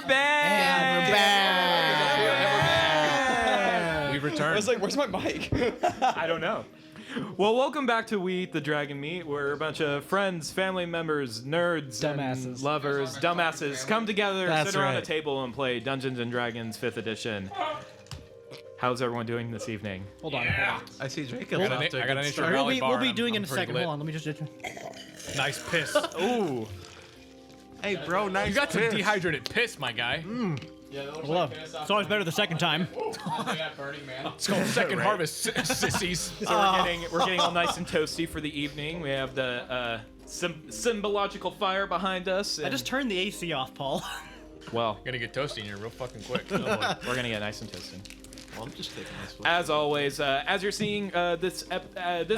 we're back. And we're back. We returned. I was like, where's my mic? I don't know. Well, welcome back to We Eat the Dragon Meat, where a bunch of friends, family members, nerds, and Dumbasses. lovers, dumbasses come together, That's sit around right. a table, and play Dungeons and Dragons 5th edition. How's everyone doing this evening? Hold on. I see Jacob. I got an intro rally bar. We'll be and doing it I'm in a pretty second. lit. Hold on. Let me just. Nice piss. Ooh. Hey, bro, nice. You got some piss. dehydrated piss, my guy. Love. It's always better the second time. It's called second harvest, sissies. So we're getting all nice and toasty for the evening. We have the symbological fire behind us. I And, just turned the AC off, Paul. well, Gonna get toasty in here real fucking quick. we're gonna get nice and toasty. Well, I'm just taking this one. As always, as you're seeing this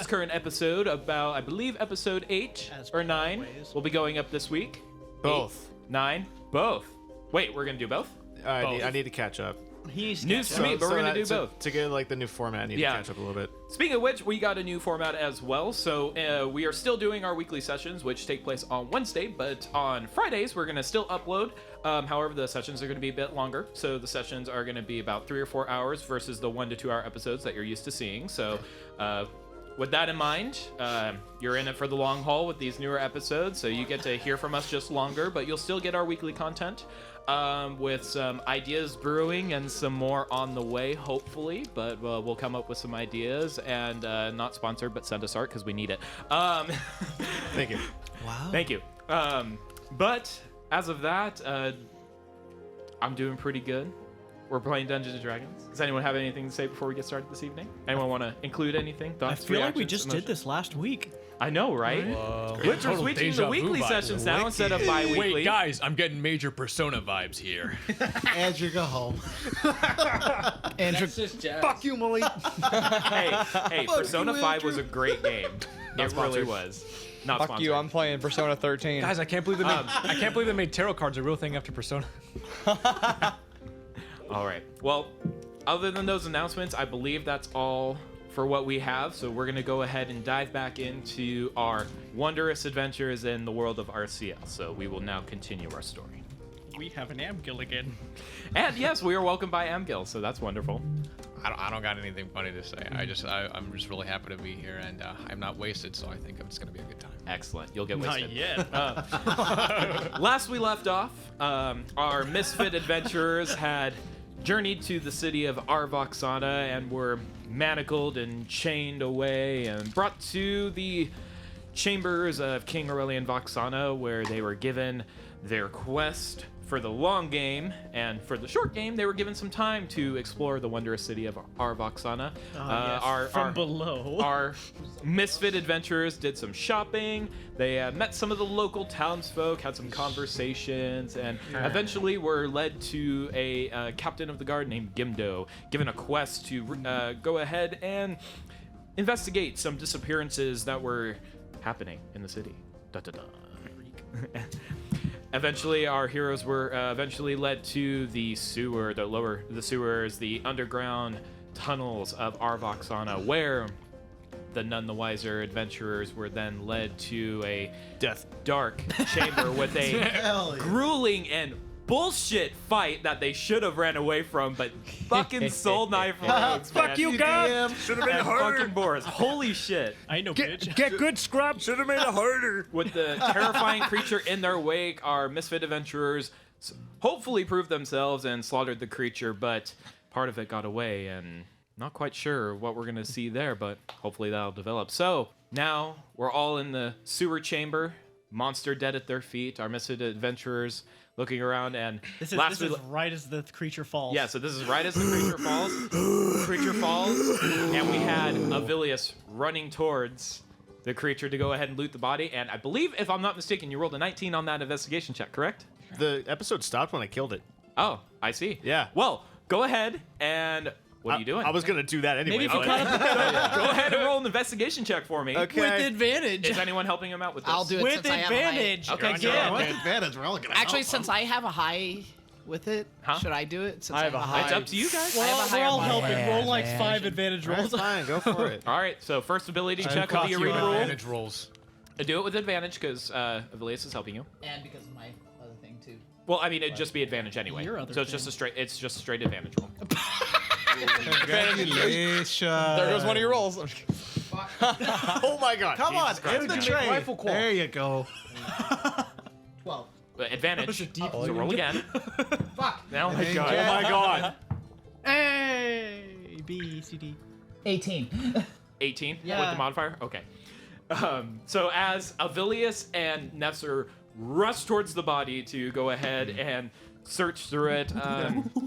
current episode, about I believe episode 8 As or 9 always. will be going up this week. Both. 8, 9, both. Wait, we're gonna do both? I need to catch up. He's News to me, but we're gonna do both. To get like the new format, I need Yeah. to catch up a little bit. Speaking of which, we got a new format as well. So we are still doing our weekly sessions, which take place on Wednesday, but on Fridays we're gonna still upload. However, the sessions are gonna be a bit longer. So the sessions are gonna be about 3 or 4 hours versus the 1 to 2 hour episodes that you're used to seeing. So with that in mind, you're in it for the long haul with these newer episodes. So you get to hear from us just longer, but you'll still get our weekly content. With some ideas brewing and some more on the way, hopefully. But we'll come up with some ideas and not sponsored, but send us art because we need it. Thank you. Wow. Thank you. But as of that, I'm doing pretty good. We're playing Dungeons and Dragons. Does anyone have anything to say before we get started this evening? Anyone want to include anything? I Thoughts, feel like we reactions, just did emotions? this last week. I know, right? Which we're Total switching deja to vu weekly vibes. sessions now instead of bi-weekly. Wait, guys, I'm getting major Persona vibes here. Andrew, go home. Andrew, Fuck you, Malik. Hey, Persona 5 was a great game. It really was. Not Fuck sponsored. you, I'm playing Persona 13. Guys, I can't believe they made tarot cards a real thing after Persona. All right. Well, other than those announcements, I believe that's all for what we have. So we're going to go ahead and dive back into our wondrous adventures in the world of RCL. So we will now continue our story. we have an Amgil again. And yes, we are welcomed by Amgil, so that's wonderful. I don't got anything funny to say. I'm just really happy to be here, and I'm not wasted, so I think it's gonna be a good time. Excellent. You'll get wasted. Not yet. Last we left off, our misfit adventurers had journeyed to the city of Arvoxana and were manacled and chained away and brought to the chambers of King Aurelian Voxana, where they were given their quest for the long game, and for the short game, they were given some time to explore the wondrous city of Arvoxana. From below. Our misfit adventurers did some shopping. They met some of the local townsfolk, had some conversations, and eventually were led to a captain of the guard named Gimdo, given a quest to go ahead and investigate some disappearances that were happening in the city. Da, da, da. Eventually, our heroes were eventually led to the sewers, the underground tunnels of Arvoxana, where the none the wiser adventurers were then led to a dark chamber with a grueling and bullshit fight that they should have ran away from, but fucking soul knife roads, man. Fuck you, God! Should have made it And harder. fucking Boris. Holy shit. I know, bitch. Get good, scrub. Should have made it harder. With the terrifying creature in their wake, our misfit adventurers hopefully proved themselves and slaughtered the creature, but part of it got away, and not quite sure what we're going to see there, but hopefully that'll develop. So now we're all in the sewer chamber, monster dead at their feet, our misfit adventurers looking around, and This is right as the creature falls. yeah, so this is right as the creature falls. Creature falls, and we had Avilius running towards the creature to go ahead and loot the body. And I believe, if I'm not mistaken, you rolled a 19 on that investigation check, correct? The episode stopped when I killed it. Oh, I see. Yeah. Well, go ahead and what are you doing? I was gonna do that anyway. Maybe if you but- caught up Go ahead and roll an investigation check for me. Okay. with advantage. Is anyone helping him out with this? I'll do it With since I have a high. advantage. Okay, Again. good. With advantage, we're all gonna Actually, help since him. I have a high with it, Huh? should I do it? Since I have a high. It's up to you guys. I have a We're higher all mod. helping. Roll like 5 advantage Alright, rolls. fine, go for it. All right, so first ability Time check with costs the you arena an rule. Advantage rolls. Do it with advantage because Avilius is helping you. And because of my other thing too. Well, I mean, it'd just be advantage anyway. Your other So it's just a straight advantage roll. Congratulations. There goes one of your rolls. Oh my god. Come on, Jesus Christ, in the man. tray. There you go. 12. Advantage. deep So roll again. Fuck. Oh my Oh god. my god. A, B, C, D. 18. 18 with Yeah. the modifier? Okay. So as Avilius and Nefzer rush towards the body to go ahead and search through it,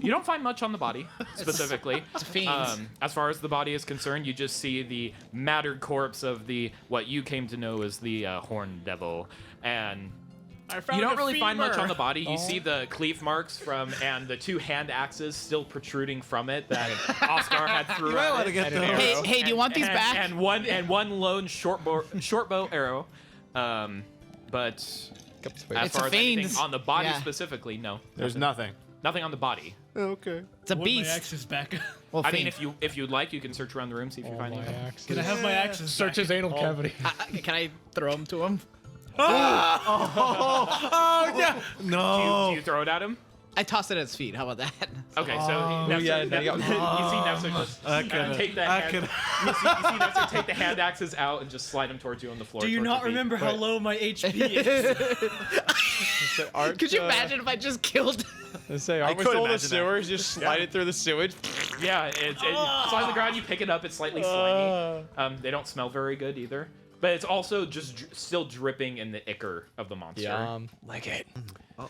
you don't find much on the body specifically. It's a fiend. As far as the body is concerned, you just see the mattered corpse of the what you came to know as the Horned Devil, and you don't really find much on the body. You see the cleave marks from and the 2 hand axes still protruding from it that Oscar had through. I at want to it. get And an those. arrow. Hey, do you want these back? And one lone short bow arrow. But as It's a far as fiend. anything on the body Yeah. specifically, no. There's nothing. Nothing on the body. Okay. It's a Want beast. my axes back. Well, I mean, fiend. if you'd like, you can search around the room, see if you find anything. Can I have my axes Search back? his anal cavity. Can I throw them to him? Oh, yeah. No. Do you throw it at him? I toss it at his feet. How about that? Okay, so Nefzer, yeah, there you you go. see Nefzer just take that hand. You see Nefzer take the hand axes out and just slide them towards you on the floor. Do you towards not your feet. remember how low my HP is? Could you imagine if I just killed? Say, aren't we could still in the imagine that. sewers? Just slide it through the sewage. Yeah, it's on the ground. You pick it up. It's slightly slimy. They don't smell very good either. But it's also just still dripping in the ichor of the monster. Like it.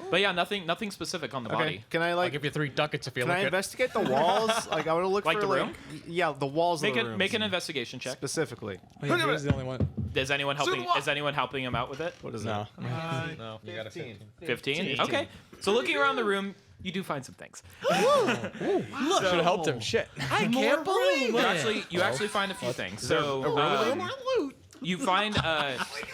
But yeah, nothing specific on the body. Okay. Can I I'll like? give you 3 ducats if you Can I look at. investigate the walls? Like I want to look Like for the like room? yeah, the walls Make of the an rooms. make an investigation check. specifically. Oh, yeah, he was the only one. Is anyone helping? Is anyone helping him out with it? What is No. No, you got a 15. 15. Okay. So looking around the room, you do find some things. Should have helped him. Shit. I can't believe You actually find a few things. So you find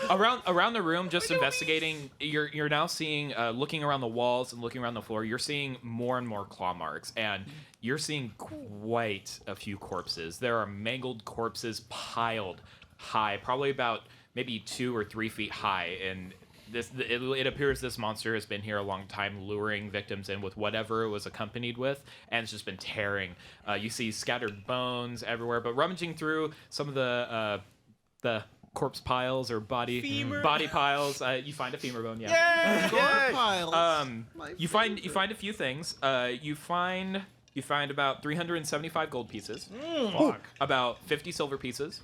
around the room, just investigating. You're now seeing, looking around the walls and looking around the floor. You're seeing more and more claw marks, and you're seeing quite a few corpses. There are mangled corpses piled high, probably about maybe 2 or 3 feet high, and it appears this monster has been here a long time, luring victims in with whatever it was accompanied with, and it's just been tearing. You see scattered bones everywhere, but rummaging through some of the corpse piles or body piles, you find a femur bone. You find a few things. You find about 375 gold pieces, about 50 silver pieces,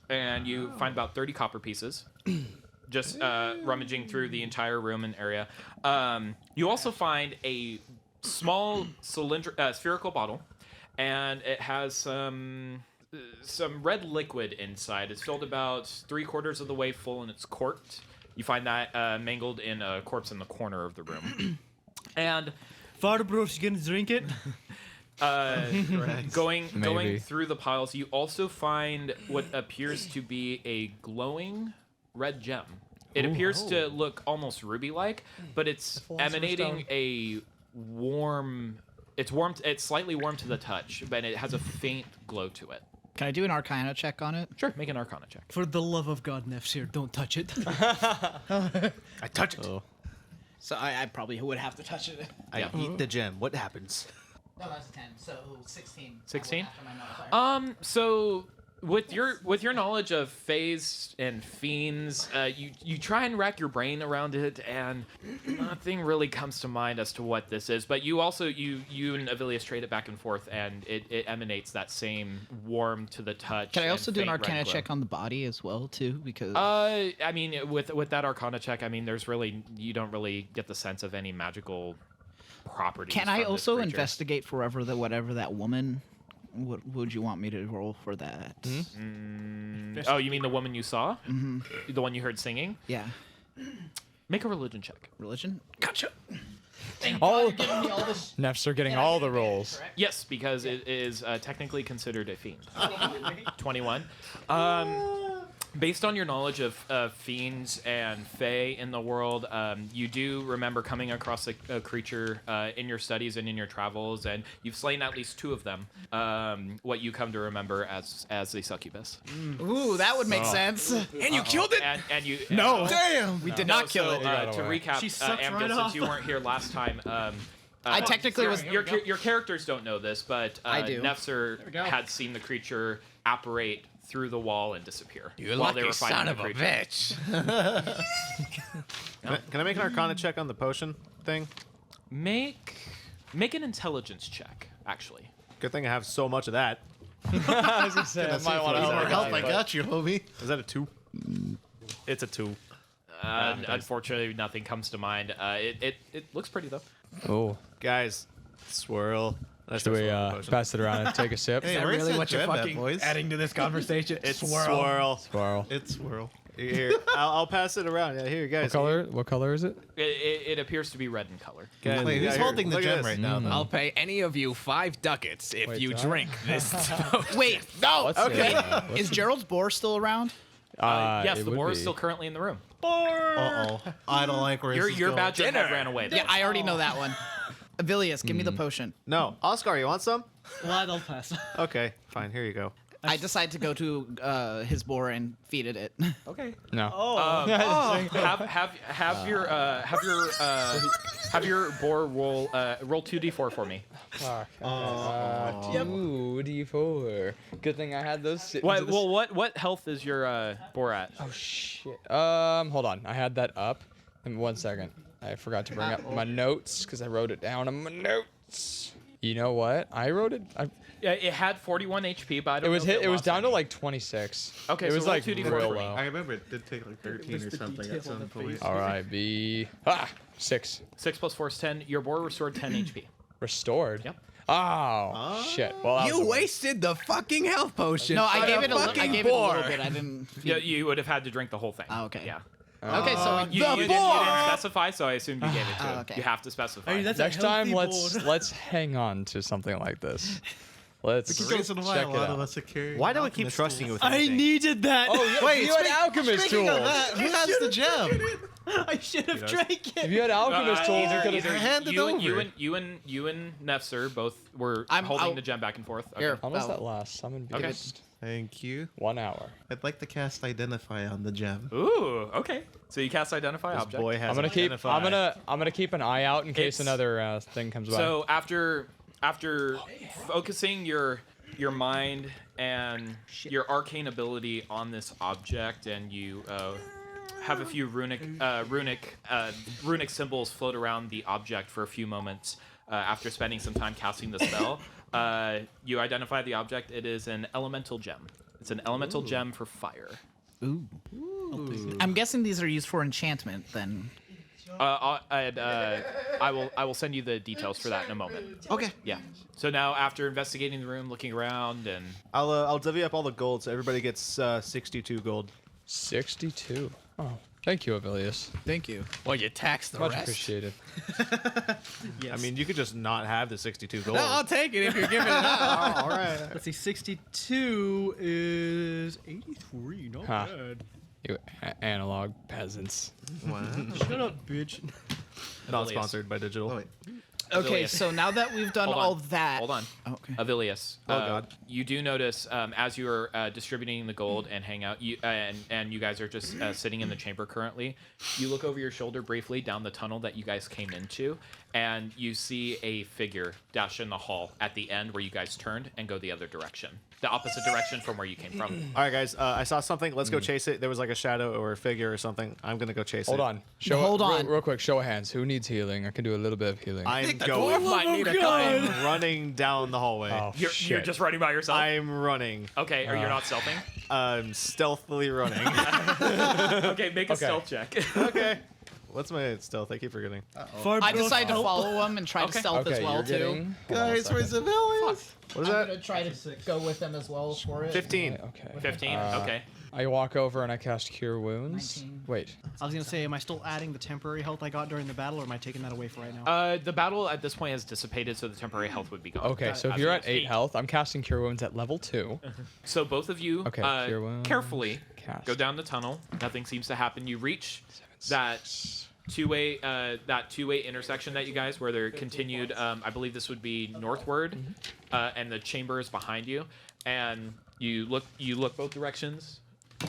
and you find about 30 copper pieces. Just rummaging through the entire room and area. You also find a small spherical bottle, and it has some red liquid inside. It's filled about 3/4 of the way full, and it's corked. You find that mangled in a corpse in the corner of the room. And Farbros, you gonna drink it? going through the piles, you also find what appears to be a glowing red gem. It appears to look almost ruby-like, but it's emanating a warm. It's slightly warm to the touch, but it has a faint glow to it. Can I do an Arcana check on it? Sure, make an Arcana check. For the love of God, Nefsir, don't touch it. I touch it. So I probably would have to touch it. I eat the gem. What happens? No, that's a 10. So 16. 16? After my modifier. So with your knowledge of fays and fiends, you try and rack your brain around it, and nothing really comes to mind as to what this is. But you also you and Avilius trade it back and forth, and it emanates that same warm to the touch. Can I and also do an faint red Arcana glow. check on the body as well too? Because I mean, with that Arcana check, I mean, you don't really get the sense of any magical properties. can I from this also creature. investigate for whatever that woman? What would you want me to roll for that? Oh, you mean the woman you saw? Mm-hmm. The one you heard singing? Yeah, Make a religion check. religion. Gotcha. All Giving me all this. Nefs are getting all the rolls. Yes, because it is technically considered a fiend. 21. Based on your knowledge of fiends and fae in the world, you do remember coming across a creature in your studies and in your travels, and you've slain at least 2 of them. What you come to remember as the succubus. Ooh, that would make sense. And you killed it. And you No. Damn. We did no, not kill so, it. to recap, She sucks Amgil, right since off. you weren't here last time. I technically was. Your characters don't know this, but I do. Nefzer had seen the creature apparate through the wall and disappear You while they lucky were fighting son the of a creature. bitch. Can I make an Arcana check on the potion thing? Make an intelligence check, actually. Good thing I have so much of that. I was gonna say, I Let's see might if want we to need more help. help. I got you, homie. Is that a 2? It's a 2. Unfortunately, nothing comes to mind. It looks pretty though. Oh, Guys, swirl. I should we pass it around and take a sip? Hey, that where's really that what you're gem at, fucking boys? adding to this conversation? It's swirl. Squirrel. It's swirl. Here, I'll pass it around. Yeah, here, guys. What color is it? It appears to be red in color. Guys, Wait, who's here, holding the look at gem this. right now, though? I'll pay any of you 5 ducats if Wait, you that? drink this. Wait, no. What's Okay. the- Is Gerald's boar still around? Yes, it the would boar is be. still currently in the room. Uh-oh. I don't like where this is Your going. badger head ran away. Though. Yeah, I already know that one. Avilius, give me the potion. No, Oscar, you want some? Well, I'll pass. Okay, fine. Here you go. I decide to go to his boar and feed it. Okay. No. Have your boar roll 2d4 for me. 2d4. Good thing I had those. What health is your boar at? Oh shit. Hold on. I had that up. In 1 second. I forgot to bring up my notes because I wrote it down on my notes. You know what? I wrote it. Yeah, it had 41 HP, but I It don't was know if hit. It was lost down to any. like 26. Okay, It so was roll like 2d4 real for me. low. I remember it did take like 13 or something at some point. All right, B. 6. 6 plus 4 is 10. Your boar restored 10 HP. Restored. Yep. Oh shit. Well, that was You a- wasted the fucking health potion. No, I on gave it a fucking I gave it a boar. little bit. I didn't. Yeah, you would have had to drink the whole thing. Oh, okay. Yeah. Okay, so You didn't specify, so I assumed you gave it to him. okay. You have to specify. Hey, that's Next a time, healthy let's hang on to something like this. Let's Once in a check while, a it lot of out. us are carrying. Why do we keep alchemist trusting you tools. with I anything? needed that. Wait, you had alchemist speaking tools. of that, who has the gem? I should have drank If it. you had alchemist tools, you could have. Hand it you over. and Nefzer both were I'm holding out. the gem back and forth. Okay. Here. How does Oh. that last? Summon Okay. beast. Thank you. 1 hour. I'd like to cast Identify on the gem. Ooh, okay. So you cast identify This object. boy has I'm gonna keep. identify. I'm gonna keep an eye out in case It's- another thing comes by. So after focusing your mind and your arcane ability on this object, and you have a few runic symbols float around the object for a few moments. After spending some time casting the spell, you identify the object. It is an elemental gem. It's an elemental gem for fire. I'm guessing these are used for enchantment. Then. I will send you the details for that in a moment. Okay. Yeah. So now, after investigating the room, looking around, and I'll divvy up all the gold so everybody gets 62 gold. 62. Oh, thank you, Avilius. Thank you. Well, you tax the Much rest. appreciated. I mean, you could just not have the 62 gold. No, I'll take it if you're giving it up. All right. Let's see, 62 is 83. Not Huh. bad. You analog peasants. Wow. Shut up, bitch. Not sponsored by Digital. Oh, wait. Okay, Avilius. so now that we've done Hold on. all that. Hold on. Okay. Avilius. Oh, God. You do notice as you are distributing the gold and hang out, and you guys are just sitting in the chamber currently. You look over your shoulder briefly down the tunnel that you guys came into, and you see a figure dash in the hall at the end where you guys turned and go the other direction, the opposite direction from where you came from. All right, guys. I saw something. Let's go chase it. There was like a shadow or a figure or something. I'm gonna go chase Hold it. on. Hold on. Real quick, show of hands. Who needs healing? I can do a little bit of healing. I'm Dwarf going. might need a couple. I'm running down the hallway. oh, You're shit. just running by yourself. I'm running. Okay, or you're not stealthing. I'm stealthily running. Okay, make a Okay. stealth check. Okay. What's my stealth? I keep forgetting. I decide to follow him and try to stealth Okay, as well you're too. getting... hold on a Guys, where's second. the villains? What is I'm that? gonna try to go with them as well for it. 15. Okay. 15. Okay. I walk over and I cast Cure Wounds. 19. Wait. I was gonna say, am I still adding the temporary health I got during the battle, or am I taking that away for right now? The battle at this point has dissipated, so the temporary health would be gone. Okay, so if As you're we at 8 speak. health, I'm casting Cure Wounds at level 2. So both of you, Okay, cure wounds. carefully, cast. Go down the tunnel. Nothing seems to happen. You reach that two-way intersection that you guys, where they're continued. I believe this would be northward, and the chamber is behind you. And you look both directions.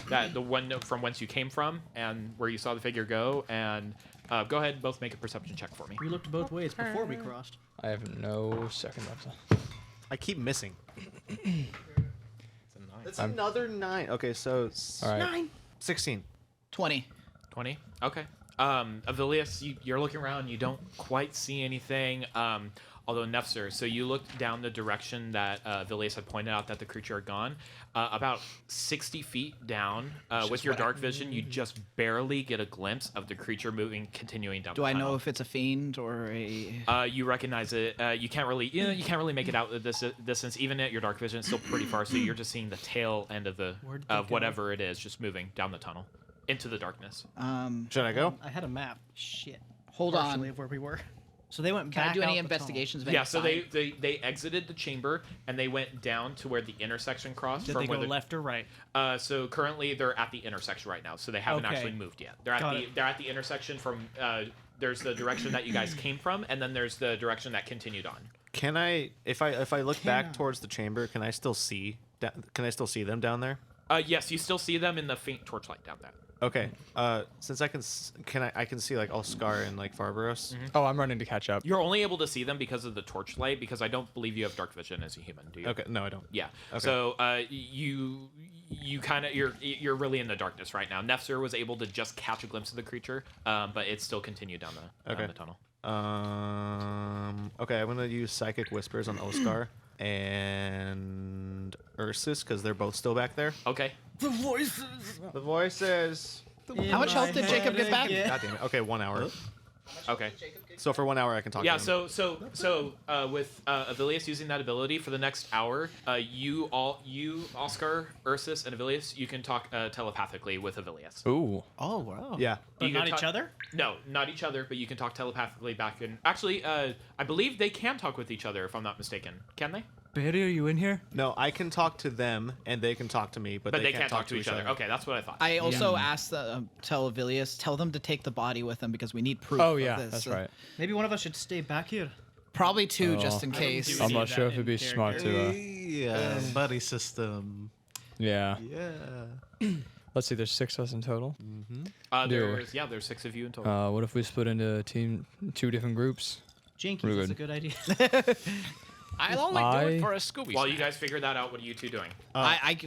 That the one from whence you came from and where you saw the figure go. And go ahead and both make a perception check for me. We looked both ways before we crossed. I have no second left. I keep missing. It's another 9. Okay, so All right. 16. 20. 20. Okay. Avilius, you're looking around. You don't quite see anything. Although Nefzer, so you looked down the direction that Avilius had pointed out that the creature had gone. About 60 feet down, with your dark vision, you just barely get a glimpse of the creature continuing down. Do the I tunnel. know if it's a fiend or a? You recognize it. You can't really make it out at this distance. Even at your dark vision, it's still pretty far. So you're just seeing the tail end of Where'd they go? whatever it is, just moving down the tunnel into the darkness. Should I go? I had a map. Shit. Hold Partially on. of where we were. So they went Can back I do any out the tunnel. investigations? of any Yeah, so sign? they exited the chamber and they went down to where the intersection crossed. Did from they where go the, left or right? So currently they're at the intersection right now, so they haven't Okay. actually moved yet. They're at the intersection from there's the direction that you guys came from, and then there's the direction that continued on. Can I, if I look back towards the chamber, can I still see? Can I still see them down there? Yes, you still see them in the faint torchlight down there. Okay. Since I can see like Oscar and like Farbaros. Oh, I'm running to catch up. You're only able to see them because of the torchlight, because I don't believe you have dark vision as a human, do you? Okay. No, I don't. Yeah. Okay. So you kind of you're really in the darkness right now. Nefzer was able to just catch a glimpse of the creature, but it still continued down the tunnel. Okay, I'm gonna use Psychic Whispers on Oscar and Ursus because they're both still back there. Okay. The voices. How much health did Jacob get back? God damn it. Okay, 1 hour. Okay. So for 1 hour, I can talk. Yeah. to them. So with Avilius using that ability for the next hour, you Oscar, Ursus, and Avilius, you can talk telepathically with Avilius. Ooh. Oh wow. Yeah. But You can not each talk- other? No, not each other, but you can talk telepathically back in. Actually, I believe they can talk with each other, if I'm not mistaken. Can they? Betty, are you in here? No, I can talk to them and they can talk to me, but But they can't talk to each other. Okay, that's what I thought. I also asked tell Avilius, tell them to take the body with them because we need proof. Oh of yeah, this. that's right. Maybe one of us should stay back here. Probably two, just in do case. I'm see not that sure if in it'd be smart character. to. Yeah, buddy system. Yeah. Yeah. Let's see. There's 6 of us in total. There's 6 of you in total. What if we split into 2 different groups? Jinkies, We're that's a good. good idea. I'll only do I- it for a Scooby. While snack. you guys figure that out, what are you two doing? I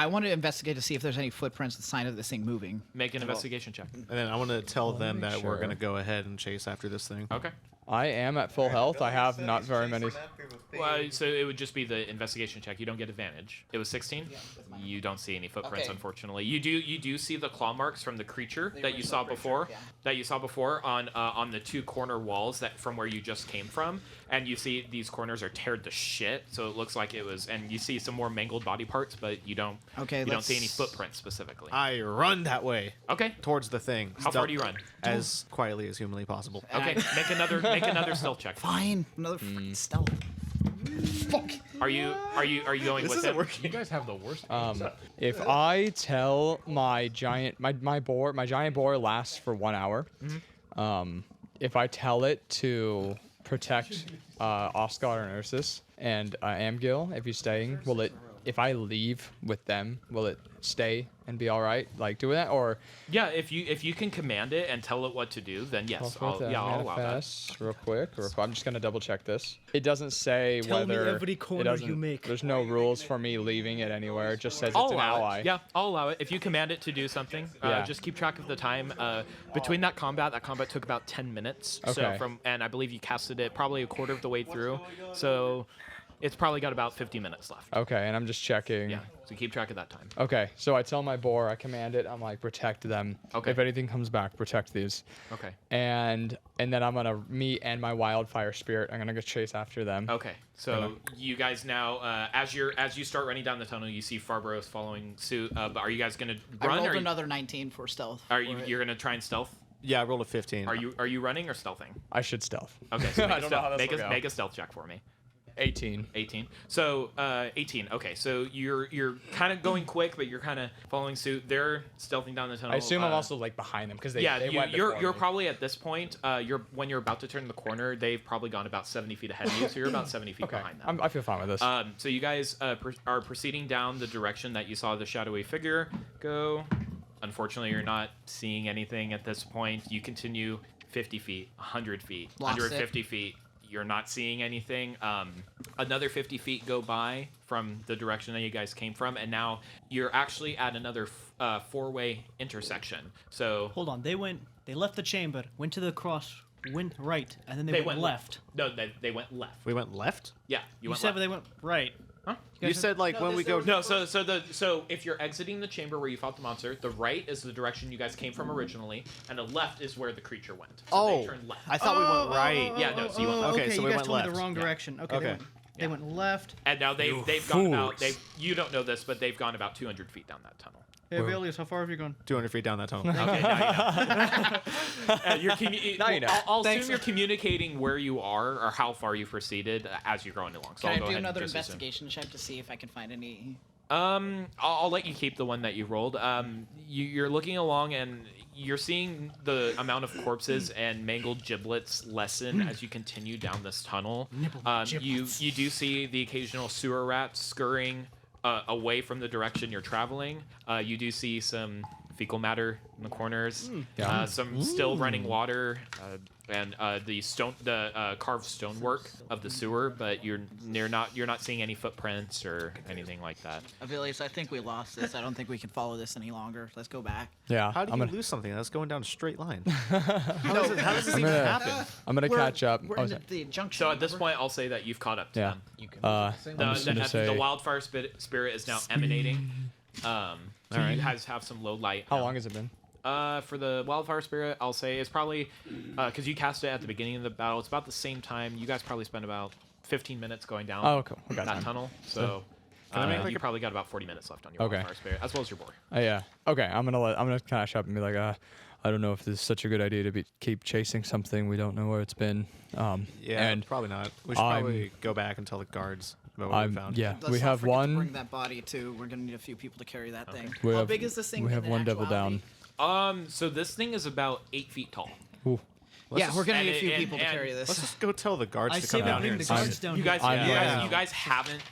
want to investigate to see if there's any footprints, the sign of this thing moving. Make an investigation check. And then I want to tell them make that we're sure. gonna go ahead and chase after this thing. Okay. I am at full health. I have not very many. Well, so it would just be the investigation check. You don't get advantage. It was 16. You don't see any footprints, Okay. unfortunately. You do see the claw marks from the creature that you saw before. That you saw before on the 2 corner walls that from where you just came from, and you see these corners are teared to shit. So it looks like it was, and you see some more mangled body parts, but you don't. Okay, You don't see any let's- footprints specifically. I run that way Okay. towards the thing. How far do you run? As quietly as humanly possible. Okay. Make another stealth check. Fine, another freaking stealth. Fuck. Are you going with it? You guys have the worst. If I tell my giant boar lasts for 1 hour. If I tell it to protect Oscar and Ursus and Amgil, if he's staying, will it? If I leave with them, will it stay and be all right? Like doing that, or Yeah, if you can command it and tell it what to do, then yes, I'll allow that. manifest real quick. I'm just gonna double check this. It doesn't say Tell me whether every it corner doesn't- you make. There's no rules for me leaving it anywhere. It just says I'll it's an allow ally. it. Yeah, I'll allow it. If you command it to do something, Yeah. just keep track of the time. Between that combat took about 10 minutes. So Okay. and I believe you casted it probably a quarter of the way through. So it's probably got about 50 minutes left. Okay, and I'm just checking. Yeah, so keep track of that time. Okay, so I tell my boar, I command it, I'm like, protect them. Okay. If anything comes back, protect these. Okay. And then I'm gonna and my wildfire spirit, I'm gonna go chase after them. Okay, so you guys now, as you start running down the tunnel, you see Farbaros following suit. But are you guys gonna I run? rolled Or another 19 for stealth. are you you're gonna try and stealth? Yeah, I rolled a 15. Are you running or stealthing? I should stealth. Okay, so I don't know how this will go. make a stealth check for me. 18. 18. So 18. Okay, so you're kind of going quick, but you're kind of following suit. They're stealthing down the tunnel. I assume I'm also like behind them because they Yeah, went you're before me. probably at this point. When you're about to turn the corner, they've probably gone about 70 feet ahead of you, so you're about 70 feet okay. behind them. I feel fine with this. So you guys are proceeding down the direction that you saw the shadowy figure go. Unfortunately, you're not seeing anything at this point. You continue 50 feet, 100 feet, Lost it. 150 feet. You're not seeing anything. Another 50 feet go by from the direction that you guys came from, and now you're actually at another four-way intersection. So Hold on. They left the chamber, went to the cross, went right, and then they went left. No, they went left. We went left. Yeah, You went said left. they went right. Huh? You said like when we go. No, so if you're exiting the chamber where you fought the monster, the right is the direction you guys came from originally, and the left is where the creature went. So they turned left. I thought we went right. Yeah, no, so you went left. Okay, so you we guys went told me left. the wrong Yeah. direction. Okay. Okay. They went left. And now they've gone about you don't know this, but they've gone about 200 feet down that tunnel. Hey, Velius, how far have you gone? 200 feet down that tunnel. Okay, now you know. Now you know. I'll assume you're communicating where you are or how far you've proceeded as you're going along. So Can I'll I go do ahead and another just assume. investigation check to see if I can find any? I'll let you keep the one that you rolled. You're looking along and you're seeing the amount of corpses and mangled giblets lessen as you continue down this tunnel. You do see the occasional sewer rat scurrying away from the direction you're traveling. You do see some fecal matter in the corners, some still running water, and the carved stonework of the sewer. But you're not seeing any footprints or anything like that. Avilius, I think we lost this. I don't think we can follow this any longer. Let's go back. Yeah. How do I'm you gonna, lose something that's going down a straight line? How does this even gonna- happen? I'm gonna catch up. We're Oh, in sorry. the junction. So at this point, I'll say that you've caught up to Yeah. them. I'm just gonna say. The wildfire spirit is now emanating. So Alright. you guys have some low light. How now. long has it been? For the wildfire spirit, I'll say it's probably because you cast it at the beginning of the battle. It's about the same time. You guys probably spent about 15 minutes going down Oh, cool. We got that time. tunnel. So Can I make, like, you probably got about 40 minutes left on your Okay. wildfire spirit, as well as your boar. Yeah. Okay. I'm gonna catch up and be like, I don't know if this is such a good idea to keep chasing something we don't know where it's been. Yeah, And probably not. We should probably go back and tell the guards about what we found. yeah. Let's We not have forget to bring one. that body too. We're gonna need a few people to carry that thing. We How have- big is this thing? We have in one devil actuality? down. So this thing is about 8 feet tall. Ooh. Yeah, we're gonna and need a few it- people to and- carry Let's this. just go tell the guards I to say come we down here bring and the sign guards it. down You here. guys, I'm Yeah. you guys haven't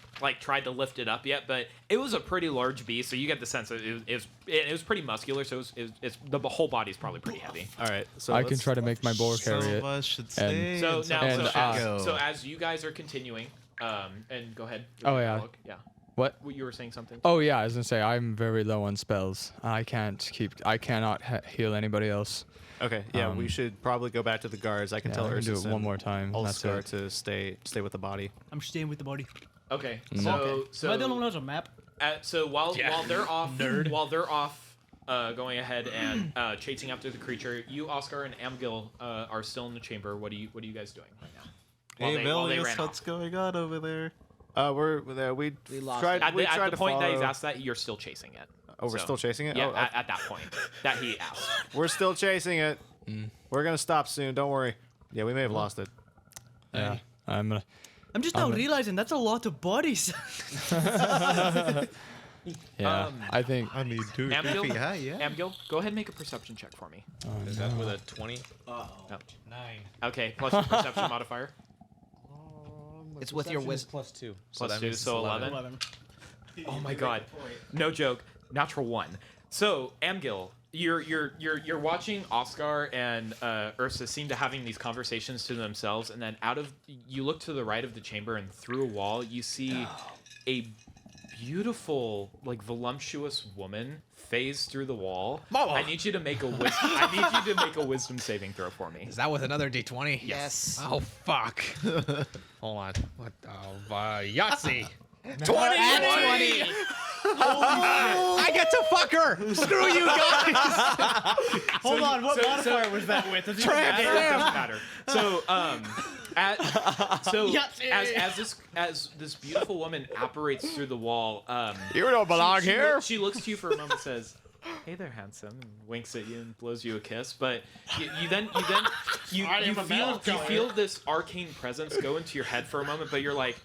tried to lift it up yet, but it was a pretty large beast, so you get the sense that it was pretty muscular. So the whole body's probably pretty heavy. All right, so I can let's- try to make my boar Some carry of it. us should stay. So and now, some and, of us uh, should go. so as you guys are continuing, and go ahead. Oh, yeah. Yeah. What? You were saying something. Oh yeah, I was gonna say I'm very low on spells. I cannot heal anybody else. Okay, yeah, we should probably go back to the guards. I can Yeah, tell I can do Ursus it one and more time. That's Ulfgar it. to stay with the body. I'm staying with the body. Okay. Mm. So Am I the only one who has a map? so while they're off going ahead and chasing after the creature, you, Oscar, and Amgil are still in the chamber. What are you guys doing right now? Hey, While they Velius, ran what's off. going on over there? We lost tried. At we the, tried at the to point that he's follow- asked that, you're still chasing it. Oh, we're So, still chasing it. Yeah, Oh, at that point that he asked. we're still chasing it. We're gonna stop soon. Don't worry. Yeah, we may have lost it. Yeah. I'm gonna. I'm just now realizing that's a lot of bodies. Yeah. I think. I mean, 2 Amgil? feet high, yeah. Amgil, go ahead and make a perception check for me. Is that with a 20? Okay, plus your perception modifier. It's with your wisdom. Plus 2. Plus 2, so 11. Oh my god. No joke. Natural 1. So, Amgil, you're watching Oscar and Ursa seem to having these conversations to themselves, and then you look to the right of the chamber, and through a wall you see a beautiful, like, voluptuous woman phase through the wall. I need you to make a wisdom saving throw for me. Is that with another d20? Yes. Oh, fuck. Hold on. What? Yahtzee. 20! I get to fuck her! Screw you guys! Hold on, what modifier was that with? Does it even matter? It doesn't matter. So, Yes. as this beautiful woman apparates through the wall, You don't belong she looks to you for a moment, and says, "Hey there, handsome," and winks at you and blows you a kiss. But you feel this arcane presence go into your head for a moment, but you're like,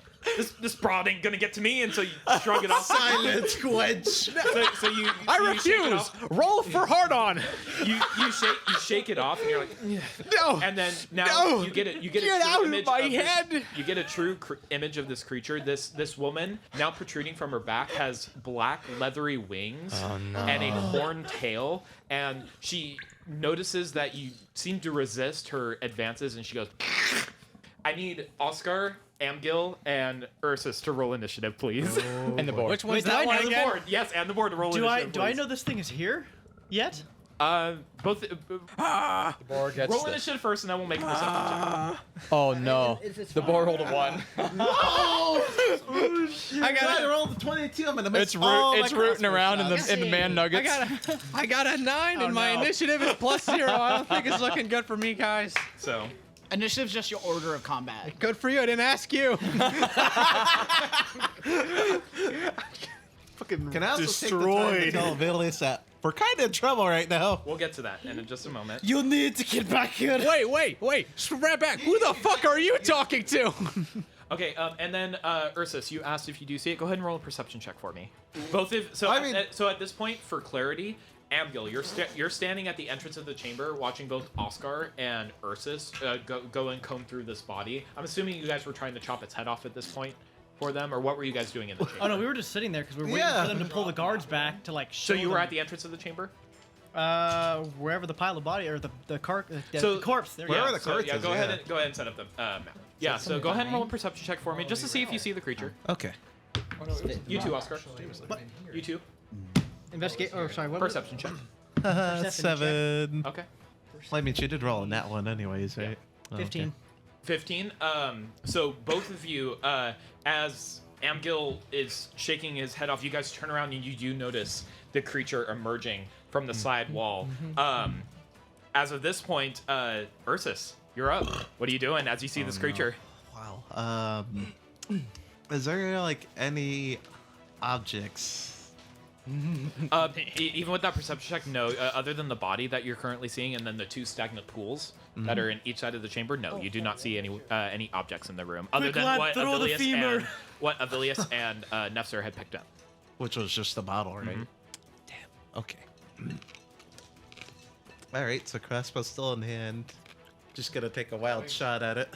this broad ain't gonna get to me, and so you shrug it off. Silence, quench. So you I you shake it refuse. off. Roll for hard on. You shake it off, and you're like, yeah. No. And then now No. you get a Get true out of image my this- head. you get a true image of this creature. This woman, now protruding from her back, has black leathery wings and a horned tail, and she notices that you seem to resist her advances, and she goes, I need Oscar, Amgil, and Ursus to roll initiative, please. And the board. Which one's Wait, that do I one know the again? Board, yes, and the board to roll Do initiative. I please. know this thing is here yet? Both The board gets roll this. initiative first, and then we'll make a perception check. Oh no. The board rolled a 1. I gotta roll the 22. I'm gonna miss It's all my it's rooting crossbow around in shots. the man nuggets. I got a 9 and my no. initiative is +0. I don't think it's looking good for me, guys. So, Initiative's just your order of combat. Good for you. I didn't ask you. Fucking Can I also destroyed. take the time to tell Vilius that we're kind of in trouble right now? we'll get to that in just a moment. You need to get back here. Wait. Right back. Who the fuck are you talking to? Okay, and then Ursus, you asked if you do see it. Go ahead and roll a perception check for me. Both of so. So at this point, for clarity, Amgil, you're standing at the entrance of the chamber, watching both Oscar and Ursus go and comb through this body. I'm assuming you guys were trying to chop its head off at this point for them, or what were you guys doing in the chamber? Oh no, we were just sitting there because we were waiting for them to pull the guards back to like So show you were them, at the entrance of the chamber. wherever the pile of body or the So- the corpse. There you Wherever go. the corpse yeah, is, go ahead yeah. and set up the map. Yeah, so go ahead and roll a perception check for me, just to see if you see the creature. Okay. You too, Oscar. You too. Investigate. Oh, sorry. What was it? Perception check. Perception 7. Okay. I mean, she did roll in that one anyways, right? Oh, okay. 15. 15. So both of you, as Amgil is shaking his head off, you guys turn around and you do notice the creature emerging from the side wall. As of this point, Ursus, you're up. What are you doing as you see this creature? Wow. Is there like any objects? Even with that perception check, no. Other than the body that you're currently seeing, and then the 2 stagnant pools that are in each side of the chamber, no, you do not see any objects in the room other Quick, than lad, what throw the femur. Avilius and Nefzer had picked up. Which was just the bottle, right? Damn. Okay. All right. So crossbow's still in hand. Just gonna take a wild shot at it.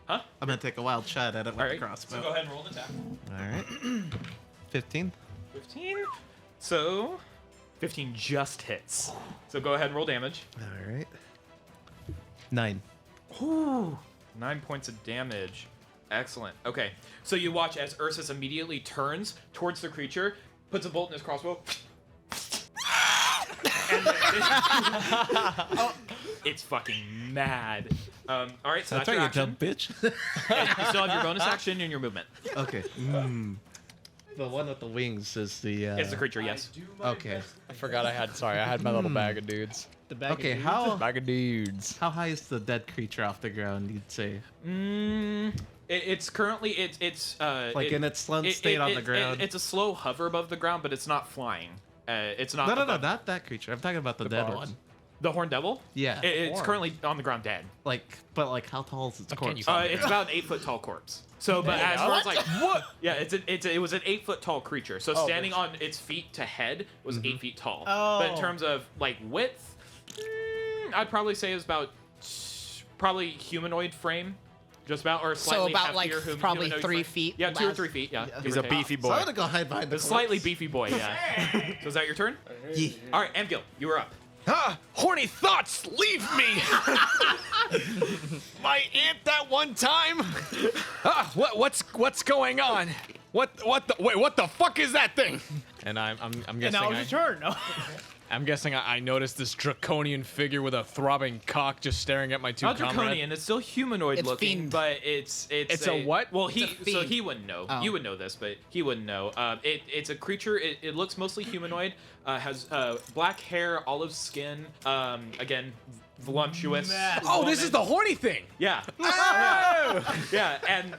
Huh? I'm gonna take a wild shot at it with All the right. crossbow. So go ahead and roll an attack. All right. 15. 15. So 15 just hits. So go ahead and roll damage. All right. 9. Ooh, 9 points of damage. Excellent. Okay, so you watch as Ursus immediately turns towards the creature, puts a bolt in his crossbow. And then it's fucking mad. All right, so that's your how you action. jump, bitch. And you still have your bonus action and your movement. Okay. The one with the wings is the. It's the creature, yes. Okay. I forgot I had my little bag of dudes. The bag. Okay. Of How Bag of dudes. high is the dead creature off the ground? You'd say. It's currently it's Like in its slumped state on the ground? it's a slow hover above the ground, but it's not flying. It's not. No, above- not that creature. I'm talking about the dead bars. one. The horned devil. Yeah. It's currently on the ground dead. But how tall is its corpse? It's about an 8-foot tall corpse. So, but as far as like what? Yeah, it was an 8-foot tall creature. So standing on its feet to head was 8 feet tall. But in Oh. terms of like width, I'd probably say it was about probably humanoid frame, just about or slightly about, like, heftier probably humanoid 3 frame. feet Yeah, 2 or less. 3 feet. Yeah, He's a beefy So boy. I'm gonna go hide behind the A slightly corpse. beefy boy. Yeah. So is that your turn? Yeah. All right, Amgil, you were up. Horny thoughts, leave me. My aunt that one time. What's going on? What the fuck is that thing? And I'm And guessing now it's your turn. No. I'm guessing I noticed this draconian figure with a throbbing cock just staring at my 2 Not comrades. draconian. It's still humanoid It's looking, fiend. but it's a what? Well, It's a so fiend. he wouldn't know. Oh. You would know this, but he wouldn't know. It's a creature. It looks mostly humanoid. Has black hair, olive skin. Again, voluptuous. Oh, this is the horny thing. Yeah. Yeah, and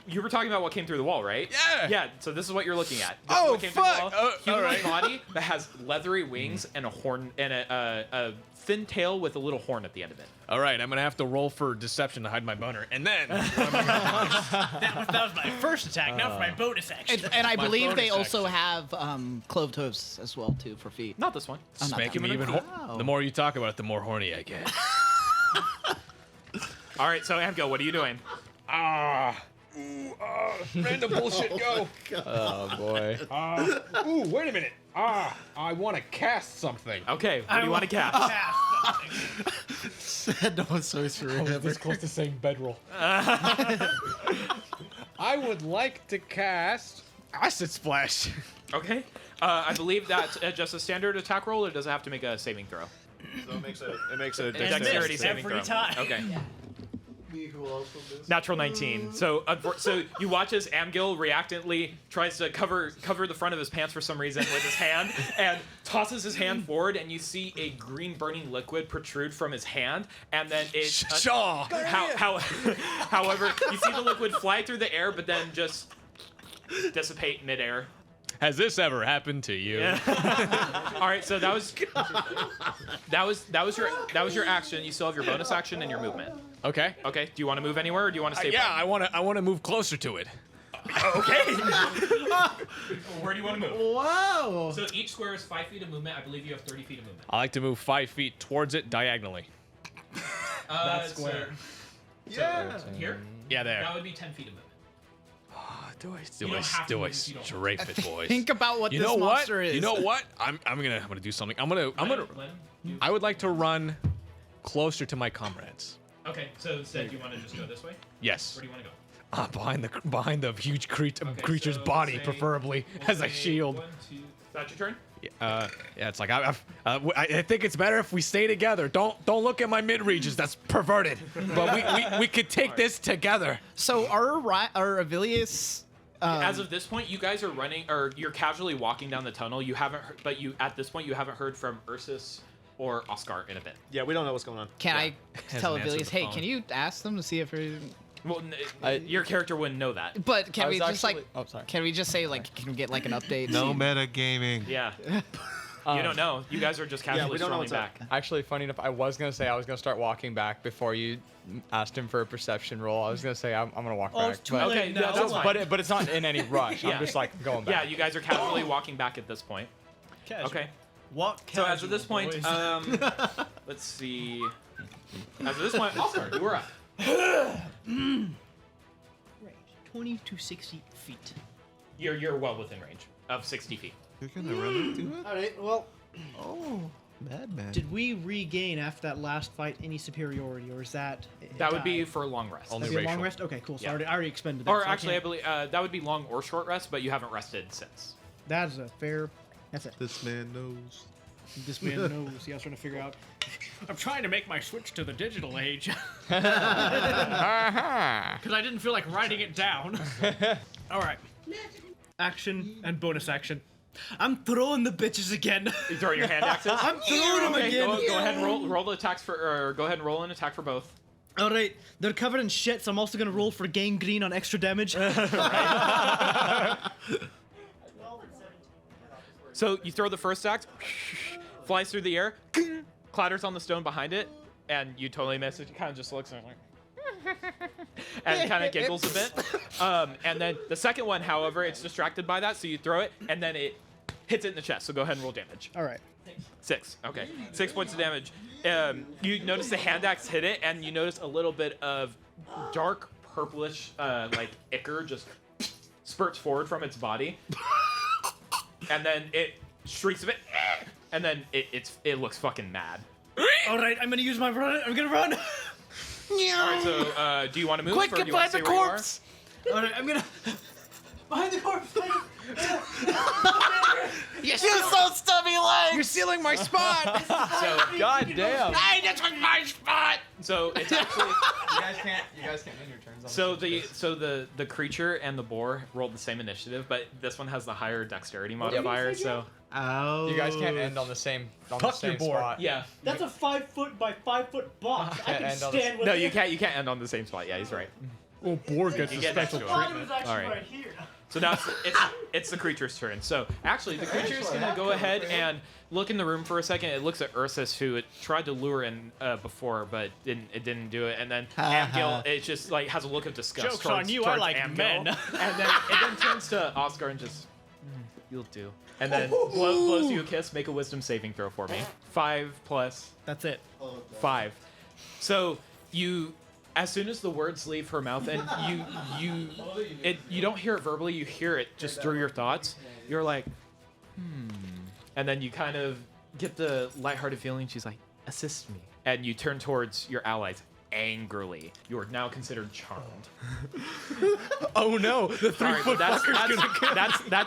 you were talking about what came through the wall, right? Yeah. Yeah. So this is what you're looking at. This is Oh, what came through the fuck. wall. Oh, Humanoid alright. body that has leathery wings and a horn and a thin tail with a little horn at the end of it. All right, I'm gonna have to roll for deception to hide my boner, and then That was my first attack. Now for my bonus action. And I My believe they bonus also have cloved hooves as well too for feet. Not this one. not make that him even. The more you talk about it, the more horny I get. All right, so Amgo, what are you doing? Random bullshit, go. Oh boy. Ooh, wait a minute. I want to cast something. Okay, what do you want to cast? Said no sorcerer ever. This close to saying bedroll. I would like to cast Acid Splash. Okay. I believe that's just a standard attack roll, or does it have to make a saving throw? So it makes a Dexterity missed saving every throw. time. Okay. Me who also missed. Natural 19. So you watch as Amgil reactantly tries to cover the front of his pants for some reason with his hand and tosses his hand forward, and you see a green burning liquid protrude from his hand, and then it Shaw. however, you see the liquid fly through the air but then just dissipate midair. Has this ever happened to you? All right, so that was your action. You still have your bonus action and your movement. Okay. Okay. Do you want to move anywhere, or do you want to stay? Yeah, I want to move closer to it. Okay. Where do you want to move? Whoa! So each square is 5 feet of movement. I believe you have 30 feet of movement. I like to move 5 feet towards it diagonally. That square. Yeah. Here. Yeah, there. That would be 10 feet of movement. Do I You don't have to move if you don't strafe it, boys? Think about what You this know what? monster is. You know what? I'm gonna do something. I'm gonna. Len, I would like to run closer to my comrades. okay. So instead, you want to just go this way? Yes. Where do you want to go? Behind the huge creature's so body, say- preferably We'll as a say shield. 1, 2. That's your turn. Yeah, it's like I think it's better if we stay together. Don't look at my mid regions. That's perverted. But we could take this together. So our Avilius. As of this point, you guys are running, or you're casually walking down the tunnel. You haven't, but at this point, you haven't heard from Ursus or Oscar in a bit. Yeah, we don't know what's going on. Can I tell Hasn't answered Avilius, the hey, phone. can you ask them to see if we're... Well, your character wouldn't know that. But can I we was just actually- like... oh, sorry. Can we just say, like, can we get, like, an update? No metagaming. Yeah. You don't know. You guys are just casually we don't know strolling what's up. back. Actually, funny enough, I was gonna start walking back before you asked him for a perception roll. I was gonna say I'm gonna walk Oh, back, it's too but, Okay, late now. yeah, that's fine. but it's not in any rush. Yeah. I'm just like going Yeah, back. you guys are casually walking back at this point. Casual. Okay. Walk So casual, as of this point, boys. let's see. As of this point, Oscar, you were up. Range 20 to 60 feet. You're well within range of 60 feet. You're gonna run into it? All right. Well, Oh, madman. did we regain after that last fight any superiority, or is that? That would be for a long rest. Only That'd be a long racial. rest. Okay, cool. So Yeah. I already expended that. Or so actually, I can't- believe that would be long or short rest, but you haven't rested since. that is a fair. That's it. This man knows. This man knows. Yeah, I was trying to figure out. I'm trying to make my switch to the digital age Uh-huh. because I didn't feel like writing it down. All right. Action and bonus action. I'm throwing the bitches again. You throw your hand axes. I'm throwing them Okay, again. go ahead and roll the attacks for, or go ahead and roll an attack for both. All right, they're covered in shit, so I'm also gonna roll for gangrene on extra damage. So you throw the first axe, flies through the air, clatters on the stone behind it, and you totally miss it. It kind of just looks like, and kind of giggles a bit. And then the second one, however, it's distracted by that, so you throw it, and then it hits it in the chest. So go ahead and roll damage. All right. 6. Okay. 6 points of damage. You notice the hand axe hit it, and you notice a little bit of dark purplish, like ichor just spurts forward from its body. And then it shrieks a bit, and then it looks fucking mad. All right, I'm gonna use my run. I'm gonna run. All right, so do you want to move? Quick, or do get you want behind to the stay where you are? corpse! All right, I'm gonna behind the corpse. Yes, you so stubby legs! You're stealing my spot. So, God damn. Hey, that's my spot! so it's actually You guys can't end your turns. so the creature and the boar rolled the same initiative, but this one has the higher dexterity modifier. So Oh. You guys can't end on the same spot. yeah, That's a 5 foot by 5 foot box. I Can't can end on the stand with no, it. you can't end on the same spot. Yeah, he's right. Oh, boar gets You a get next special to him. treatment. actually All right. right here. So now it's the creature's turn. So actually, the creature's gonna go ahead and look in the room for a second. It looks at Ursus, who it tried to lure in before, but it didn't do it. And then Amgil, it just like has a look of disgust. Joke's towards, on you, I towards like Amgil. men. And then it then turns to Oscar and just, you'll do. And then blows you a kiss. Make a wisdom saving throw for me. 5 plus That's it. 5. So you, as soon as the words leave her mouth, and you don't hear it verbally, you hear it just through your thoughts. You're like, and then you kind of get the lighthearted feeling. She's like, assist me, and you turn towards your allies angrily. You are now considered charmed. Oh no, the Sorry, but that's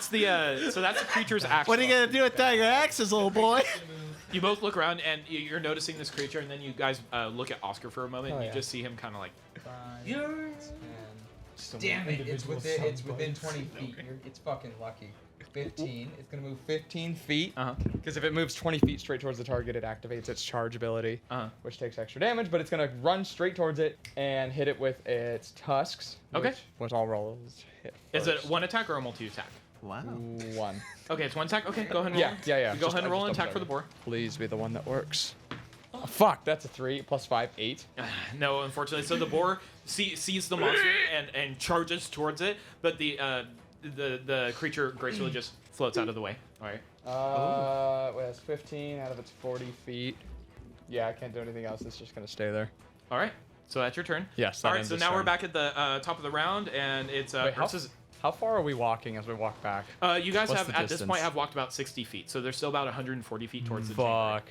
the creature's action. What are you gonna do with Tiger Axes, little boy? You both look around and you're noticing this creature, and then you guys look at Oscar for a moment. And you just see him kind of like. Damn it! It's within 20 feet. It's fucking lucky. 15. It's gonna move 15 feet. Because if it moves 20 feet straight towards the target, it activates its charge ability, which takes extra damage. But it's gonna run straight towards it and hit it with its tusks. Okay. Which all rolls hit. Is it one attack or a multi-attack? Wow. 1. Okay, it's one attack. Okay, go ahead and roll. Yeah. You go ahead and roll an attack for the boar. Please be the one that works. Oh, fuck, that's a 3 plus 5, 8. No, unfortunately. So the boar sees the monster and charges towards it, but the creature gracefully just floats out of the way. All right. Well, that's 15 out of its 40 feet. Yeah, I can't do anything else. It's just gonna stay there. All right. So that's your turn. Yes. All right. So now we're back at the top of the round, and it's Wait, versus. How far are we walking as we walk back? You guys What's have the at this point distance? have walked about 60 feet, so there's still about 140 feet towards the chamber. Fuck.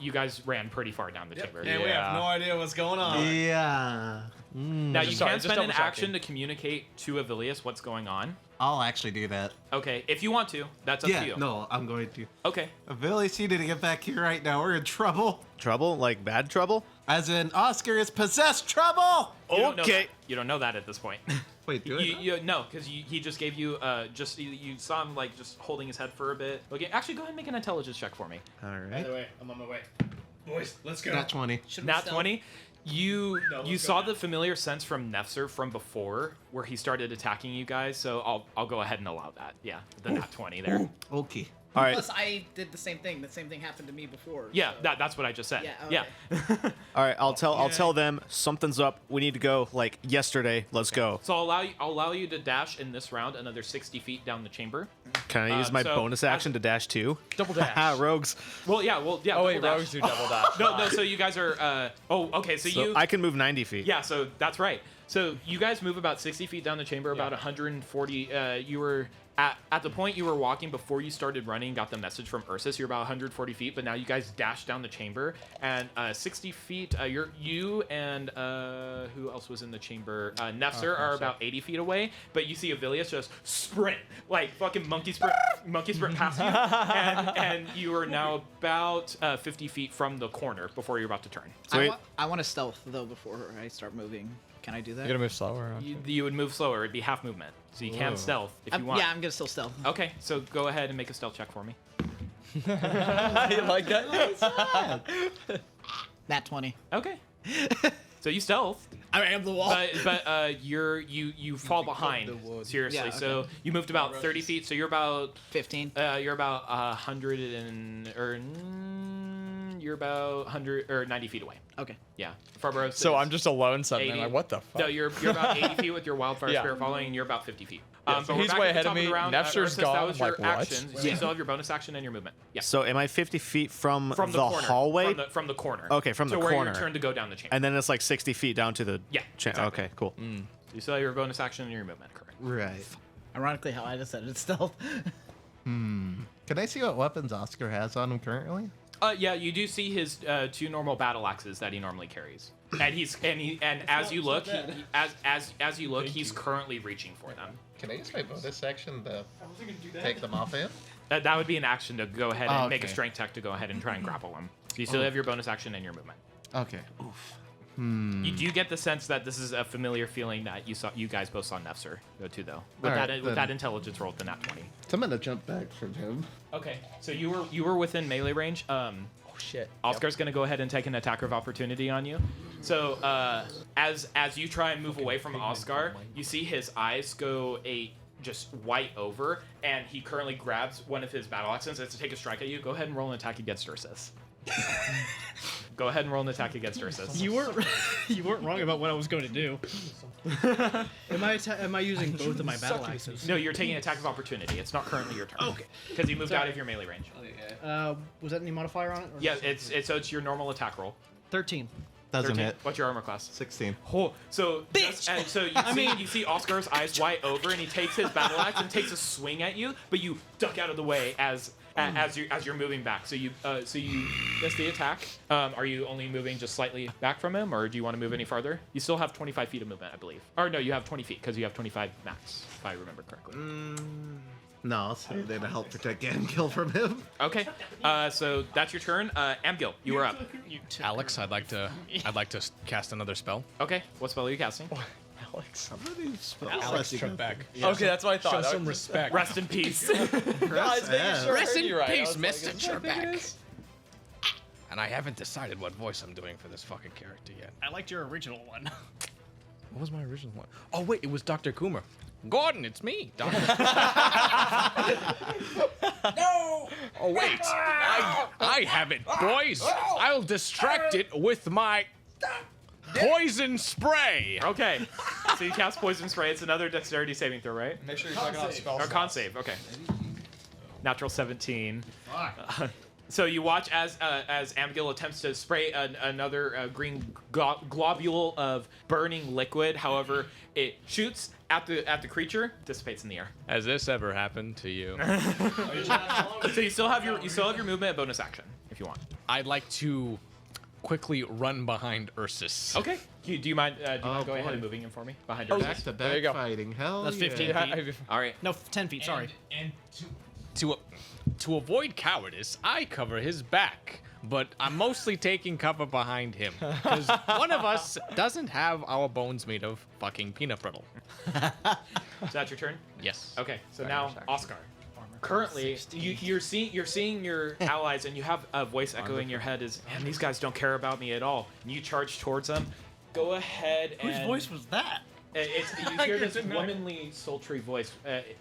You guys ran pretty far down the chamber. And we have no idea what's going on. Yeah. Now you Sorry, can just spend an double-checking. action to communicate to Avilius what's going on. I'll actually do that. Okay, if you want to, that's up to you. No, I'm going to. Okay. Billy, you need to get back here right now. We're in trouble. Trouble? Like bad trouble? As in, Oscar is possessed trouble. You don't know Okay. that. You don't know that at this point. Wait, do you no, because he just gave you you saw him like just holding his head for a bit. Okay, actually go ahead and make an intelligence check for me. All right. way, I'm on my way. Boys, let's go. Not 20. Nat 20. You saw the familiar sense from Nefzer from before where he started attacking you guys, so I'll go ahead and allow that. Yeah, the Nat 20 there. Okay. All right. Plus, I did the same thing. The same thing happened to me before. Yeah, so- that's what I just said. Yeah, okay. All right. I'll tell them something's up. We need to go like yesterday. Let's go. So I'll allow you to dash in this round another 60 feet down the chamber. Can I use my so bonus action to dash too? Double dash. Ha, rogues. Well, yeah. Oh wait, double dash. rogues do double dash. No. So you guys are. Okay. So So you. I can move 90 feet. Yeah, so that's right. So you guys move about 60 feet down the chamber, about 140. You were at the point you were walking before you started running, got the message from Ursus. You're about 140 feet, but now you guys dash down the chamber, and 60 feet. You and who else was in the chamber? Nefzer are about 80 feet away, but you see Avilius just sprint, like fucking monkey sprint past you, and you are now about 50 feet from the corner before you're about to turn. Sweet. I want to stealth though before I start moving. Can I do that? You gotta move slower. You would move slower. It'd be half movement. So you can stealth if you want. Yeah, I'm gonna still stealth. Okay, so go ahead and make a stealth check for me. You like that? Nat 20. Okay. So you stealth, I am the wall. but you fall behind. Seriously. Yeah, So you moved about 30 feet. So you're about 15. you're about 100 you're about 100 or 90 feet away. Okay. Yeah. Farborough. So I'm just alone suddenly. 80. Like, what the fuck? No, you're about 80 feet with your wildfire Yeah. spirit following, and you're about 50 feet. Yeah, so but we're he's back way at the ahead of top me. the round. Nefzer's Ursus, gone. That was I'm your like, what? actions. So you still have your bonus action and your movement. Yeah. So am I 50 feet from From the corner. hallway? From the corner. Okay, from so the where corner. your turn to go down the chamber. And then it's like 60 feet down to the. Yeah, exactly. Okay, cool. You still have your bonus action and your movement, correct? Right. Ironically, how I decided stealth. Can I see what weapons Oscar has on him currently? Yeah, you do see his 2 normal battle axes that he normally carries, and as you look, as you look, he's currently reaching for them. Can I use my bonus action to take them off him? That would be an action to go ahead and Oh, make a okay. strength check to go ahead and try and grapple him. So you still have your bonus action and your movement. Okay. Oof. You do get the sense that this is a familiar feeling that you guys both saw Nefzer go to though. With All right, with then. that intelligence roll, the nat 20. So I'm gonna jump back from him. Okay, so you were within melee range. Oh shit. Oscar's gonna go ahead and take an attacker of opportunity on you. So as you try and move away from Oscar, you see his eyes go a just white over, and he currently grabs one of his battle axes to take a strike at you. Go ahead and roll an attack against Ursus. Go ahead and roll an attack against Ursus. You weren't wrong about what I was going to do. Am I using both of my battle axes? No, you're taking an attack of opportunity. It's not currently your turn. Okay. Because you moved out of your melee range. Was that any modifier on it? Or Yeah, it's your normal attack roll. 13. Doesn't 13. hit. What's your armor class? 16. Oh, so you see Oscar's eyes wide over, and he takes his battle axe and takes a swing at you, but you duck out of the way as you're moving back. So you miss the attack. Are you only moving just slightly back from him, or do you want to move any farther? You still have 25 feet of movement, I believe. Or no, you have 20 feet because you have 25 max, if I remember correctly. No, I'll stay there to help protect Amgil from him. Okay, so that's your turn. Amgil, you are up. Alex, I'd like to cast another spell. Okay, what spell are you casting? Alex. Alex Trebek. Okay, that's what I thought. Show some respect. Rest in peace. I was making sure I Rest heard in you right. I peace, was like, Mr. is this what I think it Trebek. is? And I haven't decided what voice I'm doing for this fucking character yet. I liked your original one. What was my original one? Oh wait, it was Dr. Coomer. Gordon, it's me, Dr. No! Oh wait, I have it, boys. I'll distract it with my poison spray. Okay, so you cast poison spray. It's another dexterity saving throw, right? Make sure you're talking about spell Or con save. Okay. Natural 17. So you watch as Amgil attempts to spray another green globule of burning liquid. However, it shoots at the creature, dissipates in the air. Has this ever happened to you? So you still have your movement and bonus action if you want. I'd like to quickly run behind Ursus. Okay. Do you mind? Going boy. ahead and moving him for me behind your back? Back to There you back go. fighting. Hell That's 15 yeah. feet. All right. No, 10 feet. Sorry. And to avoid cowardice, I cover his back, but I'm mostly taking cover behind him because one of us doesn't have our bones made of fucking peanut brittle. Is that your turn? Yes. Okay. So now Oscar. Currently, you're seeing your allies, and you have a voice echoing in your head is, man, these guys don't care about me at all. And you charge towards them. Go ahead and. Whose voice was that? You hear this womanly, sultry voice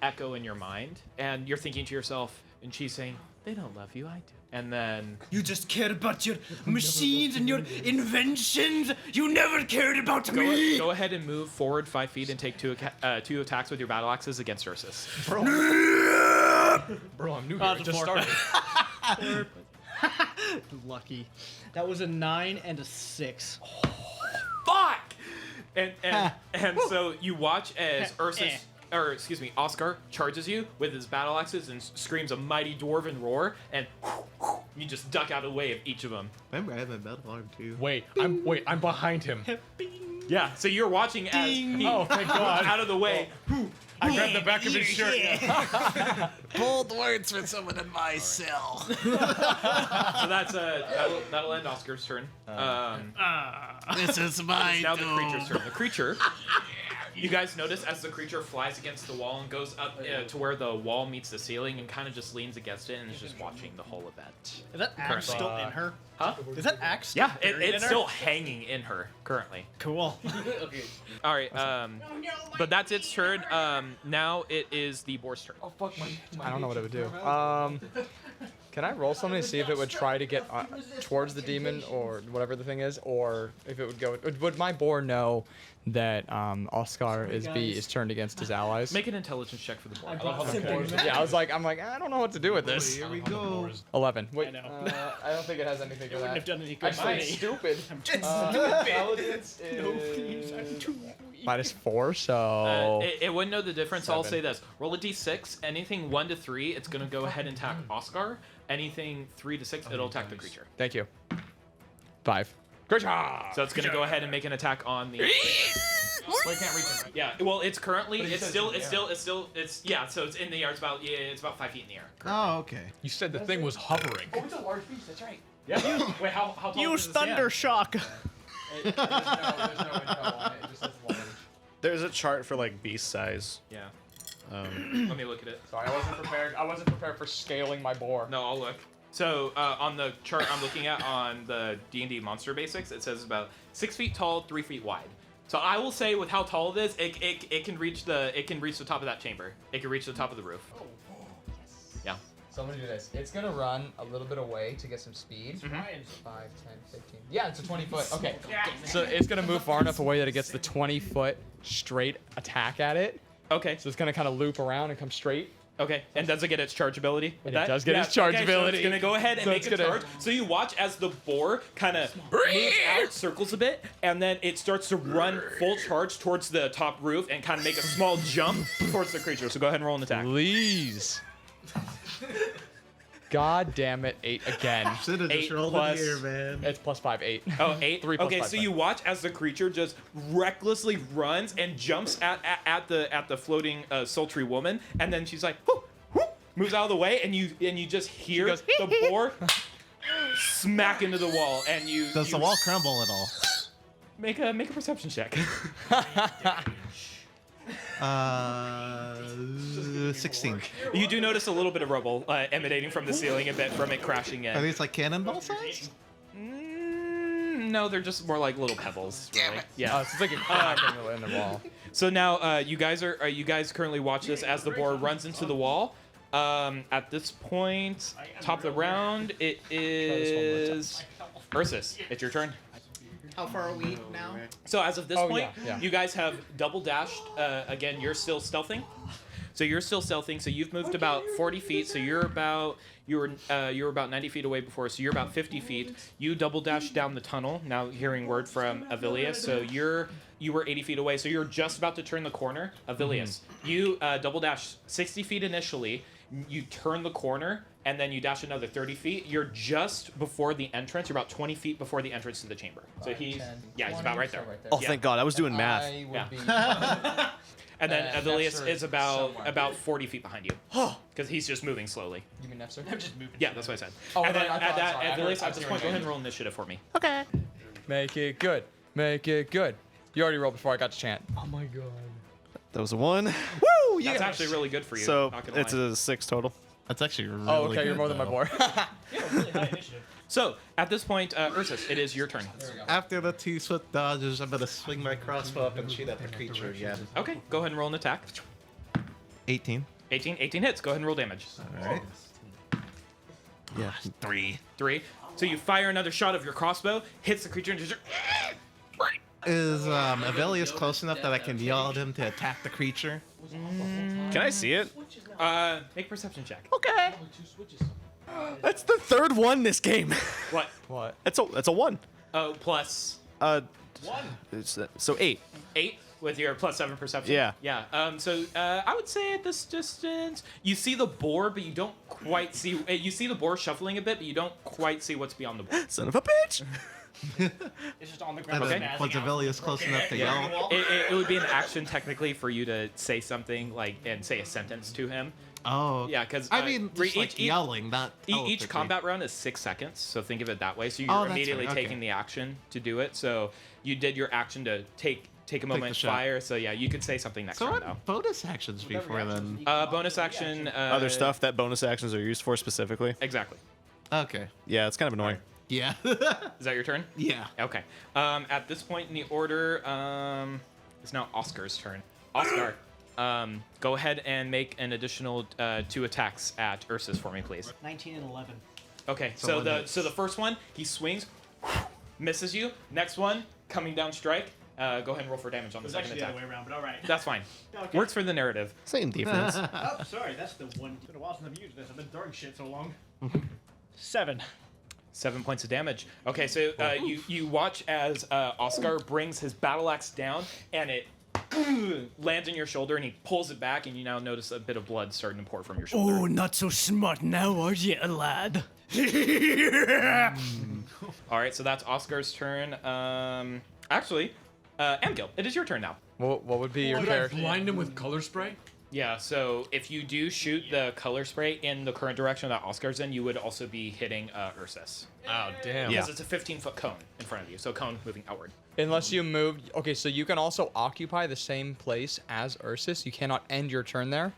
echo in your mind, and you're thinking to yourself, and she's saying, "They don't love you, I do." And then You just care about your machines and your inventions. You never cared about me. go ahead and move forward 5 feet and take two attacks with your battle axes against Ursus. Bro, I'm new Oh, here. it's a Just four. started. Lucky. That was a 9 and a 6. Fuck! And so you watch as Oscar charges you with his battle axes and screams a mighty dwarven roar, and you just duck out of the way of each of them. Remember, I have my metal arm too. Wait, I'm behind him. Yeah, so you're watching as he Oh, thank God. out of the way. I grabbed the back of his shirt. Bold words for someone in my cell. So that's that'll end Oscar's turn. This is my It's now the creature's turn. The creature. You guys notice as the creature flies against the wall and goes up to where the wall meets the ceiling and kind of just leans against it and is just watching the whole event. Is that axe still in her? Huh? Is that axe still Yeah, buried in it's her? still hanging in her currently. Cool. All right, but that's its turn. Now it is the boar's turn. I don't know what it would do. Can I roll something to see if it would try to get towards the demon or whatever the thing is, or if it would go? Would my boar know that Oscar is turned against his allies? Make an intelligence check for the board. Yeah, I'm like, I don't know what to do with this. Here we go. 11. Wait, I know. I don't think it has anything to Wouldn't that. have done any good for Actually, me. it's stupid. Intelligence is -4, so It wouldn't know the difference. I'll 7. say this: roll a d6. Anything 1 to 3, it's gonna go ahead and attack Oscar. Anything 3 to 6, it'll attack the creature. thank you. 5. Creature. So it's gonna go ahead and make an attack on the. Well, it can't reach him, right? Yeah. Well, it's currently. It's still. Yeah. So it's in the air. It's about 5 feet in the air. Oh, okay. You said the thing was hovering. It's a large beast. That's right. Yeah. Wait, how tall Use does it stand? thunder shock. There's no info on it. It just says large. There's a chart for like beast size. Yeah. Let me look at it. Sorry, I wasn't prepared. I wasn't prepared for scaling my boar. No, I'll look. So on the chart I'm looking at on the D&D Monster Basics, it says about 6 feet tall, 3 feet wide. So I will say, with how tall it is, it can reach the top of that chamber. It can reach the top of the roof. Yeah. So I'm gonna do this. It's gonna run a little bit away to get some speed. 5, 10, 15. Yeah, it's a 20 foot. Okay. So it's gonna move far enough away that it gets the 20 foot straight attack at it. Okay. So it's gonna kind of loop around and come straight. Okay, and does it get its charge ability? With It that? does get its charge okay, so ability. it's gonna go ahead and So make it's a gonna- charge. So you watch as the boar kind of moves out, circles a bit, and then it starts to run full charge towards the top roof and kind of make a small jump towards the creature. So go ahead and roll an attack. Please. God damn it, 8 again. Should have just 8 rolled plus- it here, man. It's +5, 8. Oh, 8? 3 plus okay, 5, so 5. you watch as the creature just recklessly runs and jumps at the floating sultry woman, and then she's like, whoo, whoo, moves out of the way, and you just hear goes, the boar smack into the wall, and you Does the wall crumble at all? make a perception check. 16. You do notice a little bit of rubble emanating from the ceiling, a bit from it crashing Are in. these like cannonball size? No, they're just more like little pebbles. Damn it. Yeah. So it's like a crack in the wall. So now you guys currently watch this as the boar runs into the wall. At this point, top of the round, it is Ursus. It's your turn. How far are we now? So as of this Oh, point, yeah. you guys have double dashed. Again, you're still stealthing. So you've moved about 40 feet. So you were about 90 feet away before. So you're about 50 feet. You double dashed down the tunnel. Now hearing word from Avilius. So you were 80 feet away. So you're just about to turn the corner. Avilius, you double dash 60 feet initially. You turn the corner, and then you dash another 30 feet. You're just before the entrance. You're about 20 feet before the entrance to the chamber. So he's about right there. Oh, Yeah. thank God. I was doing math. I would Yeah. be And then Avilius Nefzer is somewhere. about 40 feet behind you. Because he's just moving slowly. You mean Nefzer? Yeah, that's what I said. Oh, and then I thought- at that, sorry, I heard- Avilius, I at this was point, go hearing ahead and roll initiative for me. Make it good. Make it good. You already rolled before I got to chant. Oh my god. That was a 1. Woo! Yeah. That's actually really good for you. So not gonna it's lie. a 6 total. That's actually really Oh, okay, good, you're more than my though. board. So at this point, Ursus, it is your turn. After the 2 swift dodges, I'm gonna swing my crossbow up and shoot at the creature again. Okay, go ahead and roll an attack. 18. 18 hits. Go ahead and roll damage. Alright. Yeah, 3. 3. So you fire another shot of your crossbow, hits the creature, and just Is Avelius close enough that I can yell at him to attack the creature? Can I see it? make a perception check. Okay. That's the 3rd one this game. What? What? That's a 1. Oh, plus 1. So 8. 8 with your plus 7 perception. Yeah. Yeah. So I would say at this distance, you see the boar, but you don't quite see. You see the boar shuffling a bit, but you don't quite see what's beyond the boar. Son of a bitch. It's just on the ground. And then Okay. was Avelius close enough to yell? It would be an action technically for you to say something and say a sentence to him. Oh. Yeah, because I mean, just like yelling, not Each telepathically. combat round is 6 seconds, so think of it that way. So you're Oh, that's immediately right, okay. taking the action to do it. So you did your action to take a moment and shot. fire. So yeah, you could say something next So round what bonus actions before then? now. Bonus action. Other stuff that bonus actions are used for specifically. Exactly. Okay. Yeah, it's kind of annoying. Yeah. Is that your turn? Yeah. Okay. At this point in the order, it's now Oscar's turn. Oscar, go ahead and make an additional 2 attacks at Ursus for me, please. 19 and 11. Okay. So So the first one, he swings, misses you. Next one, coming down strike. Go ahead and roll for damage on the It's second actually the attack. other way around, but all right. That's fine. Okay. Works for the narrative. Same defense. Oh, sorry, that's the one. It's been a while since I've used this. I've been throwing shit so long. 7. 7 points of damage. Okay, so you watch as Oscar brings his battle axe down, and it lands in your shoulder, and he pulls it back, and you now notice a bit of blood starting to pour from your shoulder. Oh, not so smart now, are you, lad? All right, so that's Oscar's turn. Actually, Amgil, it is your turn now. What would be your character? Blind him with color spray? Yeah, so if you do shoot the color spray in the current direction that Oscar's in, you would also be hitting Ursus. Oh, damn. Because it's a 15-foot cone in front of you, so cone moving outward. Unless you move. Okay, so you can also occupy the same place as Ursus. You cannot end your turn there.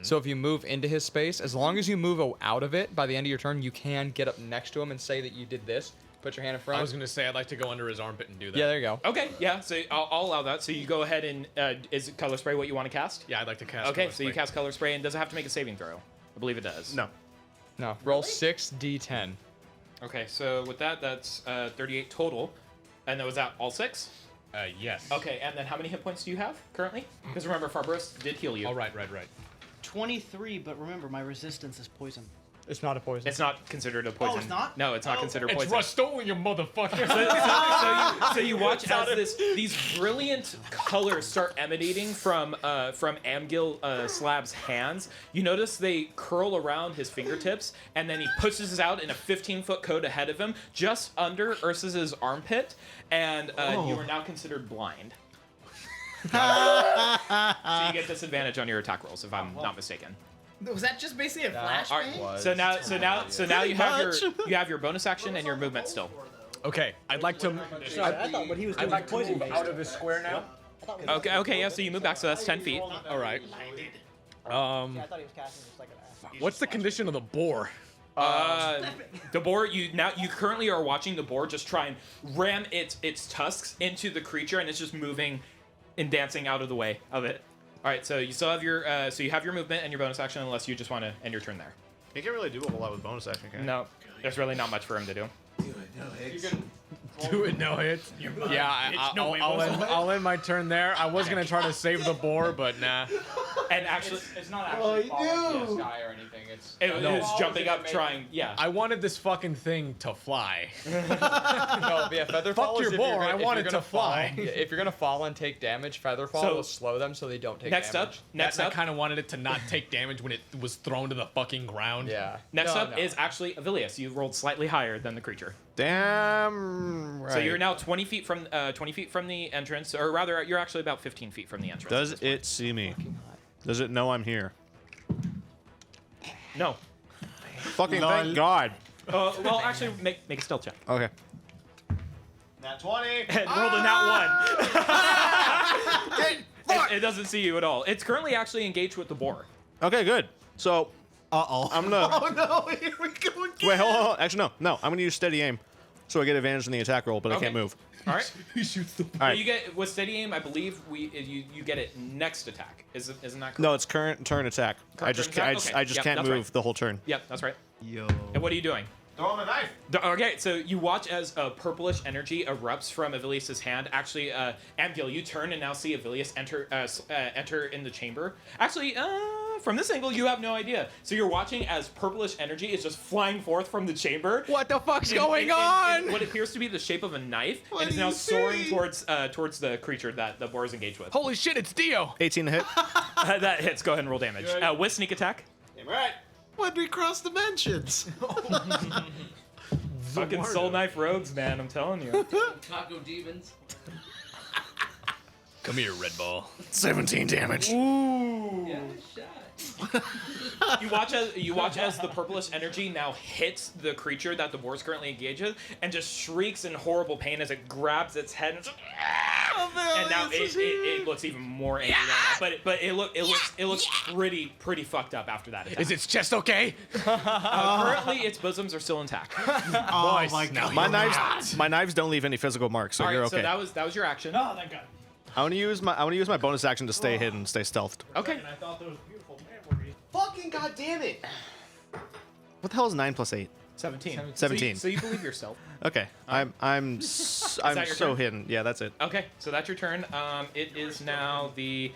So if you move into his space, as long as you move out of it by the end of your turn, you can get up next to him and say that you did this. Put your hand in front. I was gonna say I'd like to go under his armpit and do that. Yeah, there you go. Okay, yeah. So I'll allow that. So you go ahead and is color spray what you want to cast? Yeah, I'd like to cast. Okay, Color so you Spray. cast color spray, and does it have to make a saving throw? I believe it does. No. No, roll 6d10. Okay, so with that, that's 38 total. And then was that all 6? Yes. Okay, and then how many hit points do you have currently? Because remember, Farbaros did heal you. All right. 23, but remember, my resistance is poison. It's not a poison. It's not considered a poison. it's not? No, it's not considered It's poison. Rustolen, you motherfucker. So you watch as these brilliant colors start emanating from Amgil Slab's hands. You notice they curl around his fingertips, and then he pushes out in a 15-foot cone ahead of him, just under Ursus's armpit, and you are now considered blind. So you get disadvantage on your attack rolls, if I'm not mistaken. Was that just basically a flashbang? All right. So now you have your bonus action and your movement still. Okay, I'd like to. I thought what he was doing was poison based. Out of this square now. Okay, yeah. So you move back, so that's 10 feet. All right. I thought he was casting just like an ass. What's the condition of the boar? The boar, you currently are watching the boar just try and ram its tusks into the creature, and it's just moving and dancing out of the way of it. All right, so you still have your movement and your bonus action, unless you just want to end your turn there. You can't really do a whole lot with bonus action, can you? No, there's really not much for him to do. Do it, no hits. Yeah, I'll end my turn there. I was gonna try to save the boar, but nah. And actually, It's not actually falling from the sky or anything. it was jumping up, trying. Yeah. I wanted this fucking thing to fly. No, yeah, feather fall. your is if boar, you're gonna- I if want you're it gonna to fly. fall- yeah, if you're gonna fall and take damage, feather fall So- will slow them so they don't take Next damage. I kind of wanted it to not take damage when it was thrown to the fucking ground. Yeah. Next No, up no. is actually Avilius. You rolled slightly higher than the creature. Damn right. So you're now 20 feet from the entrance, or rather, you're actually about 15 feet from the entrance. Does it see me? Does it know I'm here? No. Fucking thank God. Well, actually, make a stealth check. Okay. Nat 20. And rolled a nat 1. It doesn't see you at all. It's currently actually engaged with the boar. Okay, good. So Uh-oh. I'm gonna. Oh no, here we go again. Wait, hold on. Actually, no. I'm gonna use steady aim, so I get advantage in the attack roll, but I Okay. can't move. All right. All right. You get with steady aim. I believe you get it next attack. Isn't that correct? No, it's current turn attack. Current I just turn can't. attack? I Okay. just Yep, can't that's move right. the whole turn. Yep, that's right. Yo. And what are you doing? Throw him a knife. Okay, so you watch as a purplish energy erupts from Avilius' hand. Actually, Amgil, you turn and now see Avilius enter in the chamber. Actually, from this angle, you have no idea. So you're watching as purplish energy is just flying forth from the chamber. What the fuck's going in on? what appears to be the shape of a knife, What and is do now you soaring see? towards the creature that the boar is engaged with. Holy shit, it's Dio. 18 to hit. That hits. Go ahead and roll damage. With sneak attack. Damn right. Why'd we cross dimensions? Fucking soul knife rogues, man. I'm telling you. Taco demons. Come here, Red Ball. 17 damage. Yeah, shot. You watch as the purplish energy now hits the creature that the boar is currently engaged with, and just shrieks in horrible pain as it grabs its head. And, and now it looks even more angry right now. But it looks pretty fucked up after that attack. Is its chest okay? Currently, its bosoms are still intact. Oh Boys, my now God. My knives don't leave any physical marks, so All right, you're okay. so that was your action. Oh, thank God. I want to use my bonus action to stay hidden, stay stealthed. Okay. And I thought those beautiful memories. Fucking goddamn it. What the hell is 9 plus 8? 17. 17. So you believe yourself. Okay, I'm that so your turn? hidden. Yeah, that's it. Okay, so that's your turn. It is now the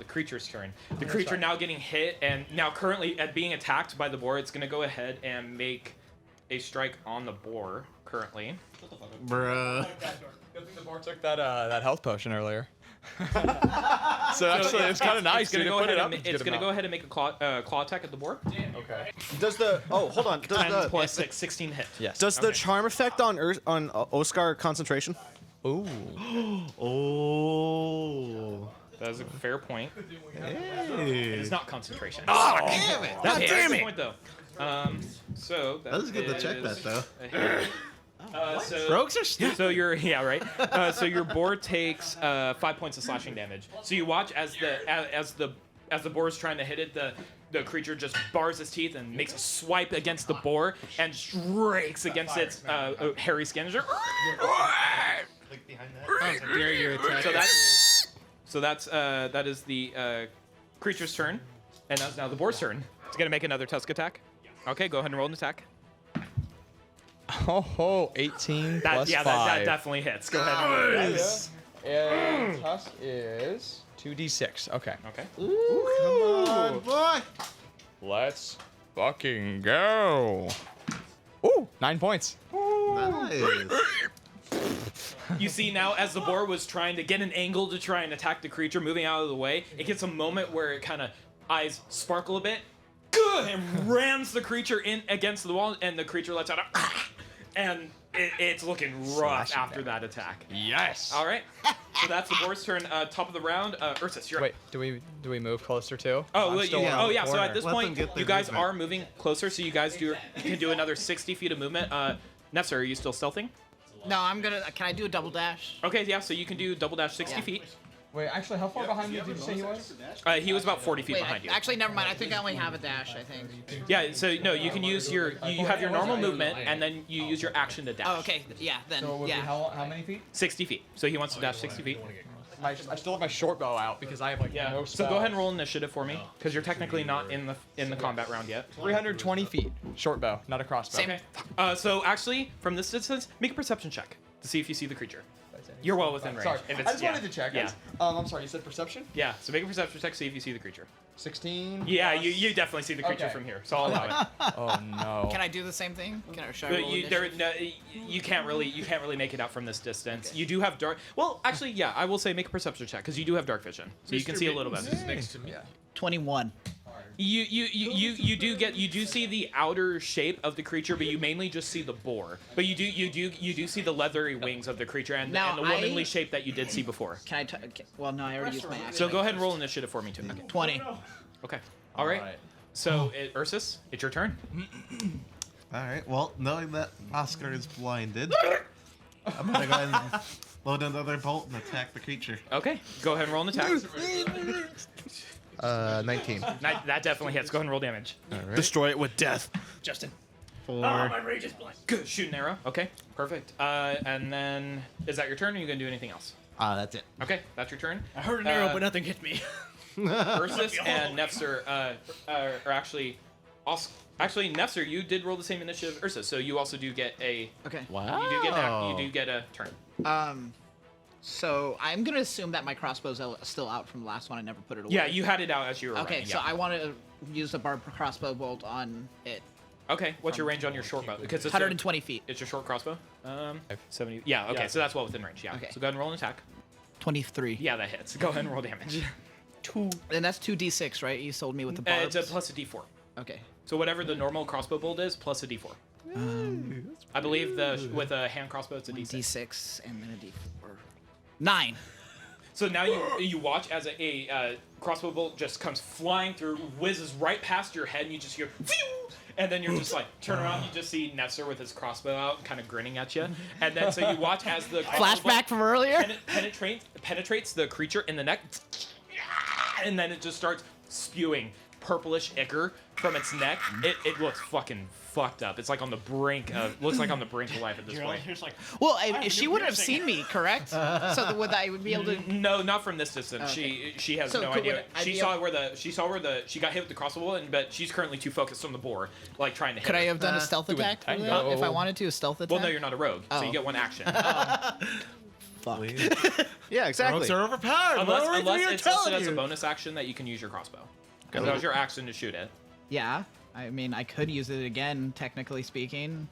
creature's turn. The creature now getting hit, and now currently at being attacked by the boar, it's gonna go ahead and make a strike on the boar. Currently, Bruh. Good thing the boar took that health potion earlier. So actually, it's kind of nice. It's gonna dude, go to put ahead it and up, it's gonna go ahead and make a claw attack at the boar. Okay. Does the hold on? 10 plus 6, 16 hit. Yes. Does the Okay. charm effect on Oscar concentration? Ooh. Oh. That is a fair point. Hey. It's not concentration. Damn it. That's God a damn fair it. point though. So That was good to check is that, though. a hit. So Rogues are stupid. So your boar takes 5 points of slashing damage. So you watch as the as the boar is trying to hit it, the creature just bars its teeth and makes a swipe against the boar and rakes against its hairy skin. Like behind that. So that is the creature's turn, and that's now the boar's turn. It's gonna make another tusk attack. Okay, go ahead and roll an attack. Oh, 18 plus 5. That definitely hits. Go ahead and roll it. And tusk is 2d6. Okay. Okay. Come on, boy. Let's fucking go. Ooh, 9 points. Nice. You see now, as the boar was trying to get an angle to try and attack the creature, moving out of the way, it gets a moment where it kind of eyes sparkle a bit, and rams the creature in against the wall, and the creature lets out a and it's looking rough after that attack. Yes. All right. So that's the boar's turn. Top of the round, Ursus, you're Wait, do we move closer too? Oh, I'm well, still yeah. in Oh, the yeah. So corner. at this Let them point, get their you guys movement. are moving closer. So you guys can do another 60 feet of movement. Nefzer, are you still stealthing? No, I'm gonna. Can I do a double dash? Okay, yeah. So you can do double dash 60 feet. Wait, actually, how far behind you did you say he was? He was about 40 feet Wait, behind you. actually, never mind. I think I only have a dash. I think. Yeah. So no, you can use you have your normal movement, and then you use your action to dash. Oh, okay. Yeah. Then. So it would Yeah. be how many feet? 60 feet. So he wants to dash 60 feet. I still have my short bow out because I have like Yeah. no So go ahead and roll initiative for me, because you're technically not in the combat round yet. 320 feet. Short bow, not a crossbow. Same. Okay. So actually, from this distance, make a perception check to see if you see the creature. You're well within range. Sorry, If I it's- just yeah. wanted to check. Yeah. I'm sorry, you said perception? Yeah. So make a perception check, see if you see the creature. 16? Yeah, you definitely see the creature Okay. from here, so I'll allow it. Oh no. Can I do the same thing? Should I But roll you can't really make it out from this distance. Okay. You do have dark. Well, actually, yeah, I will say make a perception check because you do have dark vision, so you can see a little bit. Next to me. 21. You do see the outer shape of the creature, but you mainly just see the boar. But you do see the leathery wings of the creature and Now, the womanly shape that you did see before. Can I? Well, no, I already used my action. So go ahead and roll initiative for me too. 20. Okay. All right. So Ursus, it's your turn. All right. Well, knowing that Oscar is blinded, I'm gonna go ahead and load another bolt and attack the creature. Okay. Go ahead and roll an attack. 19. That definitely hits. Go ahead and roll damage. All right. Destroy it with death. Justin. For Rage is blind. Good. Shoot an arrow. Okay. Perfect. And then is that your turn? Or are you gonna do anything else? that's it. Okay, that's your turn. I heard an arrow, but nothing hit me. Ursus and Nefzer are actually also. Actually, Nefzer, you did roll the same initiative, Ursus, so you also do get a. Okay. Wow. You do get a turn. So I'm gonna assume that my crossbow's still out from the last one. I never put it away. Yeah, you had it out as you were Okay, running, so yeah. I want to use the barbed crossbow bolt on it. Okay, what's your range on your short bow? Because it's 120 feet. It's your short crossbow. 70. Yeah. Okay, so that's well within range. Yeah. Okay. So go ahead and roll an attack. 23. Yeah, that hits. Go ahead and roll damage. And that's 2d6, right? You sold me with the It's barbs. a plus a d4. Okay. So whatever the normal crossbow bolt is, plus a d4. I believe with a hand crossbow, it's a d6. D6 and then a d4. 9. So now you watch as a crossbow bolt just comes flying through, whizzes right past your head, and you just hear, phew! And then you're just like, turn around, you just see Nefzer with his crossbow out, kind of grinning at you. And then so you watch as the crossbow Flashback from earlier. penetrates the creature in the neck, and then it just starts spewing purplish ichor from its neck. It looks fucking fucked up. It's like on the brink of life at this point. Well, she would have seen me, correct? So that I would be able to. No, not from this distance. Okay. She has So no could- idea. would I She be saw able- where she got hit with the crossbow, but she's currently too focused on the boar, like trying to hit Could I her. have done a stealth attack for tango. that? If I wanted to, a stealth attack? Well, no, you're not a rogue, so Oh. you get one action. Fuck. Yeah, exactly. Rogues are overpowered. unless it's listed as a bonus action that you can use your crossbow. Because that was your action to shoot it. Yeah. I mean, I could use it again, technically speaking.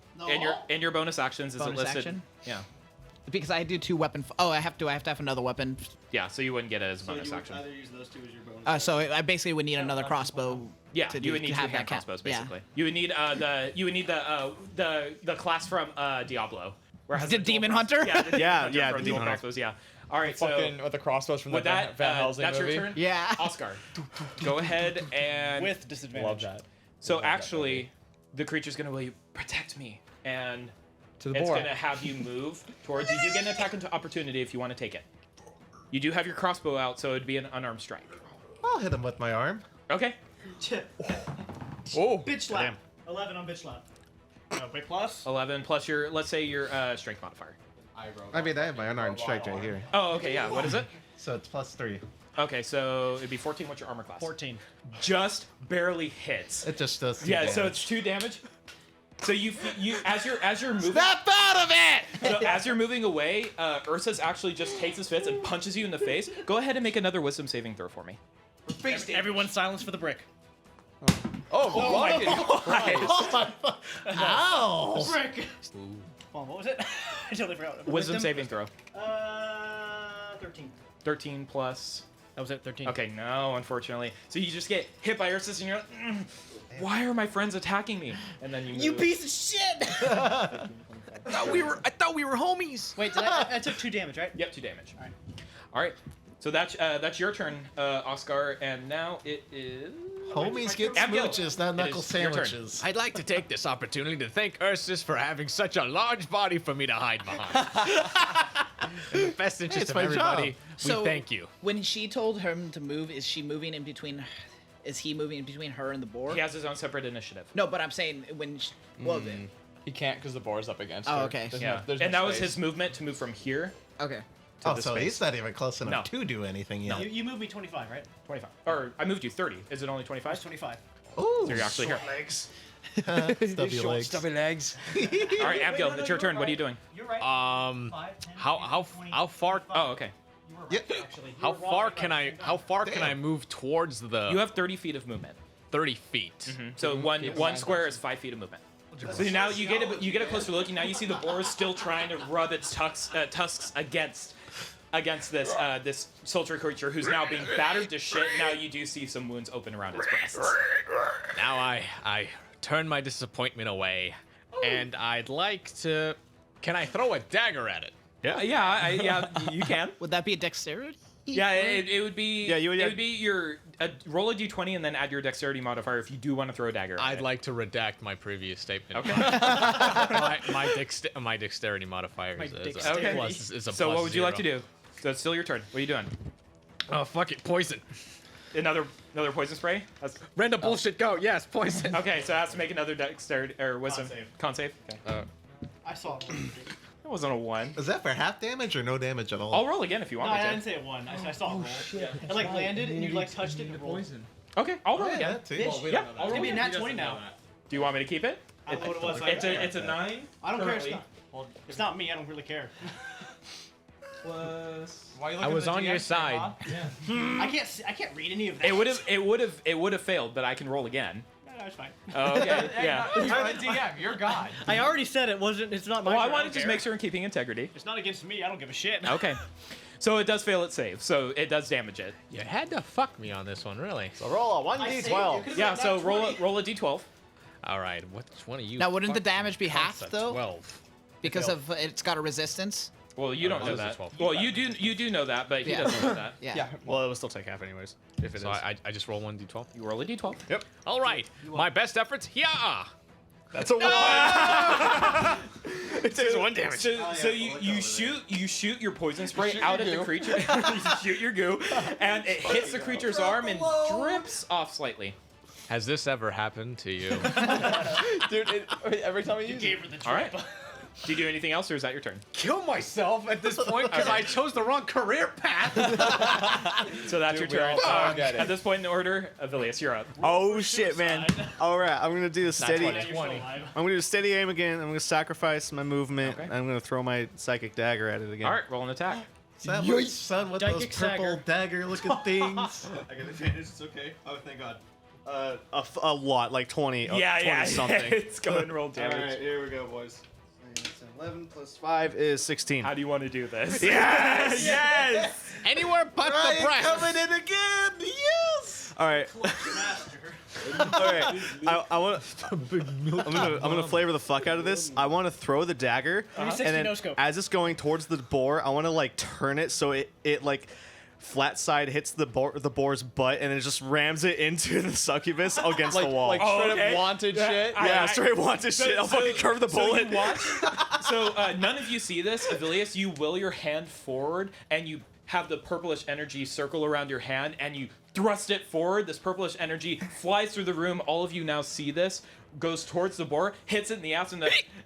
In your bonus actions, is Bonus it listed? action? Yeah. Because I do 2 weapon. I have to have another weapon. Yeah, so you wouldn't get it as a bonus action. use those two as your bonus. So I basically would need another crossbow. Yeah, to you would need to two have hand that count. crossbows Yeah. basically. You would need the class from Diablo. Where it has The dual Demon cross- Hunter? Yeah, the Demon Hunter yeah, from the dual Demon Hunter. crossbows. Yeah. All right, so Fucking with the crossbows from the with that, Van Helsing that's movie. your turn. Yeah. Oscar, go ahead and. With disadvantage. Love that. So actually, the creature's gonna will you protect me, and To the it's boar. gonna have you move towards. You do get an attack into opportunity if you want to take it. You do have your crossbow out, so it'd be an unarmed strike. I'll hit him with my arm. Okay. Oh. Bitch slap. 11 on bitch slap. Wait, plus? 11 plus your, let's say your strength modifier. I mean, I have my unarmed strike right here. Oh, okay, yeah. What is it? So it's +3. Okay, so it'd be 14. What's your armor class? 14. Just barely hits. It just does 2 Yeah, damage. so it's 2 damage. So you as you're moving. Snap out of it! So as you're moving away, Ursa's actually just takes his fist and punches you in the face. Go ahead and make another wisdom saving throw for me. Everyone silence for the brick. Oh, my God. Ow! Brick! Oh, what was it? I totally forgot. Wisdom saving throw. 13. 13 plus. That was it, 13. Okay, no, unfortunately. So you just get hit by Ursus and you're like, why are my friends attacking me? And then you move. You piece of shit! I thought we were homies. Wait, I took 2 damage, right? Yep, 2 damage. Alright. All right. So that's your turn, Oscar, and now it is. Homies get Abigail, smooches, not it knuckle is your turn. sandwiches. I'd like to take this opportunity to thank Ursus for having such a large body for me to hide behind. In the best interest it's of my everybody, job. we thank you. When she told him to move, is he moving in between her and the boar? He has his own separate initiative. No, but I'm saying when she, well, He can't because the boar's up against Oh, her. okay. There's Yeah, no, there's and no that was space. his movement to move from here. okay. Oh, the so space. he's not even close enough No. to do anything yet. You moved me 25, right? 25. Or I moved you 30. Is it only 25? It's 25. Ooh, So you're actually here. legs. Stubby legs. legs. All right, Abigail, no, it's your you turn. were What are you right. doing? You're right. 5, 10, how far? Oh, okay. You were right, Yep. actually. How far can I move towards the You have 30 feet of movement. 30 feet? So one square is 5 feet of movement. So now you get a closer look, and now you see the boar is still trying to rub its tusks against this sultry creature who's now being battered to shit. Now you do see some wounds open around its breast. Now I turn my disappointment away, and I'd like to. Can I throw a dagger at it? Yeah, you can. Would that be a dexterity? Yeah, it would be. Yeah, you would- It would be your roll a d20 and then add your dexterity modifier if you do want to throw a dagger. At I'd it. like to redact my previous statement. Okay. my dexterity modifier is dexterity. a plus. Is a So plus what would you like to 0. do? So it's still your turn. What are you doing? Oh fuck it, poison. Another poison spray? Random bullshit. Go. Yes, poison. Okay, so it has to make another dexterity or wisdom con save. Okay. I saw it. That wasn't a 1. Is that for half damage or no damage at all? I'll roll again if you No, want I me didn't say it 1. I saw it roll. It like landed and you like touched it and rolled. to. Okay, I'll roll Yeah, again. that too. Bitch. Yeah, It's I'll gonna roll be a again. nat 20 now. Do you want me to keep it? I don't know what it was. It's a 9. I don't care. It's currently. not. It's not me. I don't really care. Plus. I was on your side. I can't read any of that. It would have failed, but I can roll again. No, it's fine. Oh, okay. Yeah. You're the DM. You're God. I already said it wasn't. It's not my. Well, I turn, want to don't just care. make sure I'm keeping integrity. It's not against me. I don't give a shit. Okay. So it does fail its save, so it does damage it. You had to fuck me on this one, really. So roll a I saved you, 1d12. 'cause Yeah, of so that roll 20. a d12. All right, which one of you? Now, wouldn't the fuck damage be half, concepts? though? 12. Because of it's got a resistance. Well, you don't it know was a that. 12. Well, you do know that, but he Yeah. doesn't know that. Yeah. Well, it will still take half anyways. If it is. So I just roll 1d12. You roll a d12. Yep. All right, my best efforts. Yeah. That's a 1. It takes 1 damage. So you shoot your poison spray out at the creature. You shoot your goo, and it hits the creature's arm and drips off slightly. Has this ever happened to you? Dude, every time I use Gave her the drip. All right. Do you do anything else, or is that your turn? Kill myself at this point because I chose the wrong career path. So that's Dude, your we turn. all get it. At this point in the order, Avilius, you're up. Oh shit, man. All right, I'm gonna do a steady. 20. Yeah, you're still alive. I'm gonna do a steady aim again. I'm gonna sacrifice my movement. Okay. And I'm gonna throw my psychic dagger at it again. All right, roll an attack. Son with Dyke those Exagger. purple dagger-looking things. I get advantage. It's okay. Oh, thank God. A lot, like 20. 20 something. It's going to roll All damage. right, here we go, boys. 11 plus 5 is 16. How do you want to do this? Yes! Yes! Anywhere but the breast. Coming in again! Yes! All right. All right. I want. I'm gonna flavor the fuck out of this. I want to throw the dagger, 360 and then no scope. as it's going towards the boar, I want to like turn it so it like flat side hits the boar's butt, and it just rams it into the succubus against the wall. Like Oh, straight okay. up wanted shit. yeah, straight wanted shit. I'll fucking curve the bullet. So you watch. So none of you see this, Avilius. You will your hand forward, and you have the purplish energy circle around your hand, and you thrust it forward. This purplish energy flies through the room. All of you now see this. Goes towards the boar, hits it in the ass,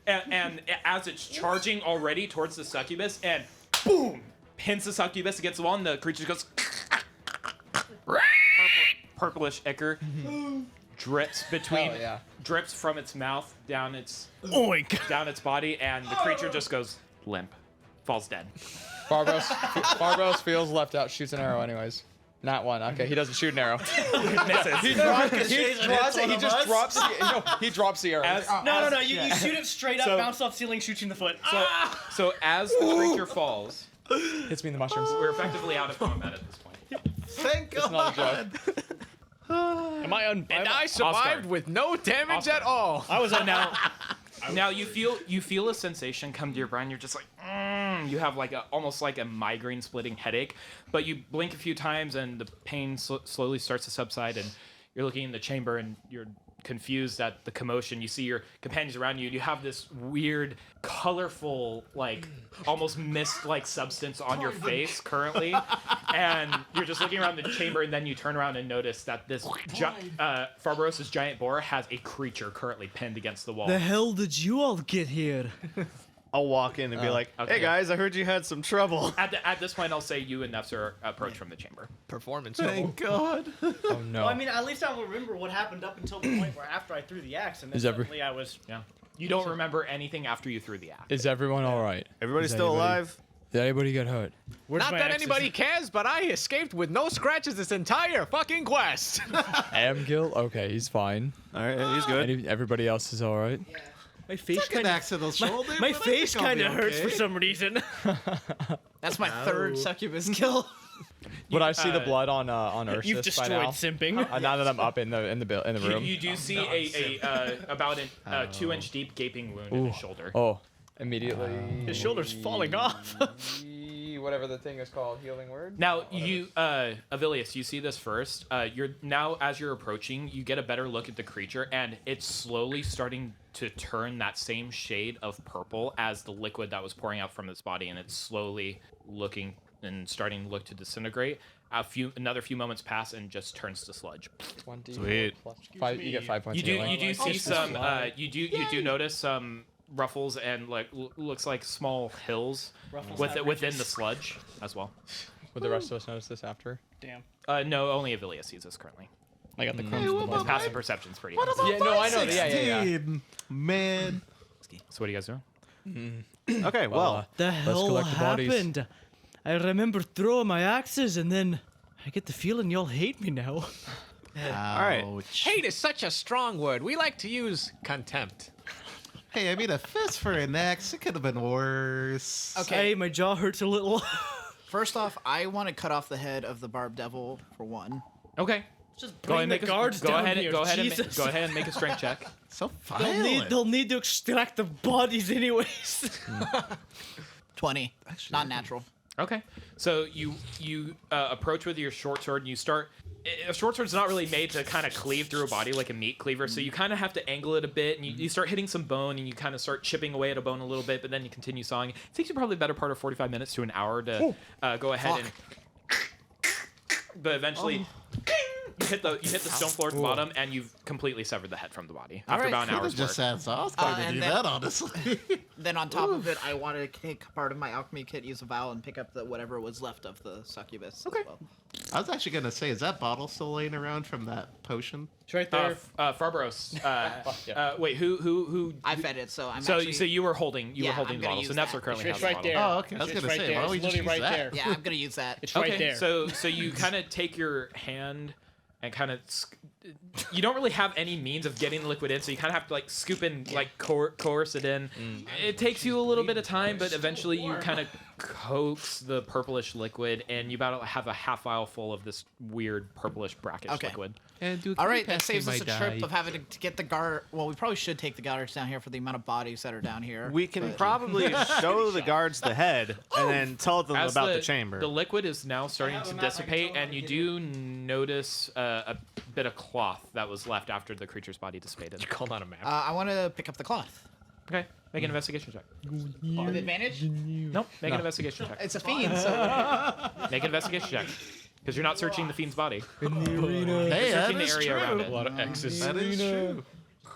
and as it's charging already towards the succubus, and boom, pins the succubus against the wall, and the creature goes. Purplish ichor drips between, drips from its mouth down its body, and the creature just goes limp, falls dead. Barbaros feels left out, shoots an arrow anyways. Not one. Okay, he doesn't shoot an arrow. Misses. He drops it. He just drops the. No, he drops the arrow. No. You shoot it straight up, bounce off ceiling, shoot you in the foot. So as the creature falls, hits me in the mushrooms. we're effectively out of combat at this point. Thank God. It's not a joke. And I survived Oscar. with no damage at all. I was on now. Now you feel a sensation come to your brain. You're just like, you have like almost like a migraine splitting headache, but you blink a few times and the pain slowly starts to subside, and you're looking in the chamber and you're confused at the commotion. You see your companions around you, and you have this weird, colorful, like almost mist-like substance on your face currently, and you're just looking around the chamber, and then you turn around and notice that this Farbaros's giant boar has a creature currently pinned against the wall. The hell did you all get here? I'll walk in and be like, okay. "Hey guys, I heard you had some trouble." At this point, I'll say you and Nefs are approached from the chamber. Performance. Thank God. Oh no. Well, I mean, at least I'll remember what happened up until the point where after I threw the axe, and then suddenly I was. Yeah. You don't remember anything after you threw the axe. Is everyone all right? Everybody's Is still anybody- alive. Did anybody get hurt? Not that anybody cares, but I escaped with no scratches this entire fucking quest. Amgil? Okay, he's fine. All right, he's good. Everybody else is all right. My face Took an kind of. axe to the shoulder. My but I face think I'll kind be of hurts for okay. some reason. That's my third succubus kill. Would I see the blood on Ursus You've by destroyed now? simping. Now that I'm up in the room. You do see about a 2-inch deep gaping wound in his shoulder. Oh, immediately. His shoulder's falling off. Whatever the thing is called, healing word. Now you, Avilius, you see this first. As you're approaching, you get a better look at the creature, and it's slowly starting to turn that same shade of purple as the liquid that was pouring out from its body, and it's slowly looking and starting to look to disintegrate. Another few moments pass and just turns to sludge. 20 Sweet. plus 5. You get 5 points. You healing. do see some. You do notice some ruffles and looks like small hills within the sludge as well. Would the rest of us notice this after? Damn. No, only Avilius sees this currently. I got the crumbs. His passive perception's pretty. What Easy. about Yeah, no, I know. Yeah. 16? Man. So what are you guys doing? Okay, well, The let's hell collect the bodies. happened? I remember throwing my axes, and then I get the feeling y'all hate me now. all right. Hate is such a strong word. We like to use contempt. Hey, I mean, a fist for an axe. It could have been worse. Okay. Hey, my jaw hurts a little. First off, I want to cut off the head of the barbed devil for one. Okay. Just Go ahead bring and the make a guards go down ahead here. and go ahead and Jesus. go ahead and make a strength check. So They'll violent. they'll need to extract the bodies anyways. 20. Not natural. Okay. So you approach with your short sword and you start. A short sword's not really made to kind of cleave through a body like a meat cleaver, so you kind of have to angle it a bit, and you start hitting some bone, and you kind of start chipping away at a bone a little bit, but then you continue sawing. It takes you probably the better part of 45 minutes to an hour to go ahead and. But eventually, you hit the stone floor at the bottom, and you've completely severed the head from the body after right, about an Could hour's have just work. said so. I was going to and do then- that, honestly. Then on top of it, I want to take part of my alchemy kit, use a vial, and pick up whatever was left of the succubus. Okay. As well. I was actually going to say, is that bottle still laying around from that potion? It's right there. Farbaros. Wait, who? I fed it, so I'm So actually... so you were holding Yeah, the I'm gonna bottle. So use Nefzer that. currently It's has the right bottle. there. Oh, okay. I was It's going to right say, there. why don't we It's just use literally right that? there. Yeah, I'm going to use that. It's right Okay, there. so you kind of take your hand and kind of you don't really have any means of getting the liquid in, so you kind of have to like scoop and like coerce it in. It takes you a little bit of time, but eventually you kind of coax the purplish liquid, and you about have a half vial full of this weird purplish brackish Okay. liquid. All right, that saves us a trip of having to get the guard. Well, we probably should take the guards down here for the amount of bodies that are down here. We can probably show the guards the head and then tell them As about the chamber. The liquid is now starting to dissipate, and you do notice a bit of cloth that was left after the creature's body dissipated. You call that a map? I want to pick up the cloth. Okay, make an investigation check. With advantage? Nope, make an investigation check. It's a fiend, so... Make an investigation check. Because you're not searching the fiend's body. Hey, You're that searching the is area true. around A it. lot of X's. That is true.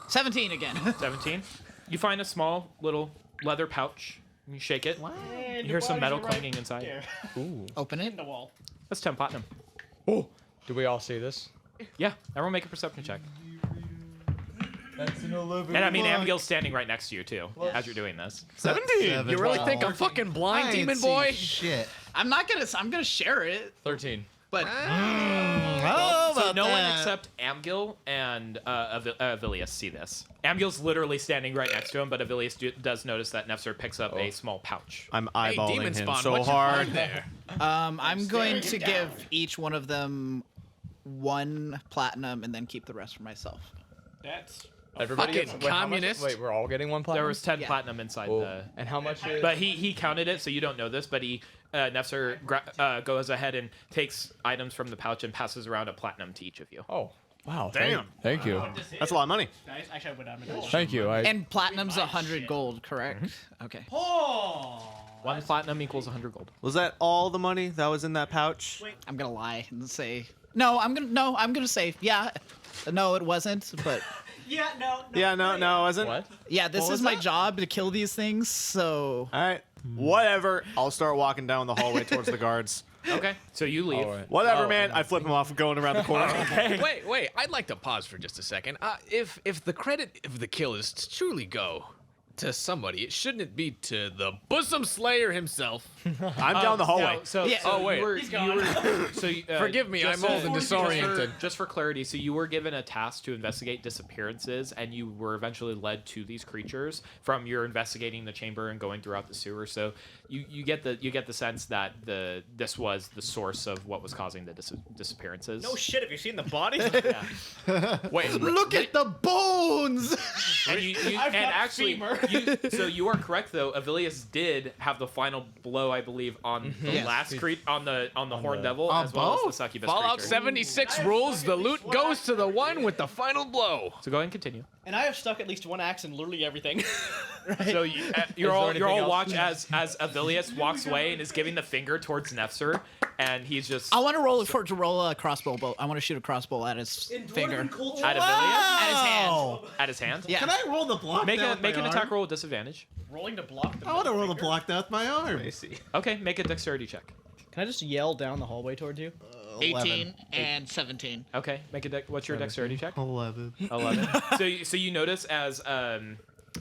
17 again. 17. You find a small little leather pouch. You shake it. You hear some metal clanging inside. Open it. The wall. That's 10 platinum. Oh, do we all see this? Yeah, everyone make a perception check. That's an 11. And I mean, Abigail's standing right next to you too, as you're doing this. 17. You really think I'm fucking blind, demon boy? Shit. I'm gonna share it, 13. but So no one except Amgil and Avilius see this. Amgil's literally standing right next to him, but Avilius does notice that Nefzer picks up a small pouch. I'm Hey, eyeballing demon him spawn, so what you hard. find there? I'm going to give each one of them 1 platinum and then keep the rest for myself. That's Everybody Fucking gets, wait, how much- communist. Wait, we're all getting 1 platinum? There was 10 Yeah. platinum inside Oh, the. and how much is... But he counted it, so you don't know this. But Nefzer goes ahead and takes items from the pouch and passes around a platinum to each of you. Oh, wow. Damn. Thank you. That's a lot of money. nice. Actually, I would have Thank you. And platinum's 100 gold, correct? Okay. Oh. 1 platinum equals 100 gold. Was that all the money that was in that pouch? I'm gonna lie and say no. I'm gonna say yeah. No, it wasn't. But Yeah, no. Yeah, no, it wasn't. What? yeah, this What is was my that? job to kill these things. So All right. Whatever. I'll start walking down the hallway towards the guards. Okay, so you leave. All right. Whatever, Oh, man. I flip him off going around the corner. Wait. I'd like to pause for just a second. If the credit of the kill is to truly go to somebody, it shouldn't be to the bosom slayer himself. I'm down the hallway. No, so, Yeah. so Oh, wait. You were, He's you gone. were, so Forgive me, just I'm old and disoriented. Just for clarity, so you were given a task to investigate disappearances, and you were eventually led to these creatures from your investigating the chamber and going throughout the sewer. So you get the sense that this was the source of what was causing the disappearances. No shit. Have you seen the body? Wait, Look at the bones. And I've got actually, femur. so you are correct though. Avilius did have the final blow, I believe, on the Yes. last on the horn devil on as well as the both? succubus Fallout creature. 76 rules: the loot goes to the one with the final blow. So go ahead and continue. And I have stuck at least 1 axe in literally everything. So you're all anything else? watch as Avilius walks away and is giving the finger towards Nefzer, and he's just I want to roll a crossbow bolt. I want to shoot a crossbow at his finger. at Avilius At his hand. at his hand. Yeah. Can I roll the block Make down an with my attack arm? roll with disadvantage. Rolling to block the I want to middle roll the finger. block down with my arm. Okay, make a dexterity check. Can I just yell down the hallway towards you? 18 and 17. Okay, make a what's your dexterity check? 11. 11. So you notice as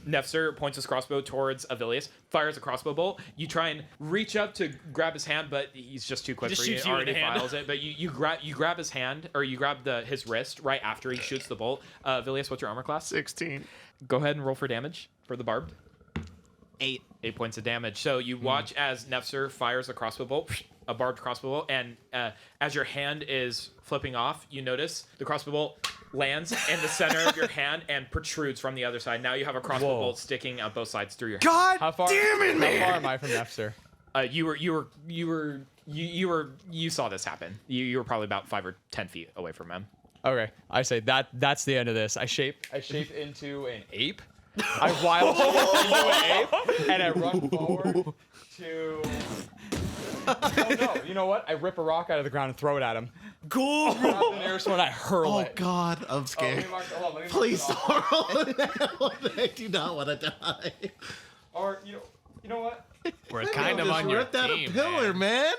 Nefzer points his crossbow towards Avilius, fires a crossbow bolt. You try and reach up to grab his hand, but he's just too quick Just for you. shoots He you in already the hand. files it. But you grab his hand, or you grab his wrist right after he shoots the bolt. Avilius, what's your armor class? 16. Go ahead and roll for damage for the barbed. 8. 8 points of damage. So you watch as Nefzer fires a crossbow bolt, a barbed crossbow bolt, and as your hand is flipping off, you notice the crossbow bolt lands in the center of your hand and protrudes from the other side. Now you have a crossbow Whoa. bolt sticking out both sides through your hand. God How far? damn it, man! How far am I from Nefzer? You saw this happen. You were probably about 5 or 10 feet away from him. Okay, I say that's the end of this. I shape into an ape. I wild shape into an ape, and I run forward to. Oh no! You know what? I rip a rock out of the ground and throw it at him. Cool. Grab the nearest one, I hurl Oh it. God, I'm Oh, let scared. me mark- hold on, let me mark Please it off. don't roll it down. I do not want to die. Or you know what? We're kind of on your ripped out team, a pillar, man.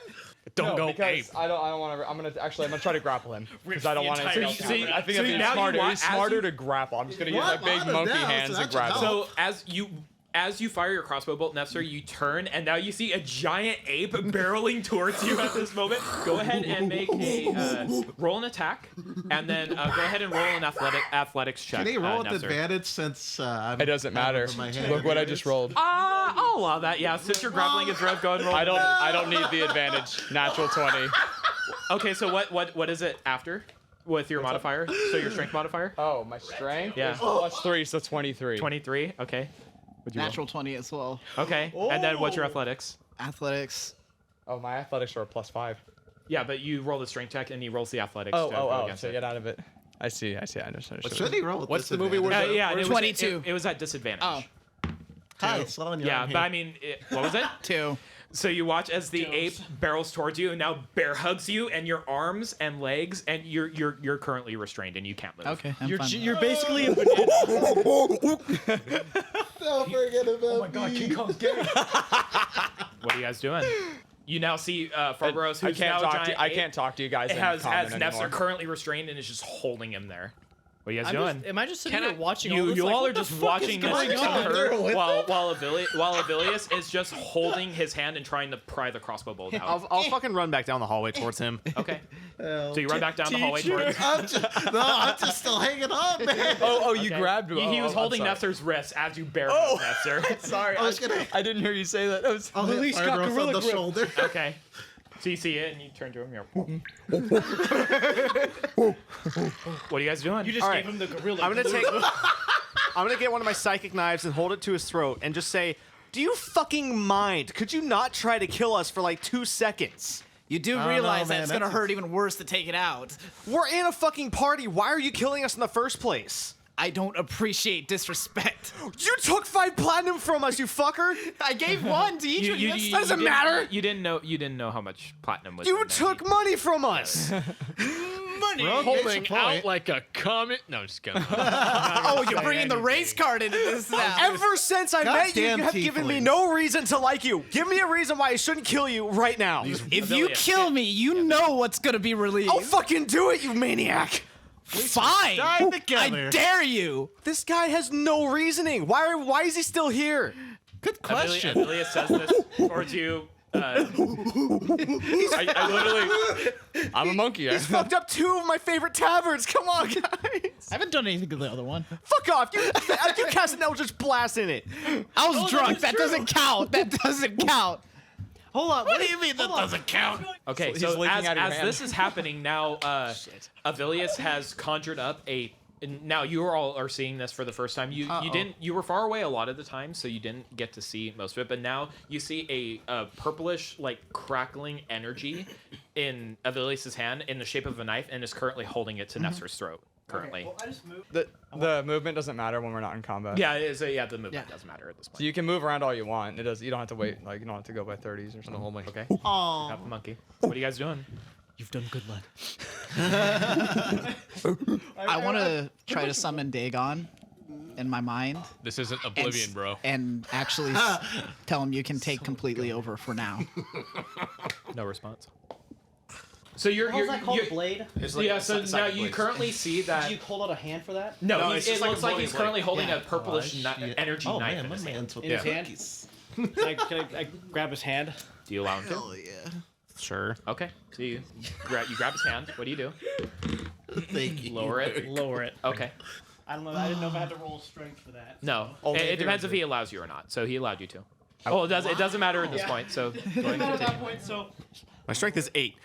Don't No, go because ape. I don't want to. I'm gonna try to grapple him because I don't the want entire anything else to See- happen. I think see, it'd be now you smarter. want- It's as smarter you- to grapple. I'm just gonna use Well, my big I'm on it monkey now, so hands that and should grab him. help. So as you fire your crossbow bolt, Nefzer, you turn, and now you see a giant ape barreling towards you at this moment. Go ahead and make a roll an attack, and then go ahead and roll an athletics check. Can he roll with Nefzer. advantage since I'm It doesn't matter. over my head Look what I anyways? just rolled. I'll allow that. Yeah, since you're grappling his rope, go ahead and roll. I don't need the advantage. Natural 20. Okay, so what is it after with your modifier? So your strength modifier? Oh, my strength? Yeah. is +3, so 23. 23. Okay. What'd you roll? Natural 20 as well. Okay. And then what's your athletics? Athletics. Oh, my athletics are a +5. Yeah, but you roll the strength check and he rolls the athletics. Oh, to go oh, against so it. get out of it. I see. I understand. But should he roll with What's the movie where disadvantage? Yeah, and it was, 22. it was at disadvantage. Oh, Hi, slow on your Yeah, arm but here. I mean, what was it? 2. So you watch as the ape barrels towards you and now bear hugs you and your arms and legs, and you're currently restrained and you can't move. Okay, You're basically a banana. Don't forget about Oh my God, King Kong's gay. What are you guys doing? You now see Farbaros, who's now a giant I ape, can't talk to you guys. as common Nefs are anymore. currently restrained and is just holding him there. What are you guys doing? Am I just sitting here watching all You, this? you like, all what are the just fuck is watching this going on? occur while Avilius is just holding his hand and trying to pry the crossbow bolt out. I'll fucking run back down the hallway towards him. Okay. So you run back down the hallway towards. I'm just still hanging on, man. Oh, you Okay. grabbed. He was I'm holding sorry. Nesser's wrist as you bare hug Nesser. Sorry, I didn't hear you say that. That was. I'll hit Fargroth on the shoulder. Okay. So you see it and you turn to him. You're, what are you guys doing? You just All gave right. him the gorilla. I'm gonna get one of my psychic knives and hold it to his throat and just say, "Do you fucking mind? Could you not try to kill us for like 2 seconds?" You do don't realize know, that it's man, gonna that's- hurt even worse to take it out. We're in a fucking party. Why are you killing us in the first place? I don't appreciate disrespect. You took 5 platinum from us, you fucker. I gave one to each of you. that doesn't matter. You didn't know how much platinum was. You in there. took money from us. money. Holding out like a comet. No, just kidding. Oh, you're bringing the race card into this now. Ever since I met you, you Goddamn have given me tieflings. no reason to like you. Give me a reason why I shouldn't kill you right now. If you kill me, you know what's gonna be released. I'll fucking do it, you maniac. Fine. Die together. I dare you. This guy has no reasoning. Why is he still here? Good question. Avilius says this towards you. I literally. I'm a monkey. He's fucked up 2 of my favorite taverns. Come on, guys. I haven't done anything to the other one. Fuck off. You cast an Eldritch Blast in it. I was drunk. That doesn't count. That doesn't count. Hold on. What do you mean that doesn't count? Okay, He's so leaking as out of your hand. this is happening now, Avilius has conjured up a. And now you all are seeing this for the first time. You were far away a lot of the time, so you didn't get to see most of it. But now you see a purplish, like crackling energy in Avilius's hand in the shape of a knife, and is currently holding it to Nesser's throat. Currently, Well, I just moved. The movement doesn't matter when we're not in combat. yeah, it is. The movement doesn't matter at this So point. you can move around all you want. It does. You don't have to wait. Like you don't have to go by 30s or something. Okay, Oh. got the monkey. What are you guys doing? You've done good, lad. I want to try to summon Dagon in my mind. This isn't and Oblivion, bro. And actually tell him you can take completely over for now. No response. So you're How's that called? Blade? yeah. So now you currently see that. Did you hold out a hand for that? No, it's it just like looks a like floating he's currently holding Yeah. a purplish energy Oh knife man, in my his hand. man's with In his the hand? cookies. Can I grab his hand? Do you allow him to? Hell yeah. Sure. Okay. So you grab his hand. What do you do? Thank you. Lower it. Lower it. Okay. I don't know. I didn't know if I had to roll strength for that. No. Only It if depends you're- if he allows you or not. So he allowed you to. Oh, it doesn't matter at this point. So go ahead and At continue. that point, so My strength is 8.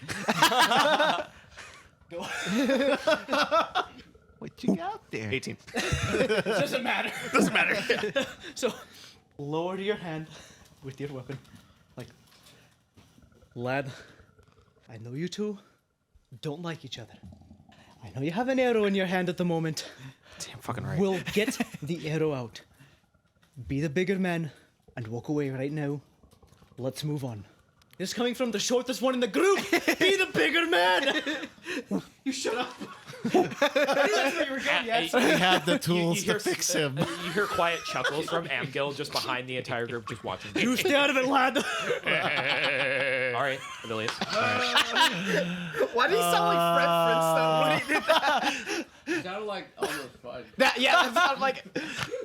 What you got there? 18. doesn't matter. Doesn't matter. So lower your hand with your weapon, like, lad. I know you two don't like each other. I know you have an arrow in your hand at the moment. Damn fucking right. We'll get the arrow out. Be the bigger man and walk away right now. Let's move on. This is coming from the shortest one in the group. Be the bigger man. You shut up. I knew that's what you were getting at. We have the You tools hear to fix him. You hear quiet chuckles from Amgil just behind the entire group, just watching. You stay out of it, lad. All right, Avilius. Why did he sound like Fred Flintstone when he did that? It sounded like almost fun. That sounded like.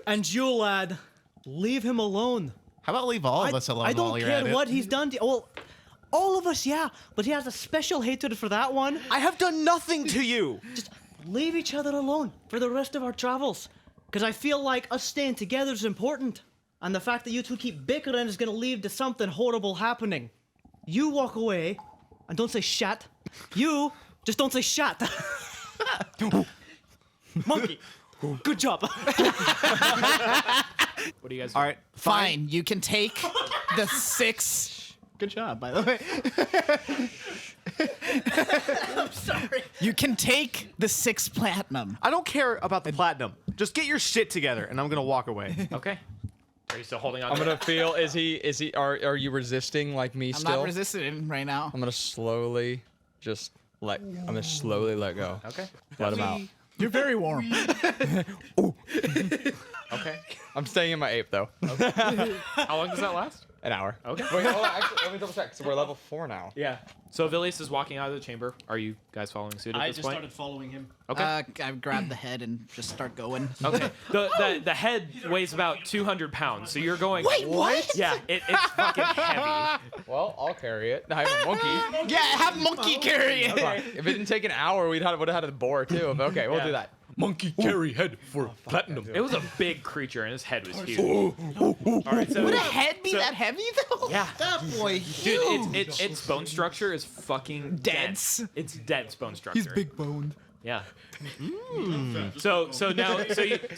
And you, lad, leave him alone. How about leave all of us alone I don't while you're at care it? what he's done to well, all of us, yeah, but he has a special hatred for that one. I have done nothing to you. Just leave each other alone for the rest of our travels. Because I feel like us staying together is important. And the fact that you two keep bickering is going to lead to something horrible happening. You walk away and don't say shat. You just don't say shat. Monkey. Good job. What do you guys do? All right. Fine, you can take the 6. Good job, by the way. I'm sorry. You can take the 6 platinum. I don't care about the platinum. Just get your shit together, and I'm gonna walk away. Okay. Are you still holding on? I'm to gonna it? feel. Is he? Are you resisting like me I'm still? not resisting him right now. I'm gonna slowly just let. I'm gonna slowly let go. Okay. Let him out. You're very warm. Okay. I'm staying in my ape though. How long does that last? An hour. Okay. Wait, hold on. Actually, let me double check. So we're level 4 now. Yeah. So Vilius is walking out of the chamber. Are you guys following suit at I this just point? started following him. Okay. I grab the head and just start going. Okay. The head weighs about 200 pounds, so you're going. Wait, what? Yeah, it's fucking heavy. Well, I'll carry it. I have a monkey. Yeah, have monkey carry it. If it didn't take an hour, would have had a boar too. But okay, we'll Yeah. do that. Monkey carry head for platinum. It was a big creature, and his head was huge. All right, so Would a head be that heavy though? yeah, That boy. dude, its bone structure is fucking Dense. It's dense bone structure. boned. Yeah. So now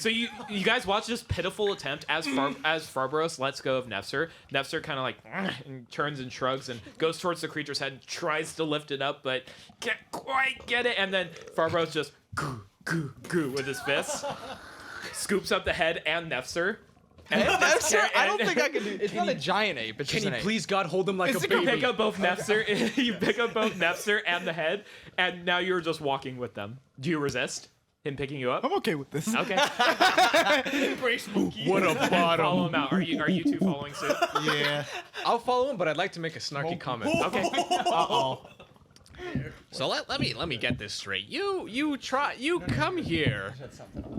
you guys watch this pitiful attempt as Farbaros lets go of Nefzer. Nefzer kind of like and turns and shrugs and goes towards the creature's head, and tries to lift it up, but can't quite get it. And then Farbaros just goo with his fists, scoops up the head and Nefzer. And I don't think I can do. It's not a giant ape. It's Can just you an ape. please God hold him like a You baby? pick up both Nefzer. You pick up both Nefzer and the head, and now you're just walking with them. Do you resist him picking you up? I'm okay with this. Okay. Embrace monkey. What a Follow bottom. him out. Are you two following suit? Yeah. I'll follow him, but I'd like to make a snarky comment. Okay. Uh-oh. So let me get this straight. You come here.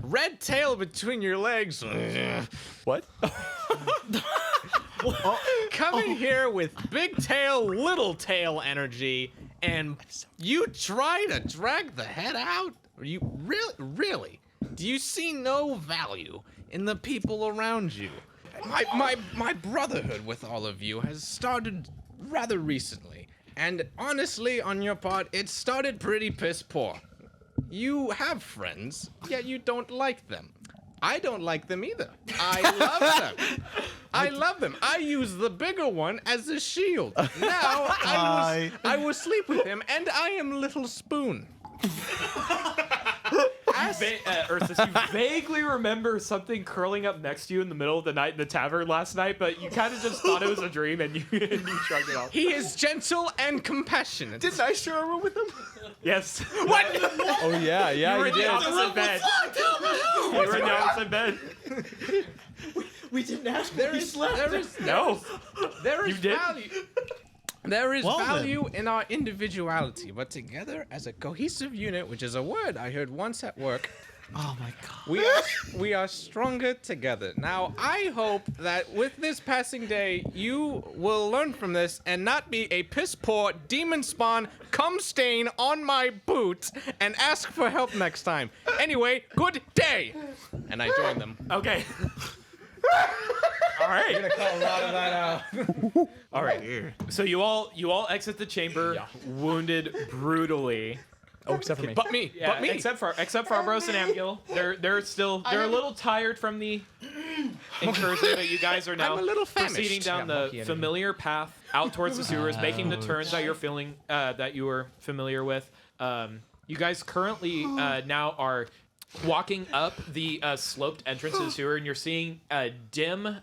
Red tail between your legs. What? Come in here with big tail, little tail energy, and you try to drag the head out? You really? Do you see no value in the people around you? My brotherhood with all of you has started rather recently, and honestly, on your part, it started pretty piss poor. You have friends, yet you don't like them. I don't like them either. I love them. I love them. I use the bigger one as a shield. Now I will sleep with him, and I am Little Spoon. Ursus, you vaguely remember something curling up next to you in the middle of the night in the tavern last night, but you kind of just thought it was a dream and you shrugged it off. He is gentle and compassionate. Didn't I share a room with him? Yes. What? Oh yeah, You were you in the did. opposite bed. You were in the opposite bed. We didn't ask. There is No. there is You did? value. There is Well, then. value in our individuality, but together as a cohesive unit, which is a word I heard once at work, Oh my god. we are stronger together. Now, I hope that with this passing day, you will learn from this and not be a piss poor demon spawn cum stain on my boot and ask for help next time. Anyway, good day. And I join them. Okay. All right. All right. So you all exit the chamber, wounded brutally. Oh, except for me. But me. Yeah, But me. except for Ambrose and Amgil. They're a little tired from the incursion, but you guys are now I'm a little proceeding famished. down Yeah, the monkey energy. familiar path out towards the sewers, making the turns that you're feeling that you were familiar with. You guys currently now are walking up the sloped entrance to the sewer, and you're seeing a dim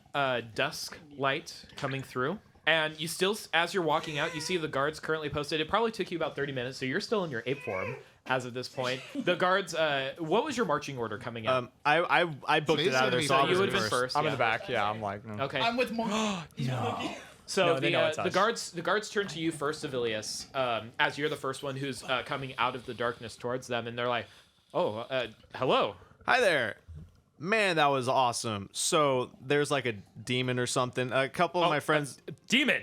dusk light coming through. And you still, as you're walking out, you see the guards currently posted. It probably took you about 30 minutes, so you're still in your ape form as of this point. The guards, what was your marching order coming out? I booked it out of there, so I you was would in have been first. I'm yeah. in the back. Yeah, I'm like. No. Okay. I'm with monkey. So No, they know it's the us. guards turn to you first, Civilius, as you're the first one who's coming out of the darkness towards them, and they're like, "Oh, hello." Hi there. Man, that was awesome. So there's like a demon or something. A couple of my friends. Demon.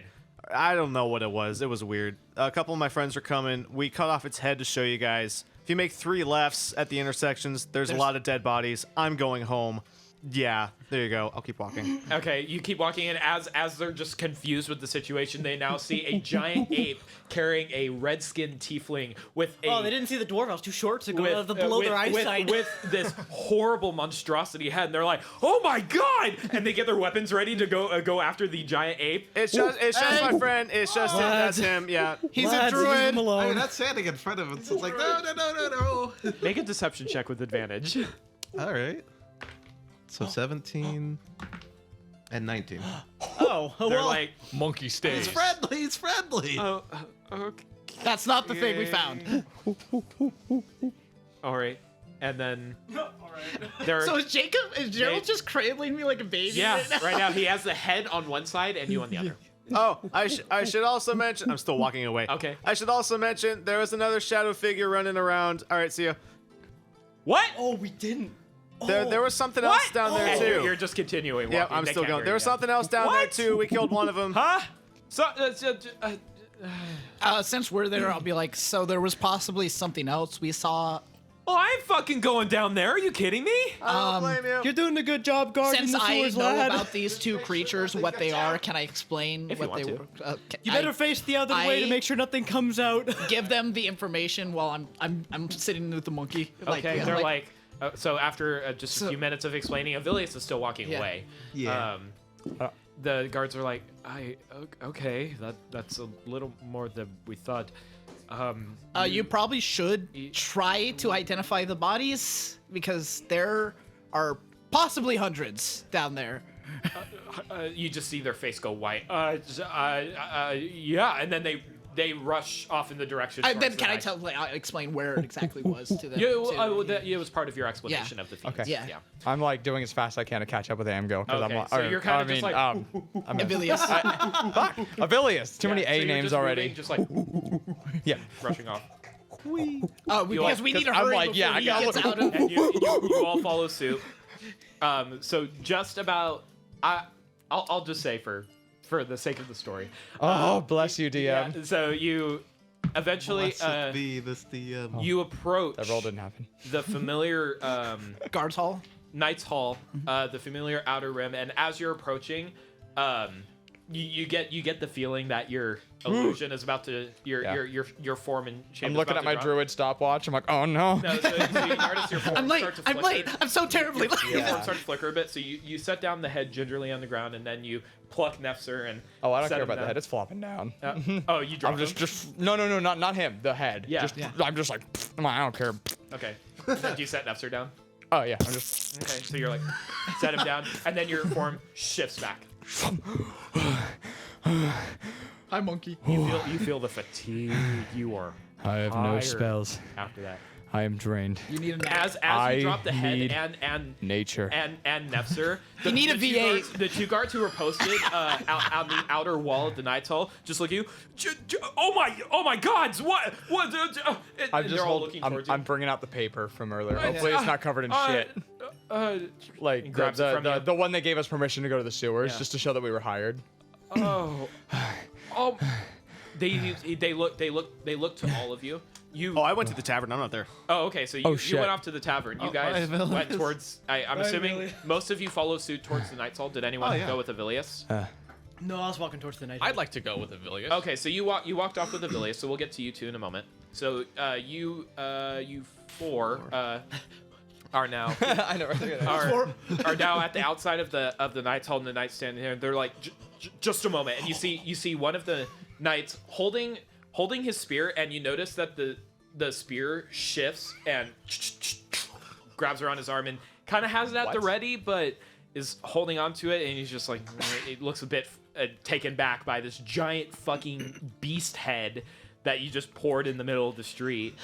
I don't know what it was. It was weird. A couple of my friends are coming. We cut off its head to show you guys. If you make 3 lefts at the intersections, there's a lot of dead bodies. I'm going home. Yeah, there you go. I'll keep walking. Okay, you keep walking in. As they're just confused with the situation, they now see a giant ape carrying a red-skinned tiefling with a. Oh, they didn't see the dwarf. I was too short to go below with, their eyesight. with this horrible monstrosity head, and they're like, "Oh my god!" And they get their weapons ready to go after the giant ape. It's just my friend. It's just him. That's him. Yeah. He's Lads, a leave him druid. alone. I mean, that's standing in front of him, so it's like, no. Make a deception check with advantage. All right. So 17. And 19. Oh, They're well. like, Monkey stays. He's friendly. He's friendly. oh, okay. That's not the thing we found. All right. And then they're So is Gerald They- just cradling me like a baby? yeah, right now? right now he has the head on one side and you on the other. Oh, I should also mention. I'm still walking away. Okay. I should also mention there was another shadow figure running around. All right, see ya. What? Oh, we didn't. There was something else down there And too. you're just continuing. Yeah, walking. I'm They still can't going. hear There you was yet. something else down there What? too. We killed one of them. Huh? So, Since we're there, I'll be like, so there was possibly something else we saw. well, I'm fucking going down there. Are you kidding me? I don't blame you. You're doing a good job guarding Since the I sewers, know lad. about these two creatures, what they are, can I explain If you what they want were? You better face the other way to I- make sure nothing comes out. give them the information while I'm sitting with the monkey. Okay, they're like, so after just a few minutes of explaining, Avilius is still walking Yeah. away. Yeah. The guards are like, okay, that's a little more than we thought. you probably should try to identify the bodies because there are possibly hundreds down there. You just see their face go white. Yeah, and then they rush off in the direction. And then towards can the I knife. tell? Like, I'll explain where it exactly was to them. Yeah, to- it was part of your explanation of the themes. Okay. Yeah. I'm like doing as fast as I can to catch up with Amgo. Okay, I'm like, so you're kinda just like- I'm Avilius. Avilius. Too many Yeah, so A you're names just already. moving, just like Yeah. rushing off. Because we need to I'm hurry like, before yeah, I he gotta gets look- out of. And you all follow suit. So just about, I'll just say for the sake of the story. Oh, bless you, DM. Yeah, so you eventually Blessed be this DM. you approach That roll didn't happen. the familiar Guards Hall. Knight's Hall, the familiar outer rim, and as you're approaching, you get the feeling that your illusion is about to your form and shape. I'm is looking about at my to drop. druid stopwatch. I'm like, oh no. No, so you notice your form I'm late. start to I'm flicker. late. I'm so terribly late. Your form starts to flicker a bit, so you set down the head gingerly on the ground, and then you pluck Nefzer and Oh, I don't set care him about the down. head. It's flopping down. Oh, you drop I'm him? just no, not him. The head. Yeah. Just, Yeah. I'm just like, I don't care. Okay. Then do you set Nefzer down? Oh yeah. I'm just. Okay, so you're like, set him down, and then your form shifts back. Hi, monkey. You feel the fatigue. You are I have no tired spells. after that. I am drained. You need a nap. As I you drop the head need and nature. and Nefzer, You need a the two V8. guards- The two guards who were posted out on the outer wall of the Knight's Hall just look at you. Oh my gods! What? I'm just they're all looking I'm, towards you. I'm bringing out the paper from earlier. Hopefully it's not covered in shit. Like He grabs it from you. the one that gave us permission to go to the sewers Yeah. just to show that we were hired. Oh. They look to all of you. Oh, I went to the tavern. I'm not there. Oh, okay. So you, Oh, you shit. went off to the tavern. You guys Avilius. went towards. I'm assuming most of you follow suit towards the Knight's Hall. Did anyone go with Avilius? No, I was walking towards the night. I'd like to go with Avilius. Okay, so you walked off with Avilius. So we'll get to you two in a moment. So you four are now I know. are now at the outside of the Knight's Hall, and the Knights standing there. They're like, just a moment, and you see one of the Knights holding his spear, and you notice that the spear shifts and grabs around his arm and kind of has it at the ready, but is holding on to it, and he's just like, it looks a bit taken back by this giant fucking beast head that you just poured in the middle of the street.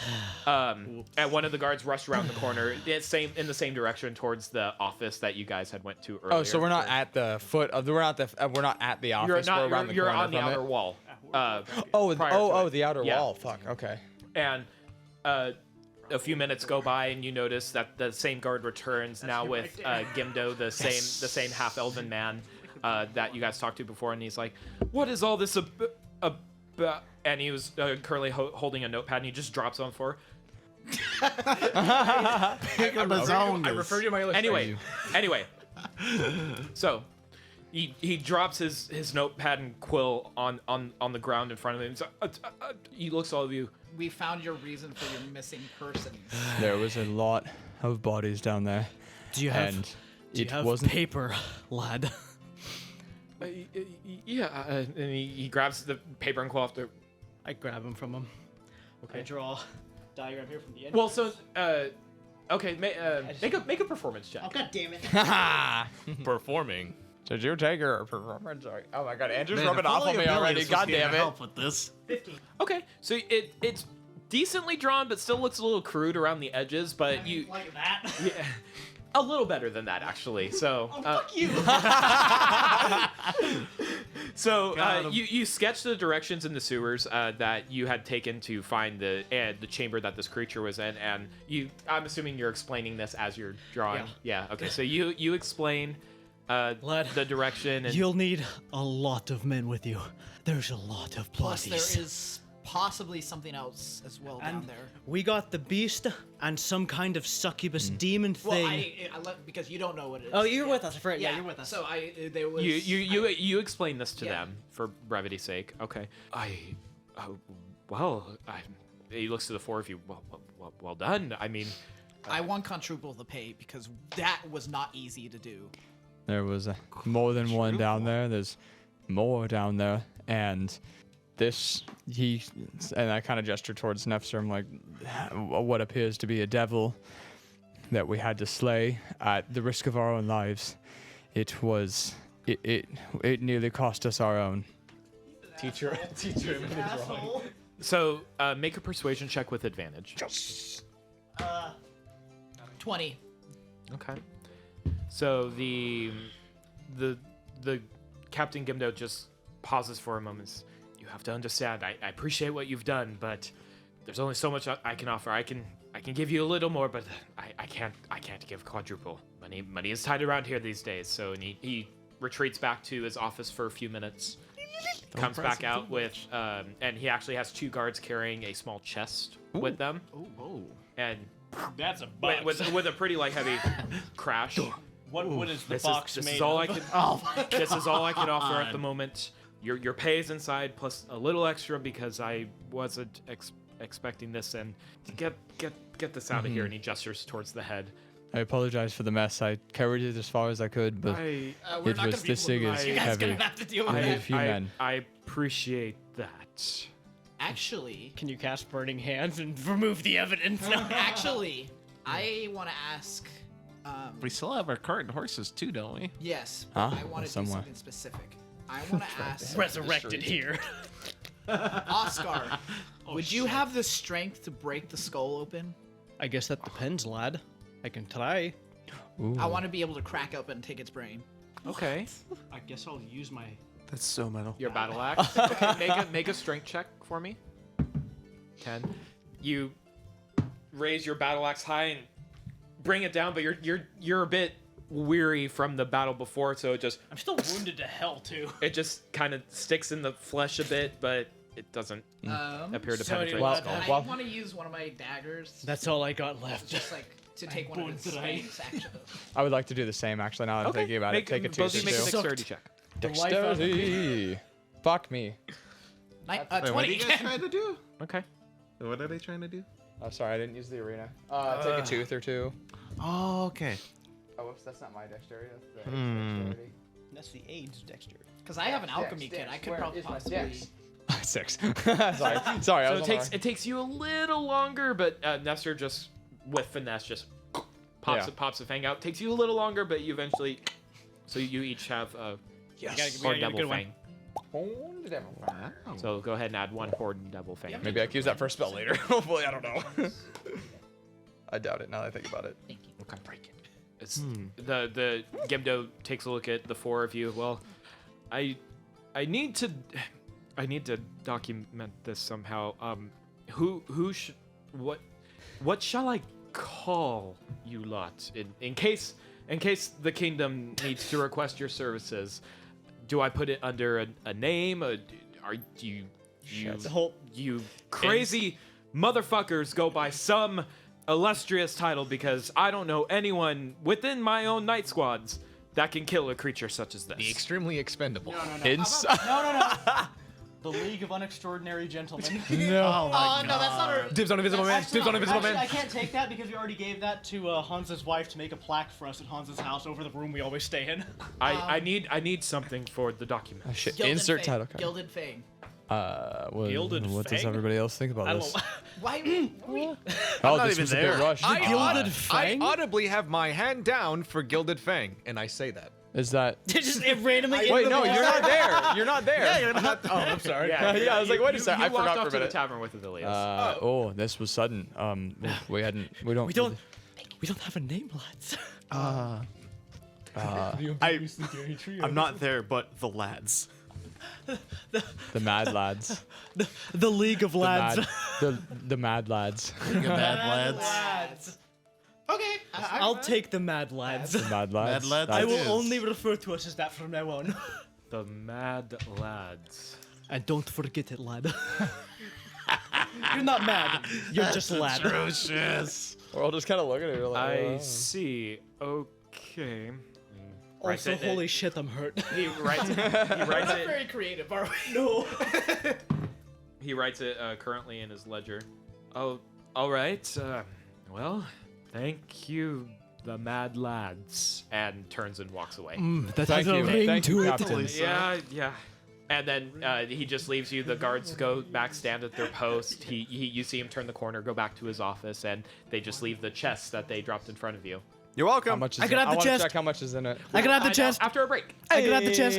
And one of the guards rushed around the corner, in the same direction towards the office that you guys had went to earlier. Oh, so we're not at the foot of the. We're not at the office. You're not. We're around the You're corner on the from it. outer wall. Oh, prior to oh, it. the outer Yeah. wall. Fuck. Okay. And a few minutes go by, and you notice that the same guard returns now with Gimdo, the same half elven man that you guys talked to before, and he's like, "What is all this about?" And he was currently holding a notepad, and he just drops on the floor. I refer you to my illustration. Anyway, so he drops his notepad and quill on the ground in front of him. He's like, he looks at all of you. We found your reason for your missing persons. There was a lot of bodies down there. Do you have? And Do you it have wasn't. paper, lad? Yeah, and he grabs the paper and quill off the. I grab him from him. Okay. I draw a diagram here from the end. Well, so okay, make a performance check. Oh, God damn it. Performing. Did you take her performance? Sorry. Oh my god, Andrew's Man, rubbing if off only on me Amelia already. was God here to damn it. help with this. Okay, so it's decently drawn, but still looks a little crude around the edges. But you Like that? yeah, a little better than that actually. So Fuck you! so Got 'em. you sketch the directions in the sewers that you had taken to find the chamber that this creature was in, and I'm assuming you're explaining this as you're drawing. Yeah. Okay. So you explain Lad, the direction and You'll need a lot of men with you. There's a lot of Plus, bodies. there is possibly something else as well down And there. we got the beast and some kind of succubus demon Well, thing. I let because you don't know what it is. Oh, you're yet. with us, right? Yeah, you're with us. So there was you explain this to Yeah. them for brevity's sake. Okay. Well, he looks to the four of you. Well done. I mean, I want quadruple the pay because that was not easy to do. There was more than one down there. There's more down there. And and I kind of gesture towards Nefzer. I'm like, what appears to be a devil that we had to slay at the risk of our own lives. It nearly cost us our own. Teacher him in the drawing. so make a persuasion check with advantage. 20. Okay. So the Captain Gimdo just pauses for a moment. You have to understand. I appreciate what you've done, but there's only so much I can offer. I can give you a little more, but I can't give quadruple. Money is tight around here these days. So and he retreats back to his office for a few minutes. Comes back out with and he actually has 2 guards carrying a small chest with them. Oh. And That's a box. with a pretty heavy crash. What is the This box is made all of? I can. This is all I can offer at the moment. Your pay is inside plus a little extra because I wasn't expecting this, and get this out of here. And he gestures towards the head. I apologize for the mess. I carried it as far as I could, but I We're it not was gonna be this able to thing move is it. You guys heavy. gonna have to deal with I need a it. few men. I appreciate that. Actually, Can you cast Burning Hands and remove the evidence? actually, I want to ask. We still have our cart and horses too, don't we? Yes, Huh? I want to do Somewhere. something specific. I want to ask Resurrected here. Oscar. Would you have the strength to break the skull open? I guess that depends, lad. I can try. I want to be able to crack up and take its brain. Okay. I guess I'll use my. That's so metal. Your battle axe. Okay, make a strength check for me. 10. You raise your battle axe high and bring it down, but you're a bit weary from the battle before, so I'm still wounded to hell too. it just kind of sticks in the flesh a bit, but it doesn't appear to so penetrate anyway, the skull. I want to use one of my daggers. That's all I got left. Just like to take one of its fangs, actually. I would like to do the same, actually, now that I'm thinking about it. Take a both of you make a 2 dexterity check. Dexterity. Fuck me. Ni- Wait, what are 20. you guys trying to do? Okay. What are they trying to do? Oh, sorry, I didn't use the arena. Take a tooth or 2. Oh, okay. Oh, whoops, that's not my dexterity. That's the dexterity. That's the AIDS dexterity. Because I have an alchemy kit. I could probably possibly. 6. Sorry, I So was it takes you a little longer, but Nestor just with finesse just pops a fang out. Takes you a little longer, but you eventually. So you each have a horde devil fang. So go ahead and add 1 horde devil fang. Maybe I can use that for a spell later. Hopefully, I don't know. I doubt it now that I think about it. Thank you. Okay, break it. It's, the Gimdo takes a look at the 4 of you. Well, I need to document this somehow. What shall I call you lot in case the kingdom needs to request your services? Do I put it under a name? Are you crazy motherfuckers go by some illustrious title? Because I don't know anyone within my own night squads that can kill a creature such as this. The extremely expendable. No. The League of Unextraordinary Gentlemen. No. Oh no, that's not our. Dibs on Invisible Man. Dibs on Invisible Actually, Man. I can't take that because we already gave that to Hans's wife to make a plaque for us at Hans's house over the room we always stay in. I need something for the document. Oh, shit. Gilded Insert Fang. title card. Gilded Fang. Gilded what does Fang? everybody else think about I this? don't. Why? Oh, not this even was a there. bit rushed. I Gilded I Fang? audibly have my hand down for Gilded Fang, and I say that. Is that? Just it randomly. in Wait, the no, bar. you're not there. You're not there. Yeah, you're not. Oh, I'm sorry. Yeah, I was like, wait a second. I You walked forgot off for a to the minute. tavern with Avilius. Oh, this was sudden. We hadn't. We don't. We don't have a name, lads. I'm not there, but the lads. The Mad Lads. The League of Lads. The Mad Lads. Bad lads. Okay. I'll take the Mad Lads. The Mad Lads. Mad Lads. I it will is. only refer to us as that from now on. The Mad Lads. And don't forget it, lad. You're not mad. You're just lad. Atrocious. We're all just kind of looking at it like. I see. Okay. Writes Also, it- holy shit, I'm hurt. He writes it. He writes Not it. very creative, are we? No. He writes it currently in his ledger. Oh, all right. Well, thank you, the Mad Lads, and turns and walks away. That Thank you. Thank you, Captain. Yeah. And then he just leaves you. The guards go back, stand at their post. You see him turn the corner, go back to his office, and they just leave the chest that they dropped in front of you. You're welcome. How much is I can it? have the I want to chest. check how much is in it. I grab the chest. After a break. I grab the chest.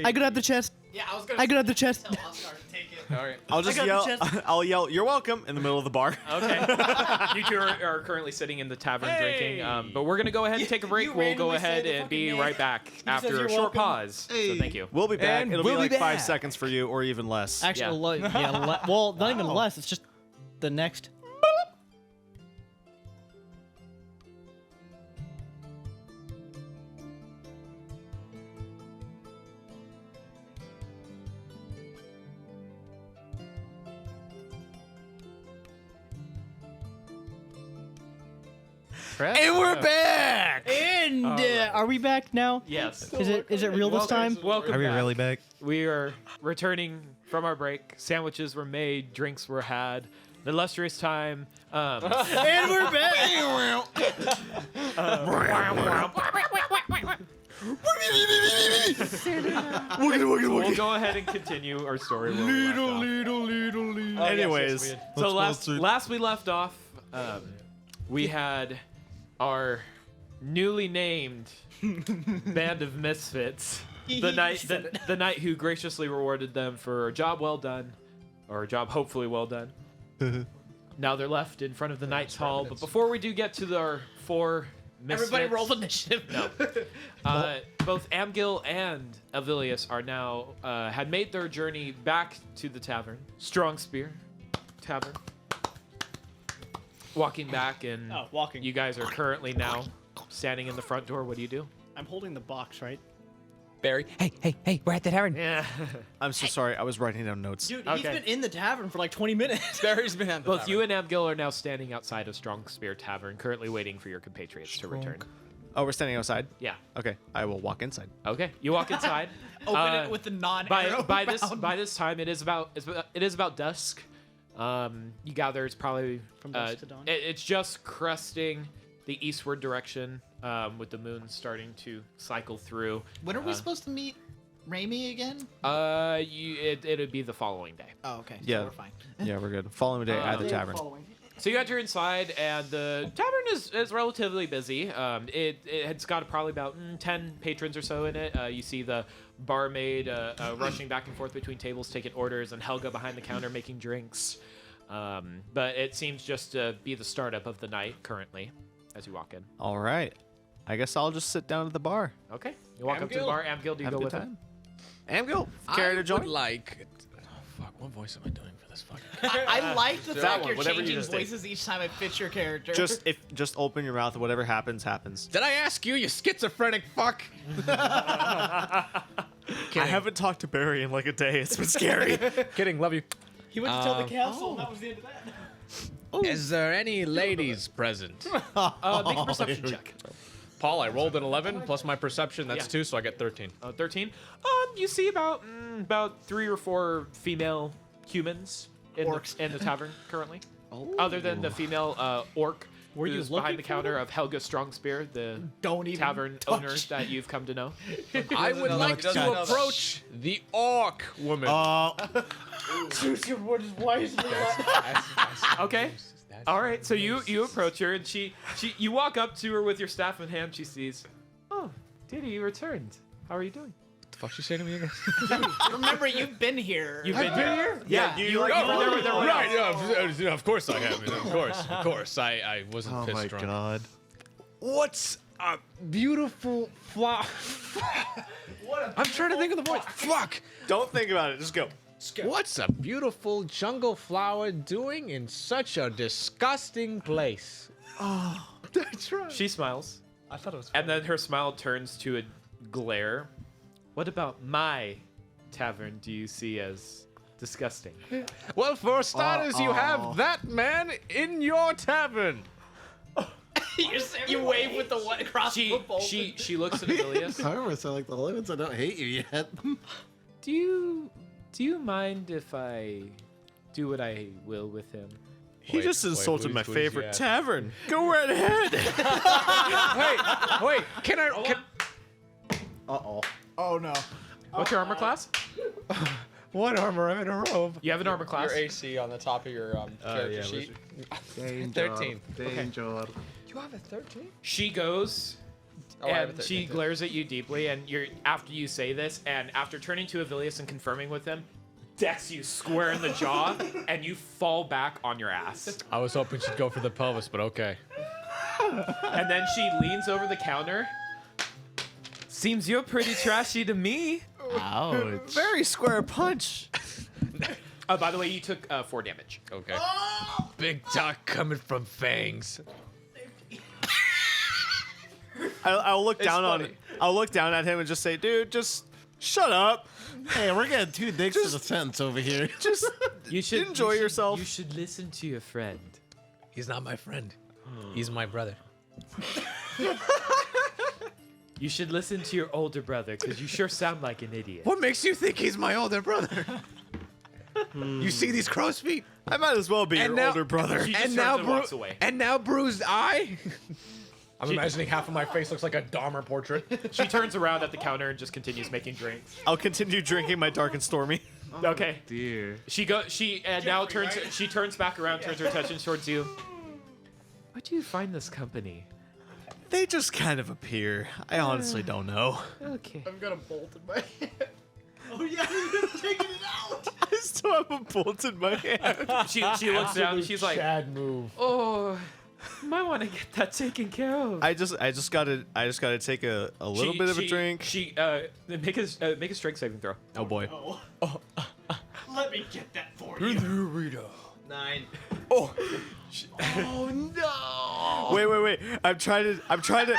I grab the chest. Yeah, I was gonna. I grab the chest. Tell Oscar to take it. All right. I'll just got the yell. chest. I'll yell. You're welcome in the middle of the bar. Okay. You two are currently sitting in the tavern drinking, but we're gonna go ahead and take a break. You We'll go randomly say ahead the and be fucking right back says after you're a short welcome. pause. So thank you. We'll be back. And It'll we'll be like be 5 back. seconds for you, or even less. Actually, well, not even less. It's just the next. And we're back. And are we back now? Yes. Is it real this time? Welcome Are we back. really back? We are returning from our break. Sandwiches were made, drinks were had. An illustrious time. And we're back. We'll go ahead and continue our story. where we left off. Anyways, So Let's go last we left off, we had our newly named band of misfits. The knight who graciously rewarded them for a job well done, or a job hopefully well done. Now they're left in front of the Knight's Hall. But before we do get to our four misfits, Everybody roll initiative. both Amgil and Avilius are now had made their journey back to the tavern, Strong Spear Tavern. Walking back, and Walking. you guys are currently now standing in the front door. What do you do? I'm holding the box, right? Barry. Hey, we're at the tavern. Yeah. I'm so sorry. I was writing down notes. Dude, Okay. he's been in the tavern for like 20 minutes. Barry's been at the Both you and Amgil are now standing outside of Strong Spear Tavern, currently waiting for your compatriots to return. Oh, we're standing outside. Yeah. Okay, I will walk inside. Okay. You walk inside. Open it with the non-arrow by this bound. by this time it is about dusk. You gather it's probably From dusk to dawn? It's just cresting the eastward direction, with the moon starting to cycle through. When are we supposed to meet Raimi again? It'd be the following day. Oh, okay. So Yeah. we're fine. Yeah, we're good. Following day at the tavern. So you enter inside, and the tavern is relatively busy. It's got probably about 10 patrons or so in it. You see the barmaid rushing back and forth between tables, taking orders, and Helga behind the counter making drinks. But it seems just to be the startup of the night currently, as you walk in. All right. I guess I'll just sit down at the bar. Okay. You walk up to the Amgil? bar. Amgil, do you Have a go good with him? time. Amgil, care to join? would like. Oh, fuck. What voice am I doing for this fucking? I like the That fact one, you're whatever you changing just did. voices each time I fit your character. Just open your mouth. Whatever happens, happens. Did I ask you, you schizophrenic fuck? I haven't talked to Barry in like a day. It's been scary. Kidding. Love you. He went to tell the castle, and that was the end of that. Is there any ladies present? Make a perception check. Paul, I rolled an 11 plus my perception. That's Yeah. 2, so I get 13. 13. You see about 3 or 4 female humans in the tavern currently. Other than the female orc Were you who's looking behind the for counter of Helga Strongspear, the Don't even tavern touch. owner that you've come to know. I would like doesn't to know that. approach the orc woman. Choose your words wisely. Okay. All right. So you approach her, and you walk up to her with your staff in hand. She sees, oh, Diddy, you returned. How are you doing? What the fuck you say to me again? Remember, you've been here. You've been here? Yeah, you were Oh, there. right, yeah, of course I have. Of course. I wasn't Oh pissed my drunk. god. What's a beautiful flower? I'm trying to think of the word. Fuck. Don't think about it. Just go. What's a beautiful jungle flower doing in such a disgusting place? That's right. She smiles, I thought it was. and then her smile turns to a glare. What about my tavern do you see as disgusting? Well, for starters, you have that man in your tavern. You wave with the one across the bowl. She looks at Avilius. However, so like the limits, I don't hate you yet. Do you mind if I do what I will with him? He just insulted my who's favorite yet? tavern. Go right ahead. Wait, can I? Uh-oh. Oh no. What's your armor class? What armor? I'm in a robe. You have an armor class. Your AC on the top of your character sheet. Danger. 13. Danger. You have a 13? She goes Oh, I have a and 13, she too. glares at you deeply, and you're after you say this, and after turning to Avilius and confirming with him, decks you square in the jaw, and you fall back on your ass. I was hoping she'd go for the pelvis, but okay. And then she leans over the counter. Seems you're pretty trashy to me. Ouch. Very square punch. Oh, by the way, you took 4 damage. Okay. Big talk coming from fangs. I'll look down on. funny. I'll look down at him and just say, "Dude, just shut up. Hey, we're getting 2 dicks to the sentence over here. Just You should enjoy yourself." You should listen to your friend. He's not my friend. He's my brother. You should listen to your older brother, because you sure sound like an idiot. What makes you think he's my older brother? You see these crow's feet? I might as well be your older brother. She just And turns now, and walks away. and now bruised eye? I'm imagining half of my face looks like a Dahmer portrait. She turns around at the counter and just continues making drinks. I'll continue drinking my dark and stormy. Okay. Dear. She now turns. She turns back around, turns her attention towards you. Where do you find this company? They just kind of appear. I honestly don't know. Okay. I've got a bolt in my hand. Oh yeah, you're taking it out. I still have a bolt in my hand. She looks down and she's like, Chad move. "Oh, might want to get that taken care of." I just gotta take a little bit of a drink. She make a strength saving throw. Oh boy. Let me get that for you. 9. Wait. I'm trying to.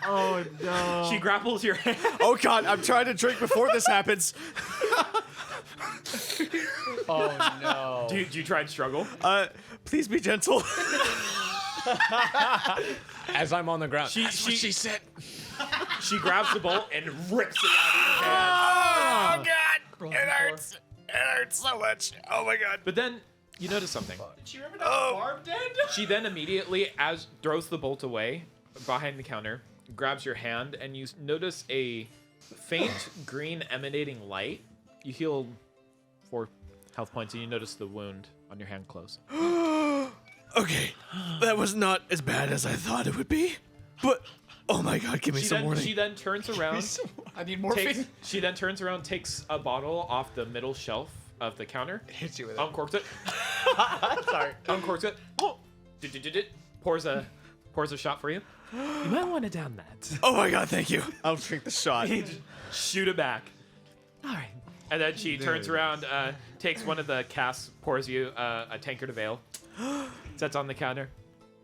Oh no. She grapples your hand. Oh god, I'm trying to drink before this happens. Oh no. Do you try and struggle? Please be gentle. As I'm on the ground. She said. She grabs the bolt and rips it out of your hand. Oh god, it hurts. It hurts so much. Oh my god. But then you notice something. Did you remember that barb dead? She then immediately throws the bolt away behind the counter, grabs your hand, and you notice a faint green emanating light. You heal 4 health points, and you notice the wound on your hand close. Okay, that was not as bad as I thought it would be, but oh my god, give me some warning. She then turns around. I need morphine. She then turns around, takes a bottle off the middle shelf of the counter, Hits you with it. uncorks it. Sorry. Uncorks it. Pours a shot for you. You might want to down that. Oh my god, thank you. I'll drink the shot. Shoot it back. All right. And then she turns around, takes one of the casks, pours you a tankard of ale, sets on the counter,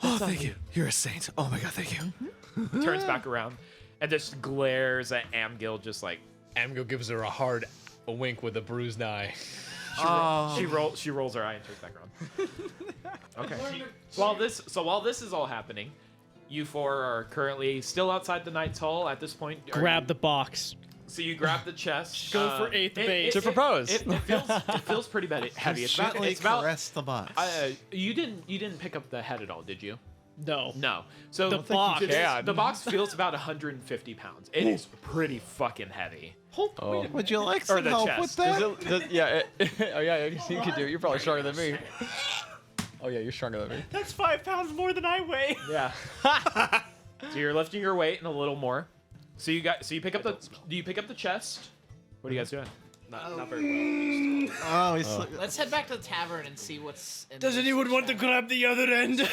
Oh, thank you. You're a saint. Oh my god, thank you. turns back around, and just glares at Amgil, just like Amgo gives her a wink with a bruised eye. she rolls her eye and turns back around. Okay. While this is all happening, you 4 are currently still outside the Knight's Hall at this point. Grab the box. So you grab the chest. Go for 8th base. To propose. It feels pretty heavy. It's about. Gently caress the box. You didn't pick up the head at all, did you? No. No. So The box. The box feels about 150 pounds. It is pretty fucking heavy. Oh. Would you like Or some the help chest. with that? Oh yeah, you could do it. You're probably stronger than me. Oh yeah, you're stronger than me. That's 5 pounds more than I weigh. Yeah. So you're lifting your weight and a little more. So you pick up the. Do you pick up the chest? What are you guys doing? Not very well. Oh, he's Let's head back to the tavern and see what's in Does this anyone want to shack. grab the other end?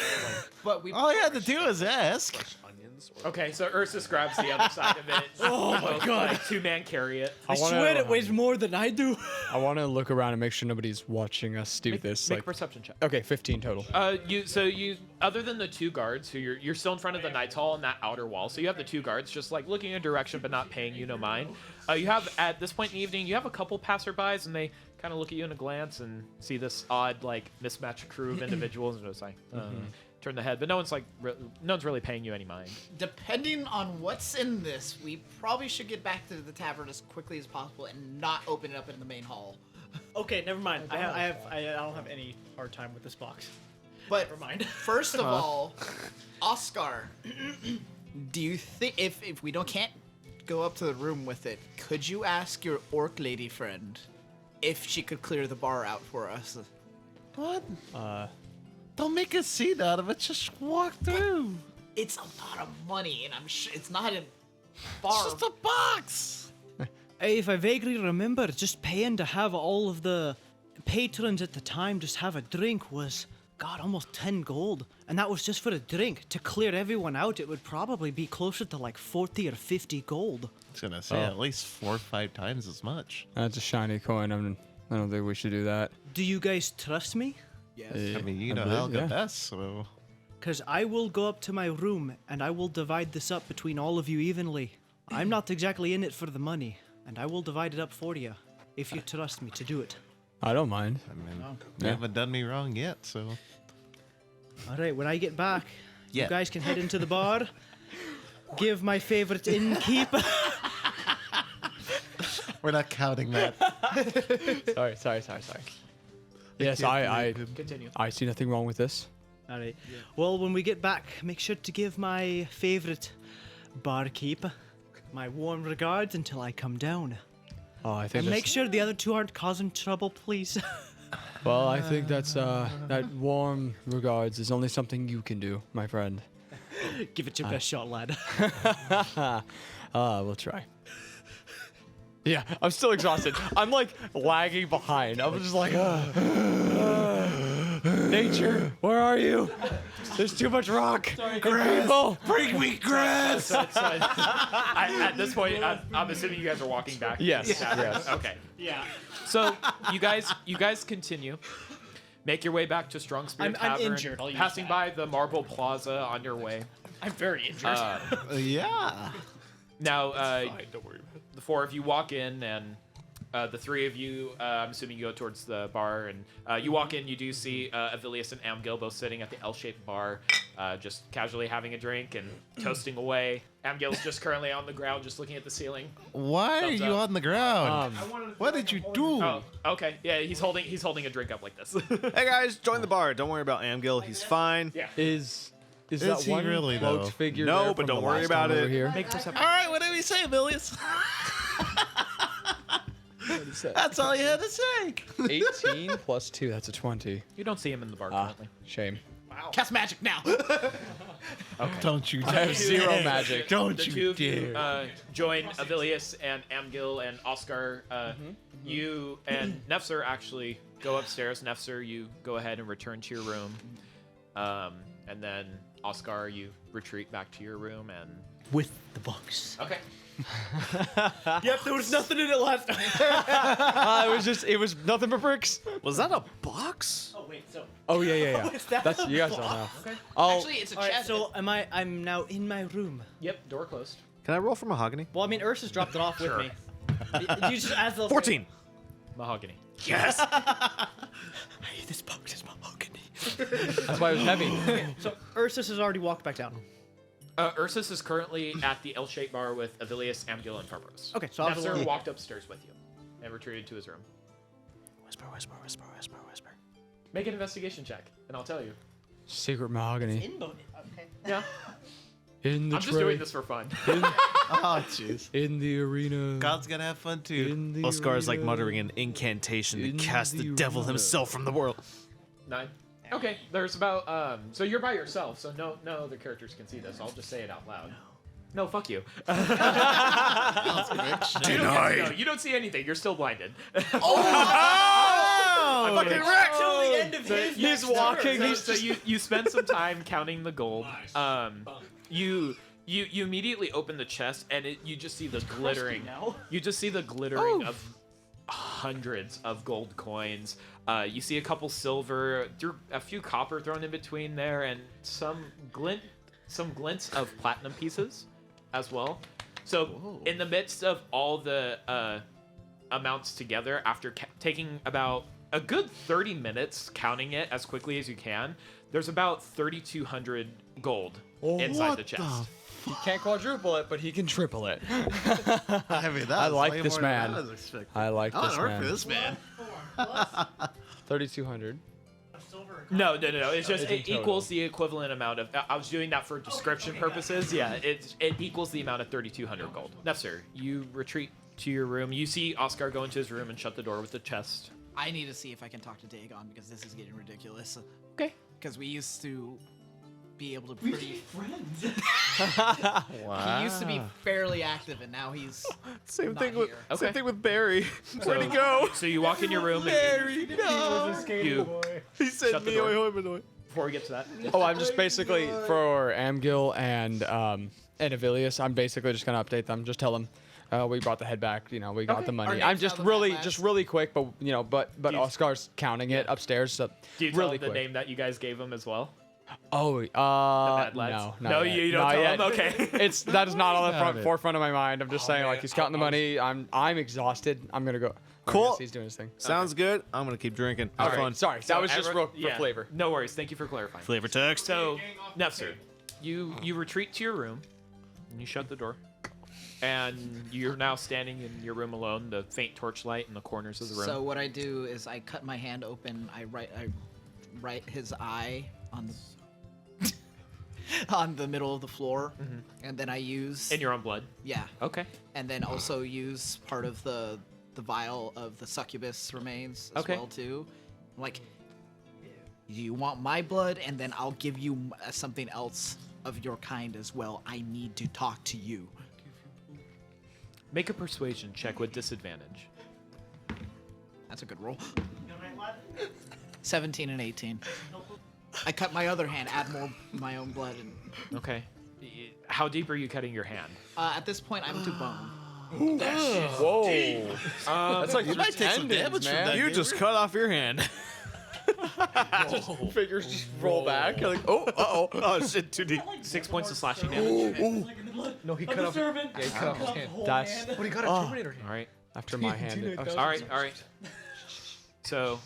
But we all you had to do is ask. Onions or Okay, so Ursus grabs the other side of it. Oh my God. Like, two-man carry it. I swear it weighs more than I do. I want to look around and make sure nobody's watching us do this. Make Like, a perception check. okay, 15 total. You other than the two guards who you're still in front of the Knights Hall and that outer wall, so you have the two guards just like looking in a direction but not paying you no mind. You have at this point in the evening, you have a couple passerbys and they kind of look at you in a glance and see this odd like mismatched crew of individuals and just like turn the head, but no one's really paying you any mind. Depending on what's in this, we probably should get back to the tavern as quickly as possible and not open it up in the main hall. Okay, never mind. I don't have any hard time with this box. But Never mind. first of all, Oscar, do you think if we can't go up to the room with it, could you ask your orc lady friend if she could clear the bar out for us? What? Don't make a scene out of it. Just walk through. It's a lot of money, and I'm sure it's not a It's bar. just a box. If I vaguely remember, just paying to have all of the patrons at the time just have a drink was, God, almost 10 gold. And that was just for a drink. To clear everyone out, it would probably be closer to like 40 or 50 gold. I was gonna say at least 4 or 5 times as much. That's a shiny coin. I don't think we should do that. Do you guys trust me? Yes. I mean, you know believe- Helga yeah. best, so Because I will go up to my room and I will divide this up between all of you evenly. I'm not exactly in it for the money, and I will divide it up for you if you trust me to do it. I don't mind. I mean, you haven't done me wrong yet, so All right, when I get back, Yeah. you guys can head into the bar, give my favorite innkeep. we're not counting that. Sorry. Yes, I Continue. I see nothing wrong with this. All right. Well, when we get back, make sure to give my favorite barkeep my warm regards until I come down. Oh, I think And make that's, sure the other two aren't causing trouble, please. well, I think that's that warm regards is only something you can do, my friend. Give it your best shot, lad. We'll try. Yeah, I'm still exhausted. I'm like lagging behind. I'm just like, nature, where are you? There's too much rock. People. Bring me grass. At this point, I'm assuming you guys are walking back. Yes, Yeah. yes. Okay. Yeah. So you guys continue. Make your way back to Strong Spirit I'm Tavern, injured, I'll use passing that. by the Marble Plaza on your way. I'm very injured. Yeah. Now, fine, don't worry about it. the four of you walk in, and the three of you, I'm assuming you go towards the bar, and you walk in, you do see Avilius and Amgil both sitting at the L-shaped bar, just casually having a drink and toasting away. Amgil's just currently on the ground, just looking at the ceiling. Why are Thumbs you up. on the ground? What did you do? Oh, okay. Yeah, he's holding a drink up like this. Hey guys, join the bar. Don't worry about Amgil. He's fine. Yeah. Is Is that he one really, cloaked though? figure? No, there but from don't the worry last about time we were it. Here? Make perception. All right, what did we say, Bilius? That's all you had to say. 18 plus 2. That's a 20. You don't see him in the bar Ah, currently. shame. Cast magic now. Don't you I have dare. 0 magic. Don't The you two of you dare. join Avilius and Amgil and Oscar. You and Nefzer actually go upstairs. Nefzer, you go ahead and return to your room. And then Oscar, you retreat back to your room and... With the box. Okay. Yep, there was nothing in it last time. It was nothing but bricks. Was that a box? Oh wait, so Oh yeah. is that That's a you guys don't box? know. Oh, Actually, it's a All right, chest. so I'm now in my room. Yep, door closed. Can I roll for mahogany? Well, I mean, Ursus dropped it off Sure. with me. You just as the 14. Mahogany. Yes. Hey, this box is mahogany. that's why it was heavy. So Ursus has already walked back down. Ursus is currently at the L-shaped bar with Avilius, Amgil, and Farbros. Okay, so I was Nefzer alone. walked upstairs with you and retreated to his room. Whisper, whisper, whisper, whisper, whisper. Make an investigation check, and I'll tell you. Secret mahogany. In bone. Okay. Yeah. In the I'm just tray. doing this for fun. Oh, jeez. In the arena. God's gonna have fun too. In the Oscar is like arena. muttering an incantation In to cast the the devil arena. himself from the world. 9. Okay, there's about so you're by yourself, so no other characters can see this. I'll just say it out loud. No, fuck you. Denied. No, you don't see anything. You're still blinded. Oh! Fucking wrecked. Till the end of his He's walking. So you spend some time counting the gold. You immediately open the chest and you just see the glittering. You just see the glittering of hundreds of gold coins. You see a couple silver, a few copper thrown in between there, and some glints of platinum pieces as well. So in the midst of all the amounts together, after taking about a good 30 minutes counting it as quickly as you can, there's about 3,200 gold inside the chest. He can't quadruple it, but he can triple it. I mean, that I was like way this more than man. I was expecting. I like I this want to work man. for this man. 3,200. No. It's just It's in it total. equals the equivalent amount of. I was doing that for description purposes. Yeah, it equals the amount of 3,200 gold. Now, sir, you retreat to your room. You see Oscar go into his room and shut the door with the chest. I need to see if I can talk to Dagon because this is getting ridiculous. Okay. Because we used to be able to pretty. Wow. He used to be fairly active, and now he's Same not thing with here. Okay. same thing with Barry. Where'd he go? So you walk in your room. Barry, no. You He said Shut the me. door. Oi. before we get to that. Oh, I'm just basically for Amgil and Avilius. I'm basically just gonna update them. Just tell them we brought the head back. You know, we got Okay. the Our money. names I'm just now the really, last. just really quick, but you know, but Do you- Oscar's counting it upstairs. So Do you tell really him the quick. name that you guys gave him as well? Oh, The Mad Lads? no, No, not yet. you don't Not tell yet. him? Okay. It's that is not on the Got it. forefront of my mind. I'm just saying, like, man, he's counting the money. I'm exhausted. I'm gonna go. Cool. Yes, he's doing his thing. Sounds good. I'm gonna keep drinking. Have All right. fun. Sorry, that was just real yeah, for flavor. No worries. Thank you for clarifying. Flavor text. So, Nefzer, you retreat to your room, and you shut the door, and you're now standing in your room alone. The faint torchlight in the corners of the room. So what I do is I cut my hand open. I write his eye on the on the middle of the floor, and then I use in your own blood. yeah, Okay. and then also use part of the vial of the succubus remains as Okay. well too. Like, do you want my blood? And then I'll give you something else of your kind as well. I need to talk to you. Make a persuasion check with disadvantage. That's a good roll. 17 and 18. I cut my other hand, add more my own blood, and Okay. How deep are you cutting your hand? at this point I'm to bone. Whoa, that's like You might take some tendons, damage from man. that. You just cut off your hand. Figures just roll back. You're like, oh, Oh shit, too deep. 6 points of slashing damage. No, he cut off. Yeah, he cut off his hand. that's But he got a Terminator hand. All right. after my hand. Oh, All right. All right. So,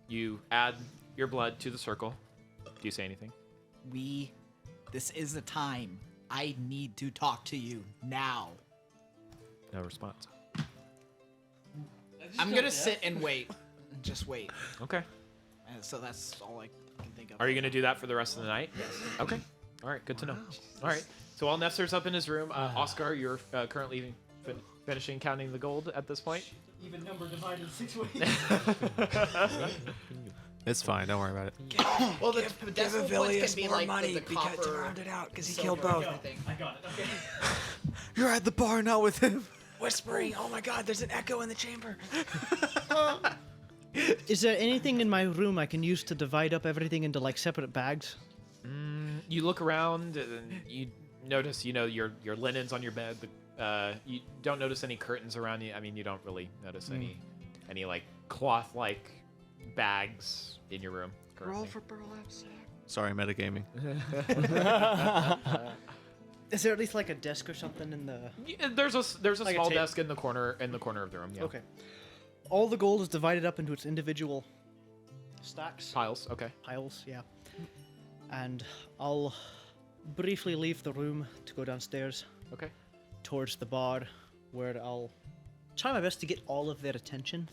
you add your blood to the circle. Do you say anything? This is the time. I need to talk to you now. No response. I'm gonna sit and wait. Just wait. Okay. And so that's all I can think of. Are you going to do that for the rest of the night? Yes. Okay. All right. Good to know. All right. So while Nefzer's up in his room, Oscar, you're currently finishing counting the gold at this point. Even number divided 6 ways. It's fine. Don't worry about it. Well, the decimal points can be like the copper. out because he killed both. Everything. I got it. Okay. You're at the bar, not with him. Whispering. Oh my God, there's an echo in the chamber. Is there anything in my room I can use to divide up everything into like separate bags? You look around and you notice, your linens on your bed. You don't notice any curtains around you. I mean, you don't really notice any like cloth-like bags in your room. Currently. Sorry, metagaming. Is there at least like a desk or something in the? Yeah, there's a Like a small tape? desk in the corner of the room. Yeah. Okay. All the gold is divided up into its individual stacks, Piles. Okay. piles, yeah. And I'll briefly leave the room to go downstairs Okay. towards the bar, where I'll try my best to get all of their attention.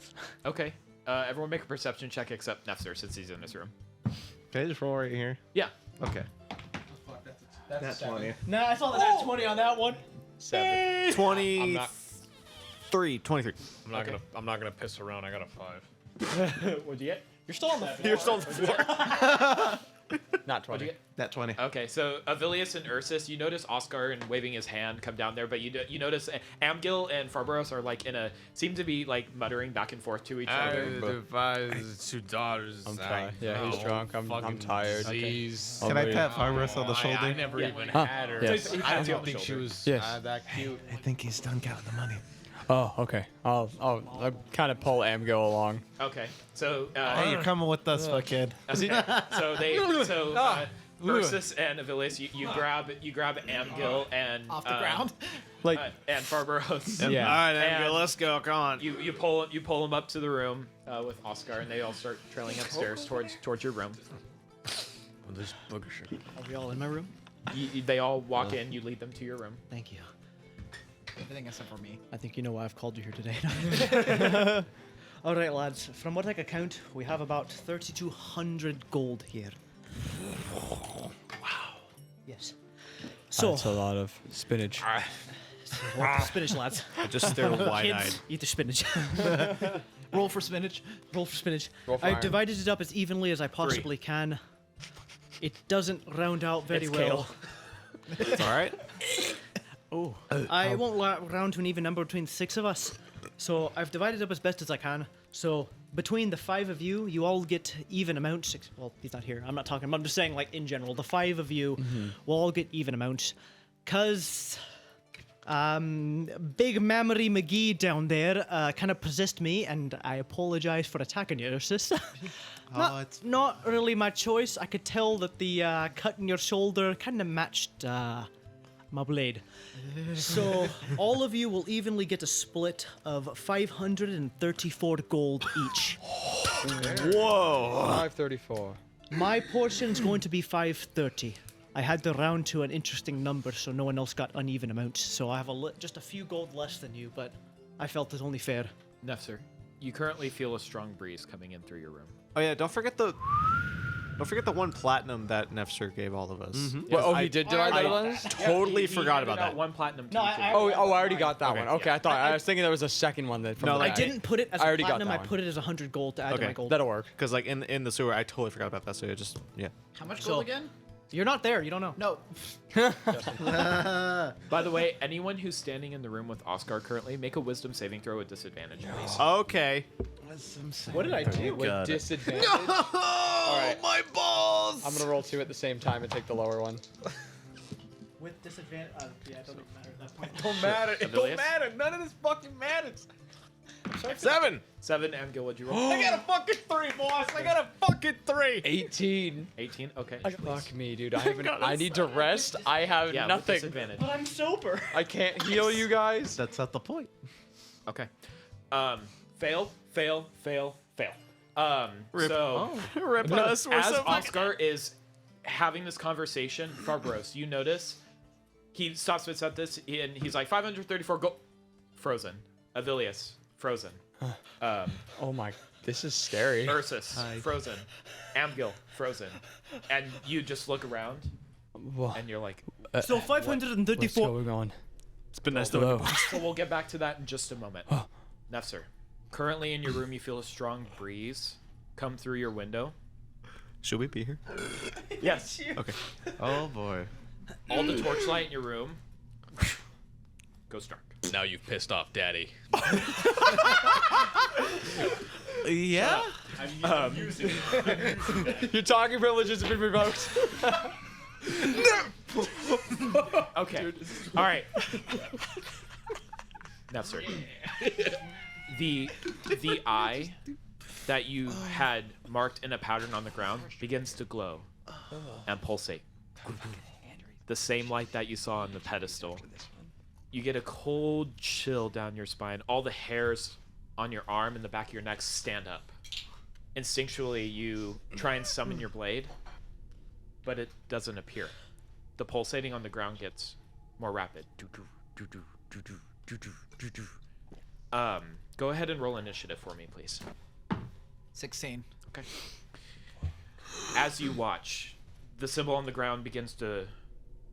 Okay. Everyone make a perception check except Nefzer since he's in his room. Can I just roll right here? Yeah. Okay. That's 20. Nah, I saw the nat 20 on that one. 7. 23. I'm not gonna piss around. I got a 5. What'd you get? You're still on the floor. You're still on the floor. Not What'd 20. you get? That 20. Okay, so Avilius and Ursus, you notice Oscar and waving his hand come down there, but you notice Amgil and Farbaros are like seem to be like muttering back and forth to each other. Two daughters. I'm tired. Yeah, he's drunk. I'm tired. Jeez. Can I pat Farbaros on the shoulder? I never Yeah. even Huh. had her. Yes. He I pats you on don't the think she shoulder. was Yes. that cute. I think he's done counting the money. Oh, okay. I'll kind of pull Amgo along. Okay, so Hey, you're coming with us, fuckhead. Ursus and Avilius, you grab Amgil and Off the ground. Like, and Farbaros. yeah. All right, And- Amgil, let's go. Come on. You pull them up to the room with Oscar, and they all start trailing upstairs towards your room. This booger shit. Are we all in my room? They all walk in. You lead them to your room. Thank you. Everything except for me. I think you know why I've called you here today. All right, lads. From what I can count, we have about 3,200 gold here. Wow. Yes. So, That's a lot of spinach. spinach, lads. I just stare wide-eyed. Kids, eat the spinach. Roll for spinach. Roll for spinach. Roll for I've iron. divided it up as evenly as I possibly can. It doesn't round out very It's well. It's all right. I won't round to an even number between 6 of us. So I've divided up as best as I can. So between the 5 of you, you all get even amounts. Well, he's not here. I'm not talking. I'm just saying, like, in general, the 5 of you will all get even amounts. Cause Big Memory McGee down there kind of possessed me, and I apologize for attacking you, Ursus. Not really my choice. I could tell that the cut in your shoulder kind of matched my blade. So all of you will evenly get a split of 534 gold each. Whoa. 534. My portion's going to be 530. I had to round to an interesting number so no one else got uneven amounts. So I have just a few gold less than you, but I felt it's only fair. Nefzer, you currently feel a strong breeze coming in through your room. Oh yeah, don't forget the 1 platinum that Nefzer gave all of us. Well, he did divide that on us? Totally forgot about that. 1 platinum. No, to I- each I- of you. Oh, I already got that Okay, one. Okay, I thought I was thinking there was a second one that. From No, the like, I guy. didn't put it as I a already got platinum. that I one. put it as 100 gold to add to Okay, my gold. That'll work. Because like in the sewer, I totally forgot about that. So I just How much So- gold again? You're not there. You don't know. No. By the way, anyone who's standing in the room with Oscar currently, make a wisdom saving throw with disadvantage, please. okay. What did I do? With disadvantage. All right. my balls. I'm gonna roll 2 at the same time and take the lower one. With disadvantage. Yeah, it doesn't matter at that point. Don't matter. It Avilius? don't matter. None of this fucking matters. 7. 7, Amgil, what'd you roll? I got a fucking 3, boss. I got a fucking 3. 18. 18? Okay. Fuck me, dude. I need to rest. I have Yeah, with nothing. disadvantage. But I'm sober. I can't heal you guys. That's not the point. Okay. Fail. Rip. So, Rip us. We're as so Oscar is having this conversation, Farbaros, you notice he stops at this and he's like 534 gold. Frozen. Avilius, frozen. Oh my, this is scary. Ursus, frozen. Amgil, frozen. And you just look around Wha- and you're like, So What's 534. going on? It's been nice Hello. knowing you. so we'll get back to that in just a moment. Nefzer, currently in your room, you feel a strong breeze come through your window. Should we be here? Yes. Okay. Oh boy. All the torchlight in your room goes dark. Now you've pissed off Daddy. Yeah. Your talking privileges have been revoked. Okay. All right. Nefzer. The eye that you had marked in a pattern on the ground begins to glow and pulsate. The same light that you saw on the pedestal. You get a cold chill down your spine. All the hairs on your arm and the back of your neck stand up. Instinctually, you try and summon your blade, but it doesn't appear. The pulsating on the ground gets more rapid. Go ahead and roll initiative for me, please. 16. Okay. As you watch, the symbol on the ground begins to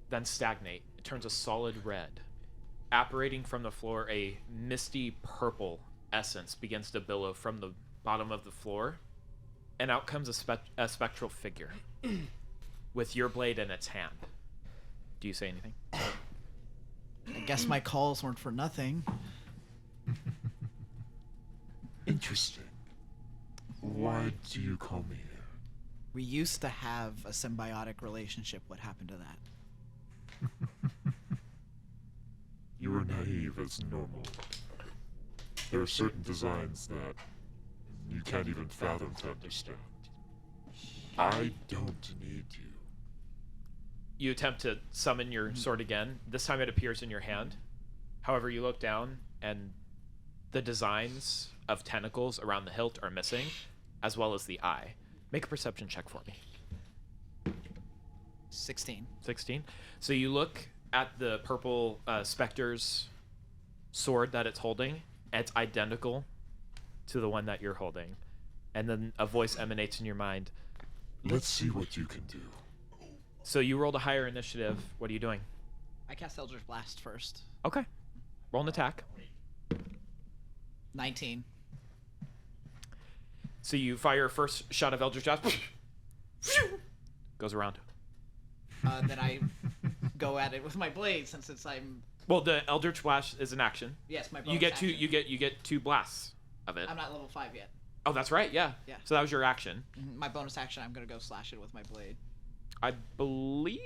then stagnate. It turns a solid red. Apparating from the floor, a misty purple essence begins to billow from the bottom of the floor, and out comes a spectral figure. with your blade in its hand. Do you say anything? I guess my calls weren't for nothing. Interesting. Why do you call me here? We used to have a symbiotic relationship. What happened to that? You are naive as normal. There are certain designs that you can't even fathom to understand. I don't need you. You attempt to summon your sword again. This time it appears in your hand. However, you look down and the designs of tentacles around the hilt are missing, as well as the eye. Make a perception check for me. 16. 16. So you look at the purple specter's sword that it's holding, and it's identical to the one that you're holding. And then a voice emanates in your mind. Let's see what you can do. So you rolled a higher initiative. What are you doing? I cast Eldritch Blast first. Okay. Roll an attack. 19. So you fire first shot of Eldritch Blast. Goes around. Then I go at it with my blade since I'm. Well, the Eldritch Blast is an action. Yes, my You bonus get two. action. You get 2 blasts of it. I'm not level 5 yet. Oh, that's right. Yeah. Yeah. So that was your action. My bonus action, I'm gonna go slash it with my blade. I believe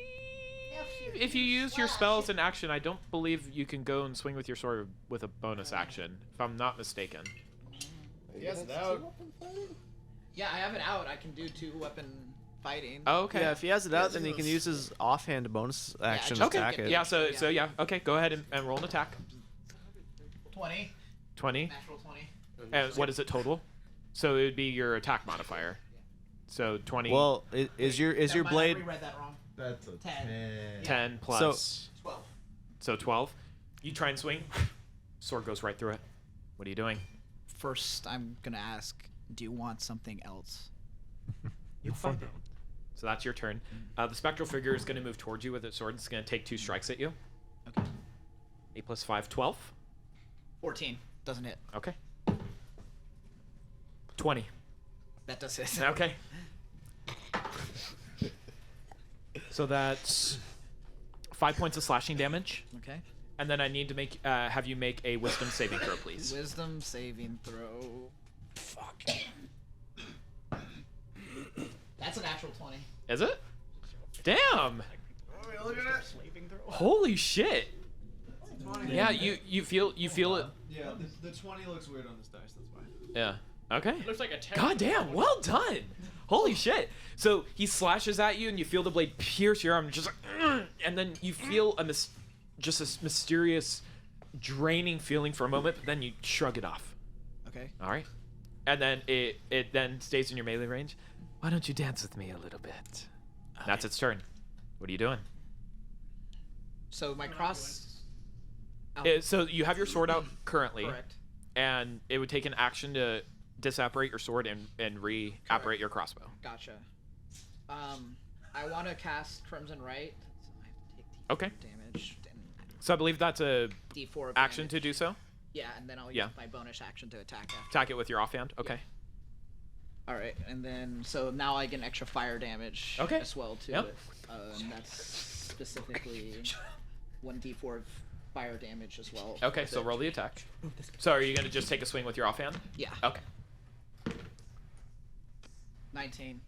if you use your spell as an action, I don't believe you can go and swing with your sword with a bonus action, if I'm not mistaken. Yes, yeah, I have it out. I can do 2-weapon fighting. Oh, okay. Yeah, if he has it out, then he can use his offhand bonus action to Okay. attack it. Yeah. So yeah. Okay. Go ahead and roll an attack. 20. 20. Natural 20. And what is it total? So it would be your attack modifier. So 20. Well, is your blade? I reread that wrong. That's a 10. 10 plus. 12. So 12. You try and swing. Sword goes right through it. What are you doing? First, I'm gonna ask, do you want something else? You'll find out. So that's your turn. The spectral figure is going to move towards you with its sword. It's going to take 2 strikes at you. Okay. 8 plus 5, 12. 14. Doesn't hit. Okay. 20. That does hit. Okay. So that's 5 points of slashing damage. Okay. And then I need to make have you make a wisdom saving throw, please. Wisdom saving throw. Fuck. That's a natural 20. Is it? Damn. Holy shit. Yeah, you feel it. Yeah, the 20 looks weird on this dice, that's why. Yeah. Okay. Looks like a 10. God damn, well done. Holy shit. So he slashes at you and you feel the blade pierce your arm, just like, and then you feel just a mysterious draining feeling for a moment, but then you shrug it off. Okay. All right. And then it then stays in your melee range. Why don't you dance with me a little bit? That's its turn. What are you doing? So my cross. So you have your sword out currently. Correct. And it would take an action to disapparate your sword and reapparate your crossbow. Gotcha. I want to cast Crimson Right. So I have to take Okay. damage. So I believe that's a D4 of action damage. to do so. Yeah, and then I'll Yeah. use my bonus action to attack after. Attack it with your offhand. Okay. All right, and then so now I get an extra fire damage Okay. as well to Yep. it. And that's specifically 1d4 of fire damage as well. Okay, with so it. roll the attack. So are you gonna just take a swing with your offhand? Yeah. Okay. 19.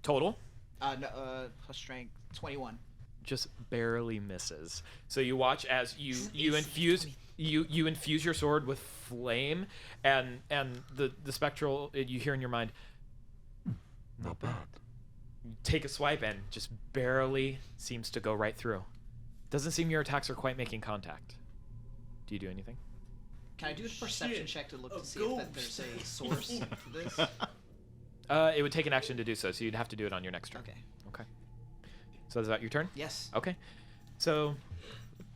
Total. No, plus strength 21. Just barely misses. So you watch as you infuse you infuse your sword with flame, and the spectral you hear in your mind. Not bad. You take a swipe and just barely seems to go right through. Doesn't seem your attacks are quite making contact. Do you do anything? Can I do a perception check to look to see if there's a source to this? It would take an action to do so, so you'd have to do it on your next turn. Okay. Okay. So is that your turn? Yes. Okay. So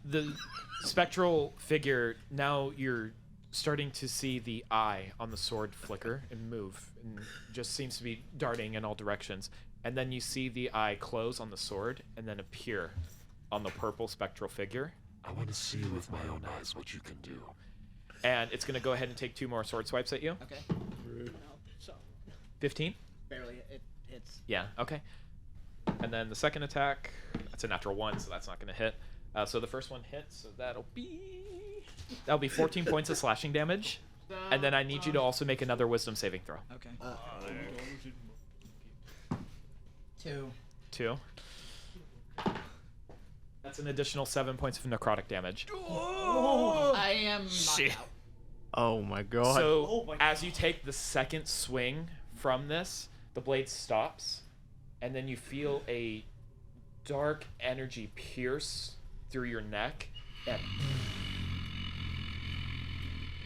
the spectral figure, now you're starting to see the eye on the sword flicker and move, and just seems to be darting in all directions. And then you see the eye close on the sword and then appear on the purple spectral figure. I want to see with my own eyes what you can do. And it's going to go ahead and take 2 more sword swipes at you. Okay. No, so 15? barely it hits. Yeah, okay. And then the second attack, that's a natural 1, so that's not going to hit. So the first one hits, so that'll be 14 points of slashing damage. And then I need you to also make another wisdom saving throw. Okay. 2. That's an additional 7 points of necrotic damage. I am knocked out. Oh my god. So as you take the second swing from this, the blade stops, and then you feel a dark energy pierce through your neck and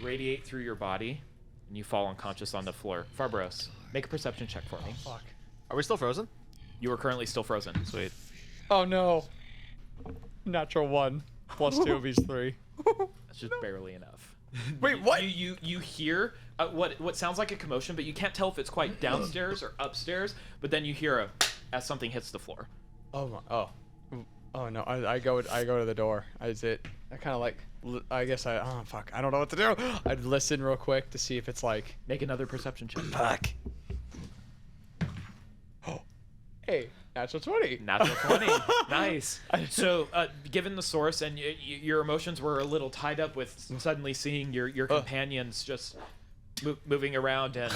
radiate through your body, and you fall unconscious on the floor. Farbros, make a perception check for me. Fuck. Are we still frozen? You are currently still frozen. Sweet. Oh no. Natural 1 plus 2 of each 3. That's just barely enough. Wait, what? You hear what sounds like a commotion, but you can't tell if it's quite downstairs or upstairs. But then you hear as something hits the floor. Oh my. Oh no. I go to the door. I kind of like. I guess oh fuck. I don't know what to do. I'd listen real quick to see if it's like. Make another perception check. Fuck. Oh. Hey. Natural 20. Natural 20. Nice. So, given the source and your emotions were a little tied up with suddenly seeing your companions just moving around and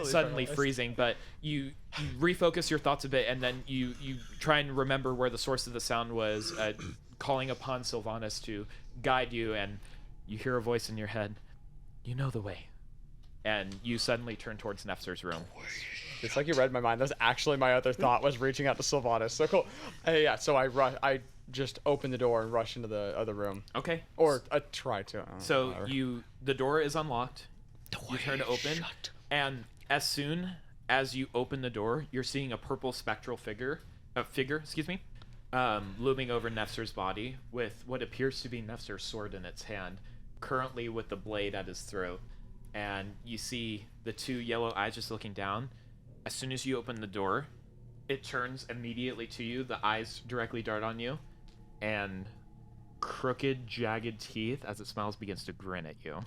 suddenly freezing, but you refocus your thoughts a bit, and then you try and remember where the source of the sound was, calling upon Sylvanas to guide you, and you hear a voice in your head. You know the way. And you suddenly turn towards Nefzer's room. It's like you read my mind. That's actually my other thought, was reaching out to Sylvanas. So cool. Yeah, so I just open the door and rush into the other room. Okay. Or I try to. So whatever. the door is unlocked. You turn to open, and as soon as you open the door, you're seeing a purple spectral figure, looming over Nefzer's body with what appears to be Nefzer's sword in its hand, currently with the blade at his throat. And you see the two yellow eyes just looking down. As soon as you open the door, it turns immediately to you. The eyes directly dart on you, and crooked, jagged teeth, as it smiles, begins to grin at you.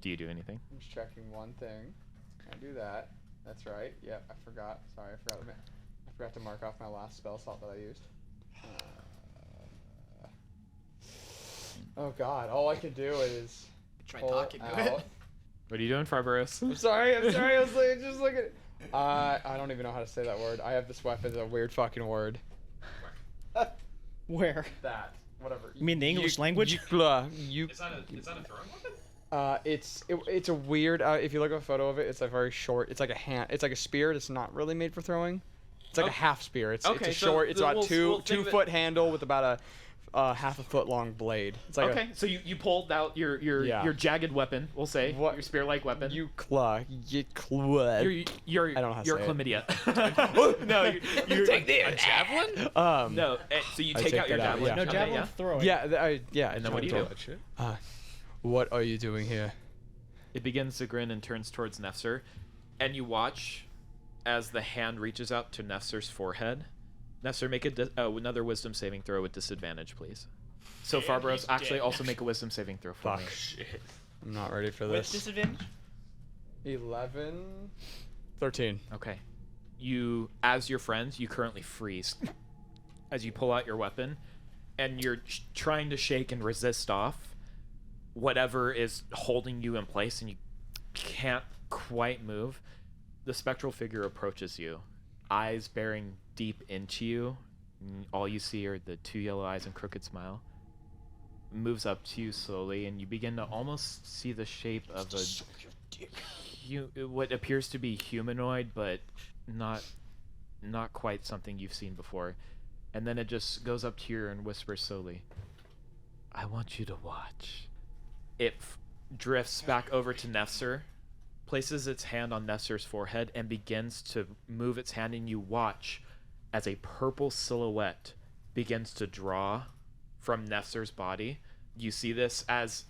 Do you do anything? I'm just checking one thing. I do that. That's right. Yep, I forgot. Sorry, I forgot to mark off my last spell slot that I used. Oh god, all I can do is Try pull talking to out. it. What are you doing, Farbaros? I'm sorry. I was like, just looking. I don't even know how to say that word. I have this weapon. It's a weird fucking word. Where? That. Whatever. You mean the English language? Is that a throwing weapon? It's a weird. If you look at a photo of it, it's a very short. It's like a hand. It's like a spear. It's not really made for throwing. It's like a half spear. It's a short. It's about we'll 2 foot handle with about a half a foot long blade. It's like okay, so you pulled out your jagged weapon, we'll say. What? Your spear-like weapon. Your I don't know how to say chlamydia. No, you take A javelin? No, so you take out your that out, javelin. yeah. No, Okay, javelin yeah. throwing. Yeah. And then what do you do? What are you doing here? It begins to grin and turns towards Nefzer, and you watch as the hand reaches out to Nefzer's forehead. Nefzer, make another wisdom saving throw with disadvantage, please. So Farbaros, actually also make a wisdom saving throw for me. I'm not ready for With this. disadvantage? 11, 13. Okay. You, as your friends, you currently freeze as you pull out your weapon, and you're trying to shake and resist off whatever is holding you in place, and you can't quite move. The spectral figure approaches you, eyes bearing deep into you. All you see are the two yellow eyes and crooked smile. Moves up to you slowly, and you begin to almost see the shape of what appears to be humanoid, but not quite something you've seen before. And then it just goes up to you and whispers slowly, "I want you to watch." It drifts back over to Nefzer, places its hand on Nefzer's forehead, and begins to move its hand, and you watch as a purple silhouette begins to draw from Nefzer's body. You see this as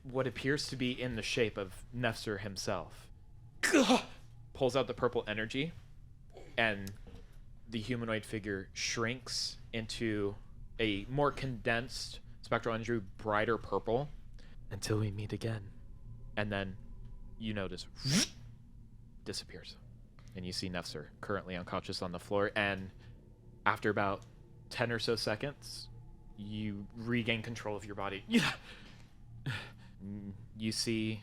what appears to be in the shape of Nefzer himself. Pulls out the purple energy, and the humanoid figure shrinks into a more condensed spectral energy, brighter purple, until we meet again. And then you notice disappears. And you see Nefzer currently unconscious on the floor. And after about 10 or so seconds, you regain control of your body. You see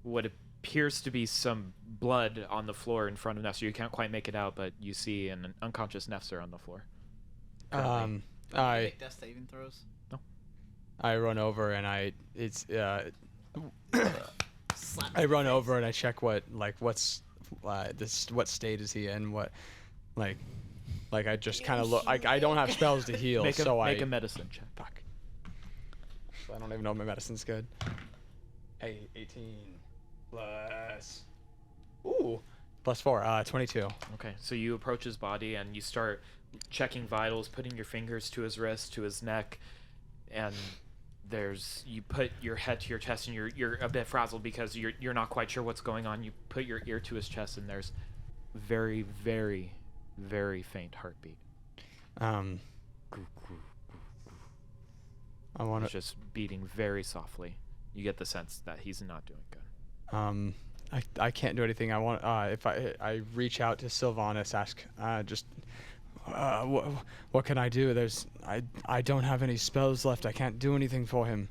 what appears to be some blood on the floor in front of Nefzer. You can't quite make it out, but you see an unconscious Nefzer on the floor. Currently. Make death saving throws. No. I run over and I run over and I check what state is he in, what like I just kind of look. I don't have spells to heal, make a medicine check. Fuck. I don't even know if my medicine's good. 18 plus. Ooh. Plus 4. 22. Okay, so you approach his body and you start checking vitals, putting your fingers to his wrist, to his neck, and you put your head to your chest and you're a bit frazzled because you're not quite sure what's going on. You put your ear to his chest and there's very, very, very faint heartbeat. It's just beating very softly. You get the sense that he's not doing good. I can't do anything. I want if I reach out to Sylvanas, ask what can I do? I don't have any spells left. I can't do anything for him.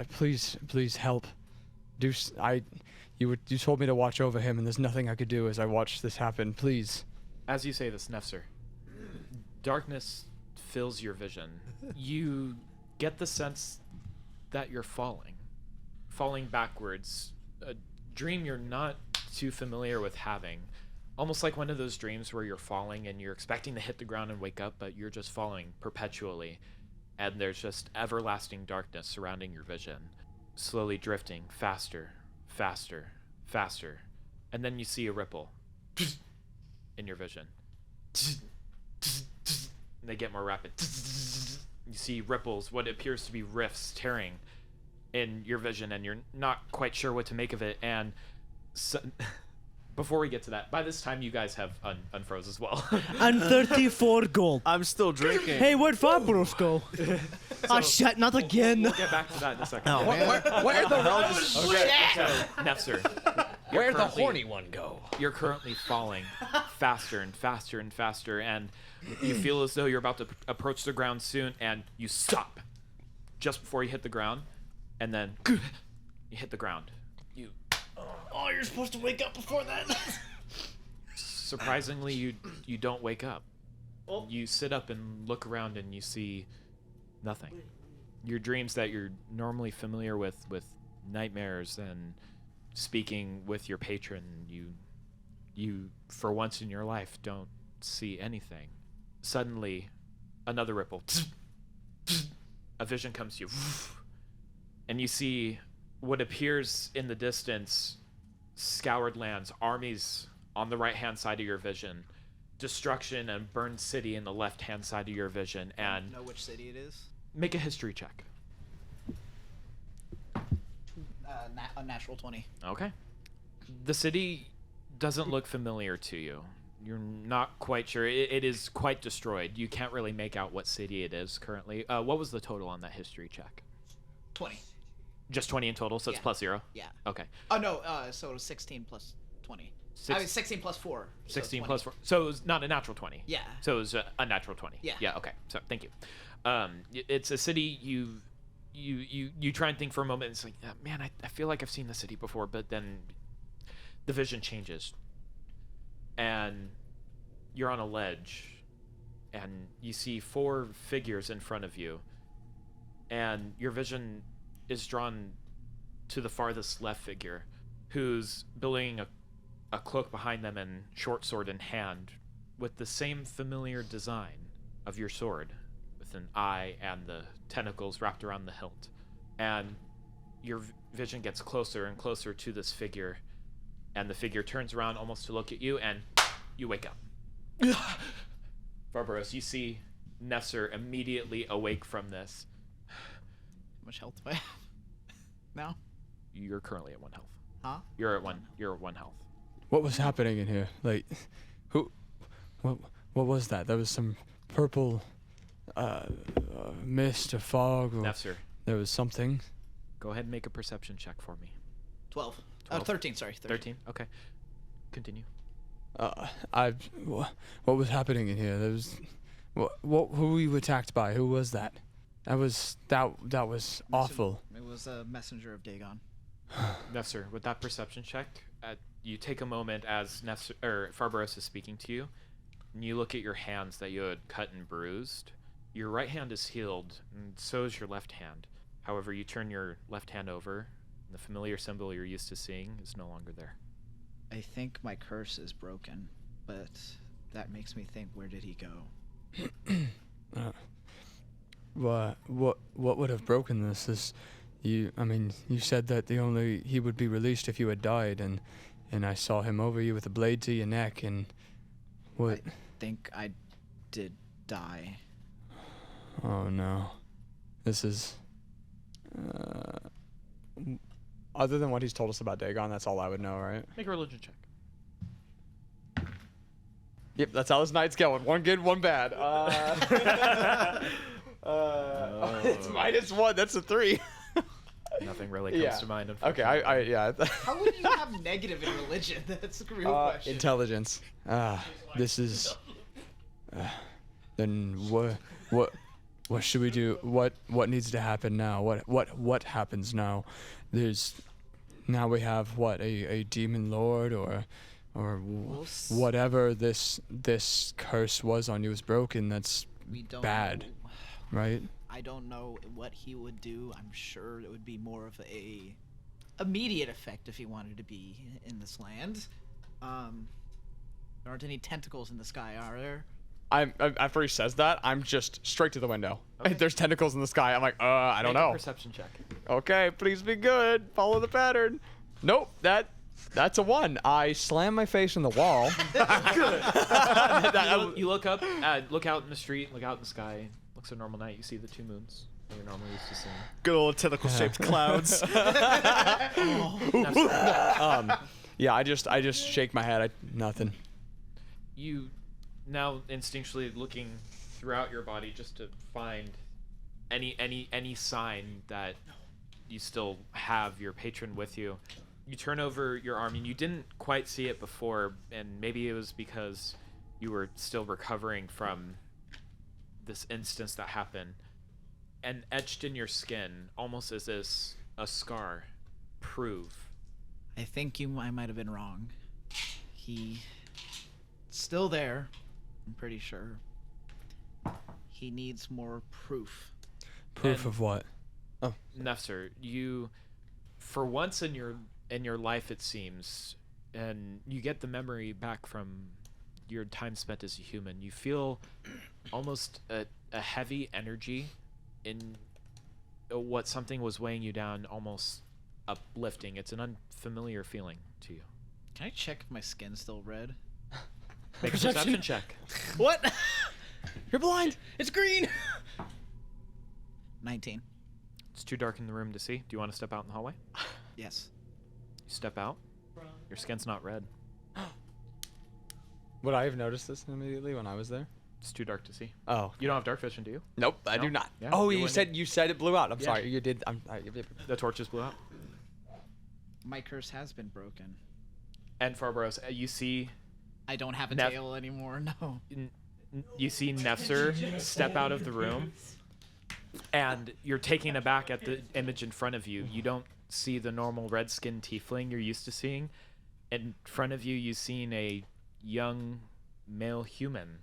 Please help. You told me to watch over him, and there's nothing I could do as I watch this happen. Please. As you say this, Nefzer, darkness fills your vision. You get the sense that you're falling backwards. A dream you're not too familiar with having. Almost like one of those dreams where you're falling and you're expecting to hit the ground and wake up, but you're just falling perpetually. And there's just everlasting darkness surrounding your vision, slowly drifting faster, faster, faster. And then you see a ripple in your vision. And they get more rapid. You see ripples, what appears to be rifts tearing in your vision, and you're not quite sure what to make of it. And before we get to that, by this time you guys have unfroze as well. And 34 gold. I'm still drinking. Hey, where'd Fabros go? Oh shit, not again. We'll get back to that in a second. Oh, man. Where the hell Okay, so Nefzer, Where'd the horny one go? You're currently falling faster and faster and faster, and you feel as though you're about to approach the ground soon, and you stop just before you hit the ground, and then you hit the ground. Oh, you're supposed to wake up before that. Surprisingly, you don't wake up. You sit up and look around, and you see nothing. Your dreams that you're normally familiar with nightmares and speaking with your patron, you for once in your life don't see anything. Suddenly, another ripple. A vision comes to you, and you see what appears in the distance: scoured lands, armies on the right-hand side of your vision, destruction and burned city in the left-hand side of your vision. And Know which city it is? make a history check. A natural 20. Okay. The city doesn't look familiar to you. You're not quite sure. It is quite destroyed. You can't really make out what city it is currently. What was the total on that history check? 20. Just 20 in total, so it's plus 0? Yeah. Okay. Oh, no, so it was 16 plus 20. I mean, 16 plus 4. 16 so plus 4. So it was not a natural 20. Yeah. So it was a natural 20. Yeah. Yeah, okay. So thank you. It's a city you try and think for a moment, and it's like, man, I feel like I've seen the city before, but then the vision changes. And you're on a ledge, and you see 4 figures in front of you, and your vision is drawn to the farthest left figure, who's billowing a cloak behind them and short sword in hand, with the same familiar design of your sword, with an eye and the tentacles wrapped around the hilt. And your vision gets closer and closer to this figure, and the figure turns around almost to look at you, and you wake up. Barbaros, you see Nefzer immediately awake from this. How much health do I have now? You're currently at 1 health. Huh? You're at 1 health. What was happening in here? Like, what was that? There was some purple mist or fog. Or Nefzer, there was something. go ahead and make a perception check for me. 12. 12. 13, sorry. 13? Okay. continue. What was happening in here? There was, who were you attacked by? Who was that? That was awful. It was a messenger of Dagon. Nefzer, with that perception check, you take a moment as Farbaros is speaking to you, and you look at your hands that you had cut and bruised. Your right hand is healed, and so is your left hand. However, you turn your left hand over, and the familiar symbol you're used to seeing is no longer there. I think my curse is broken, but that makes me think, where did he go? What would have broken this? You said that he would be released if you had died, and I saw him over you with a blade to your neck, and what? I think I did die. Oh no, this is. Other than what he's told us about Dagon, that's all I would know, right? Make a religion check. Yep, that's how this night's going. One good, one bad. It's -1. That's a 3. Nothing really comes to mind. Okay, yeah. How would you have negative in religion? That's a real question. Intelligence. This is. Then what should we do? What needs to happen now? What happens now? Now we have a demon lord or whatever this curse was on you is broken. That's We don't bad, know. right? I don't know what he would do. I'm sure it would be more of a immediate effect if he wanted to be in this land. There aren't any tentacles in the sky, are there? After he says that, I'm just straight to the window. Okay. There's tentacles in the sky. I'm like, I don't Make a know. perception check. Okay, please be good. Follow the pattern. Nope, that's a 1. I slam my face in the wall. You look up, look out in the street, look out in the sky. Looks a normal night. You see the 2 moons that you're normally used to seeing. Good old tentacle-shaped clouds. Yeah, I just shake my head. Nothing. You now instinctually looking throughout your body just to find any sign that you still have your patron with you. You turn over your arm, and you didn't quite see it before, and maybe it was because you were still recovering from this instance that happened. And etched in your skin, almost as this a scar, prove. I think I might have been wrong. He's still there, I'm pretty sure. He needs more proof. Proof of what? Oh, Nefzer, you, for once in your life, it seems, and you get the memory back from your time spent as a human. You feel almost a heavy energy in what something was weighing you down, almost uplifting. It's an unfamiliar feeling to you. Can I check if my skin's still red? Make a perception check. What? you're blind. It's green. 19. It's too dark in the room to see. Do you want to step out in the hallway? Yes. You step out. Your skin's not red. Would I have noticed this immediately when I was there? It's too dark to see. Oh, You don't have dark vision, do you? nope, I No? do not. Yeah, Oh, you you wouldn't. said it blew out. I'm Yeah. sorry, you did. The torches blew out. My curse has been broken. And Farbaros, you see I don't have a Nef- tail anymore, no. you see Nefzer step out of the room, and you're taken aback at the image in front of you. You don't see the normal red-skinned tiefling you're used to seeing. In front of you, you've seen a young male human.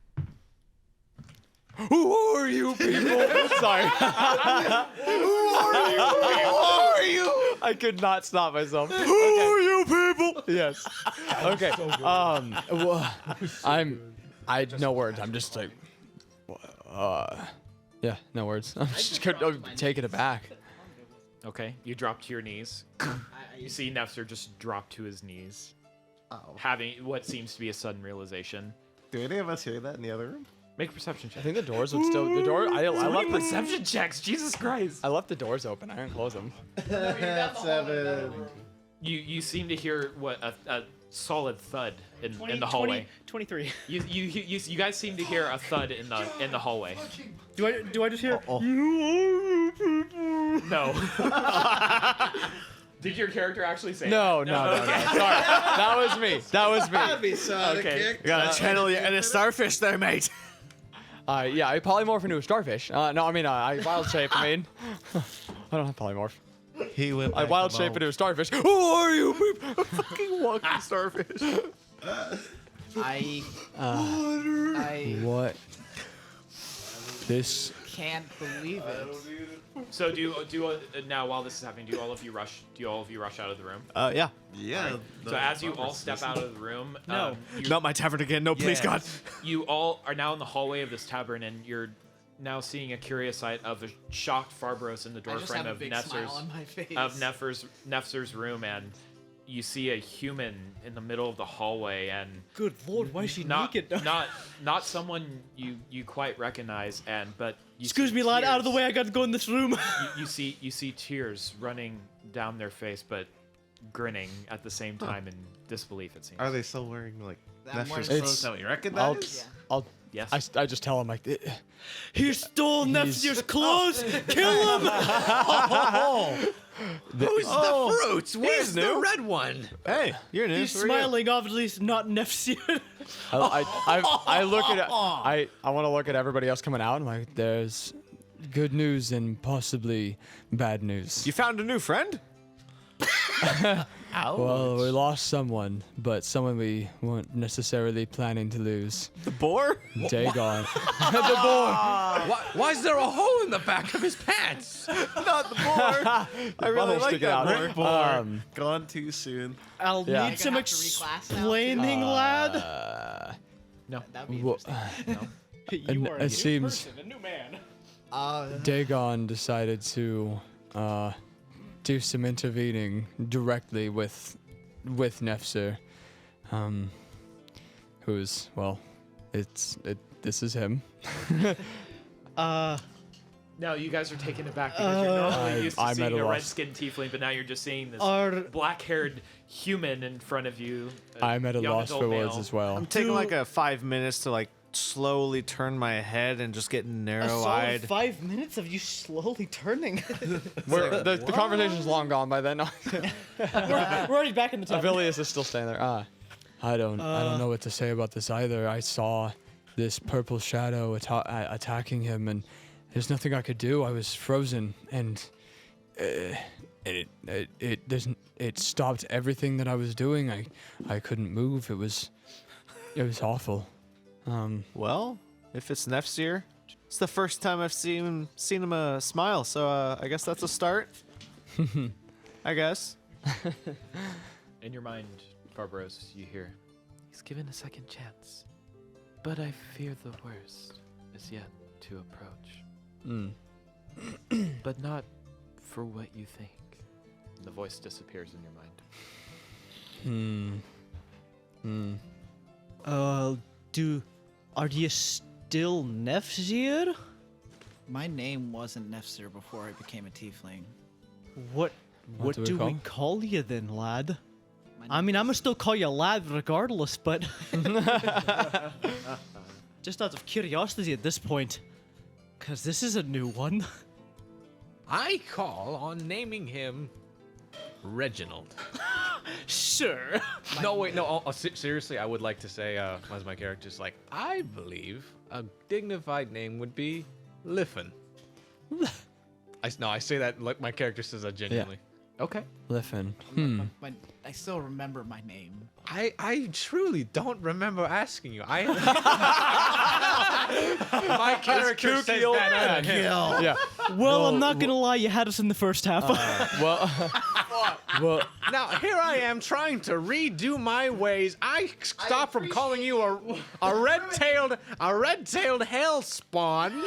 Who are you people? Sorry. Who are you? I could not stop myself. Who are you people? Yes. Okay. I no words. I'm just like, yeah, no words. I'm just taken aback. Okay, you drop to your knees. You see Nefzer just drop to his knees, Oh. having what seems to be a sudden realization. Do any of us hear that in the other room? Make a perception I check. think the doors would still. The door. I left the Perception checks. Jesus Christ. I left the doors open. I didn't close them. 7. You seem to hear what a solid thud in the hallway. 23. You guys seem to hear a thud in the hallway. Do I just hear? No. Did your character actually say No. Sorry, that was me. That was me. Happy Sonic Okay. kick. You gotta channel your inner starfish there, mate. Yeah, I polymorph into a starfish. No, I mean, I wild shape. I mean, I don't have polymorph. He went I back wild to shape Mo. into a starfish. Who are you? Beep. Fucking walking starfish. I What? This. can't believe it. So now while this is happening, do all of you rush out of the room? Yeah. Yeah. So as you all step out of the room, Not my tavern again. No, please, God. you all are now in the hallway of this tavern, and you're now seeing a curious sight of a shocked Farbros in the I door just frame have a of big smile on my face. Nefzer's room, and you see a human in the middle of the hallway, and Good lord, why is she not naked? not someone you quite recognize, but you Excuse see me, lad. Out of the tears. way. I got to go in this room. You see tears running down their face, but grinning at the same time in disbelief. It seems. Are they still wearing like I'm wearing Nefzer's clothes clothes that we I'll, recognize? I'll. Yes. I just tell him like, He stole Nefzer's clothes. Kill him. Who's the fruits? Where's the new. red one? Hey, you're new. He's Where are you? smiling. Obviously, it's not Nefzer. I look at I want to look at everybody else coming out. And I'm like, there's good news and possibly bad news. You found a new friend? Well, we lost someone, but someone we weren't necessarily planning to lose. The boar? Dagon. Why is there a hole in the back of his pants? Not the boar. I really Butthole's like sticking that out. boar. Gone too soon. I'll Yeah. need some You're gonna have to reclass now, too? explaining, lad. That'd be Wha- interesting. and it seems A new man. Dagon decided to do some intervening directly with Nefzer, who's this is him. No, you guys are taken aback because you're normally used to I'm at seeing a a loss. red-skinned tiefling, but now you're just seeing this Are- black-haired human in front of you. I'm at a young loss adult for words male. as well. I'm taking like a 5 minutes to like slowly turn my head and just get A solid narrow-eyed. 5 minutes of you slowly turning. The conversation's long gone by then. we're already back in the top. Avilius is still standing there. I don't know what to say about this either. I saw this purple shadow attacking him, and there's nothing I could do. I was frozen, and it stopped everything that I was doing. I couldn't move. It was awful. Well, if it's Nefzir, it's the first time I've seen him smile, so I guess that's a start. I guess. In your mind, Farbros, you hear, he's given a second chance, but I fear the worst is yet to approach. But not for what you think. The voice disappears in your mind. Are you still Nefzir? My name wasn't Nefzer before I became a tiefling. What What do we do call we him? call you then, lad? My I mean, I'm gonna still call you lad regardless, but just out of curiosity at this point, cause this is a new one. I call on naming him Reginald. Sure. No, wait, no. Seriously, I would like to say, as my character's like, I believe a dignified name would be Liffen. I say that like my character says that genuinely. Okay. Liffen. I still remember my name. I truly don't remember asking you. My character says that. Yeah. Well, I'm not gonna lie, you had us in the first half. Well, Now here I am trying to redo my ways. I stopped from calling you a red-tailed hell spawn,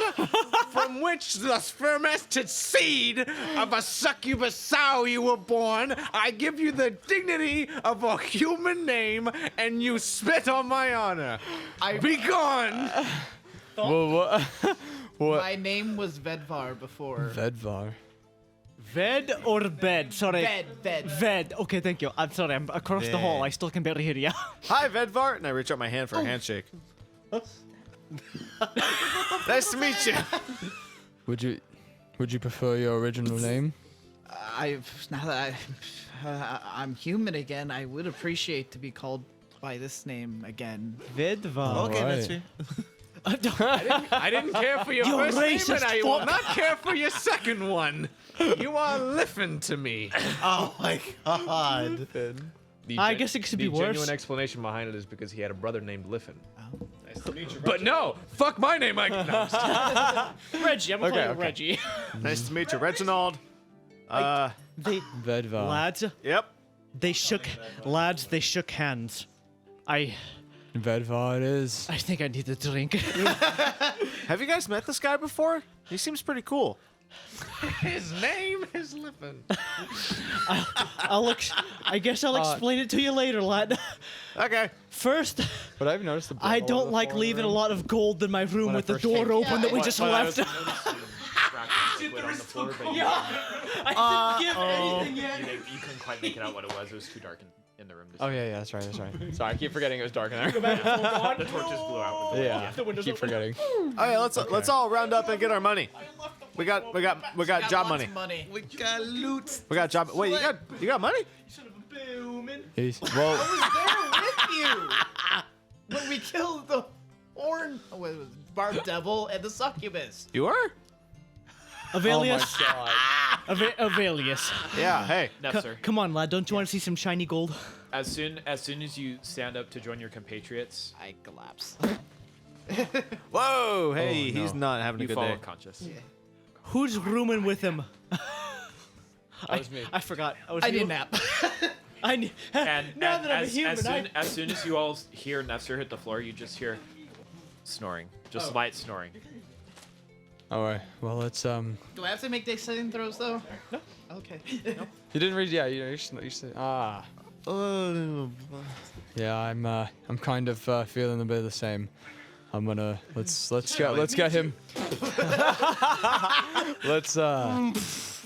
from which the fermented seed of a succubus sow you were born. I give you the dignity of a human name, and you spit on my honor. Be gone. what? My name was Vedvar before. Vedvar. Ved or bed? Sorry. Ved. Ved. Okay, thank you. I'm sorry, I'm across the hall. I still can barely hear you. Hi, Vedvar, and I reach out my hand for a handshake. Nice to meet you. Would you prefer your original name? now that I'm human again, I would appreciate to be called by this name again. Vedva. Okay, Alright. that's fair. I didn't care for your You first name, racist and I will fuck. not care for your second one. You are Liffin to me. Oh my god. I guess it could be The genuine worse. explanation behind it is because he had a brother named Liffin. But no, fuck my name. No, I'm just kidding. Reggie, I'm gonna Okay, call you okay. Reggie. Nice to meet you, Reginald. They, Vedva. lads, Yep. they shook hands. Vedva it is. I think I need a drink. Have you guys met this guy before? He seems pretty cool. His name is Liffin. I guess I'll explain it to you later, lad. Okay. First, But I've noticed the. I bubble don't on the like floor in the leaving a room. lot of gold in my room When I with the first door came. open that we just left. Liquid on the floor, but I didn't give anything yet. you couldn't quite make it out what it was. It was too dark in the room. Oh yeah, that's right. Sorry, I keep forgetting it was dark in there. The torches blew out. Yeah, keep forgetting. Okay, let's all round up and get our money. We got job money. Money. We got loot. We got job. Wait, you got money? Well, There with you when we killed the horn, what was it, barb devil and the succubus. You were? Avelius. God. Avelius. Yeah. Hey. Nefzer, Come on, lad. Don't you want to see some shiny gold? as soon as you stand up to join your compatriots, I collapse. Whoa. Hey, Oh, no. he's not having a you good fall day. unconscious. Who's rooming with him? That was me. I forgot. I need a nap. And, now and that I'm a as, human, as soon as you all hear Nefzer hit the floor, you just hear snoring, just light snoring. All right. Well, let's Do I have to make dex saving throws though? No. Okay. You didn't read. Yeah, you said. Yeah, I'm kind of feeling a bit of the same. I'm gonna let's get him.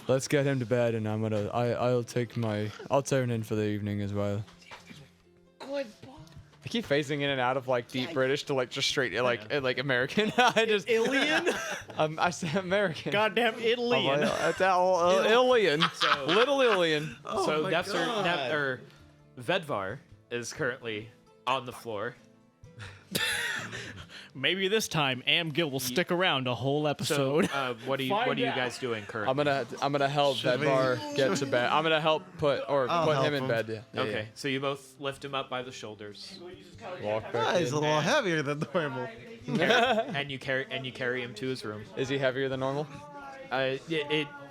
Let's get him to bed, and I'll turn in for the evening as well. Good. I keep phasing in and out of like deep British to like just straight like American. I just Alien? I said American. Goddamn alien. Alien. Little alien. So Nefzer, or Vedvar is currently on the floor. Maybe this time Amgil will stick around a whole So episode. what are you guys doing currently? I'm gonna help Vedvar get to bed. I'm gonna help put help him in him. bed. Yeah. Okay, so you both lift him up by the shoulders, Walk back. He's a little heavier than normal. and you carry him to his room. Is he heavier than normal?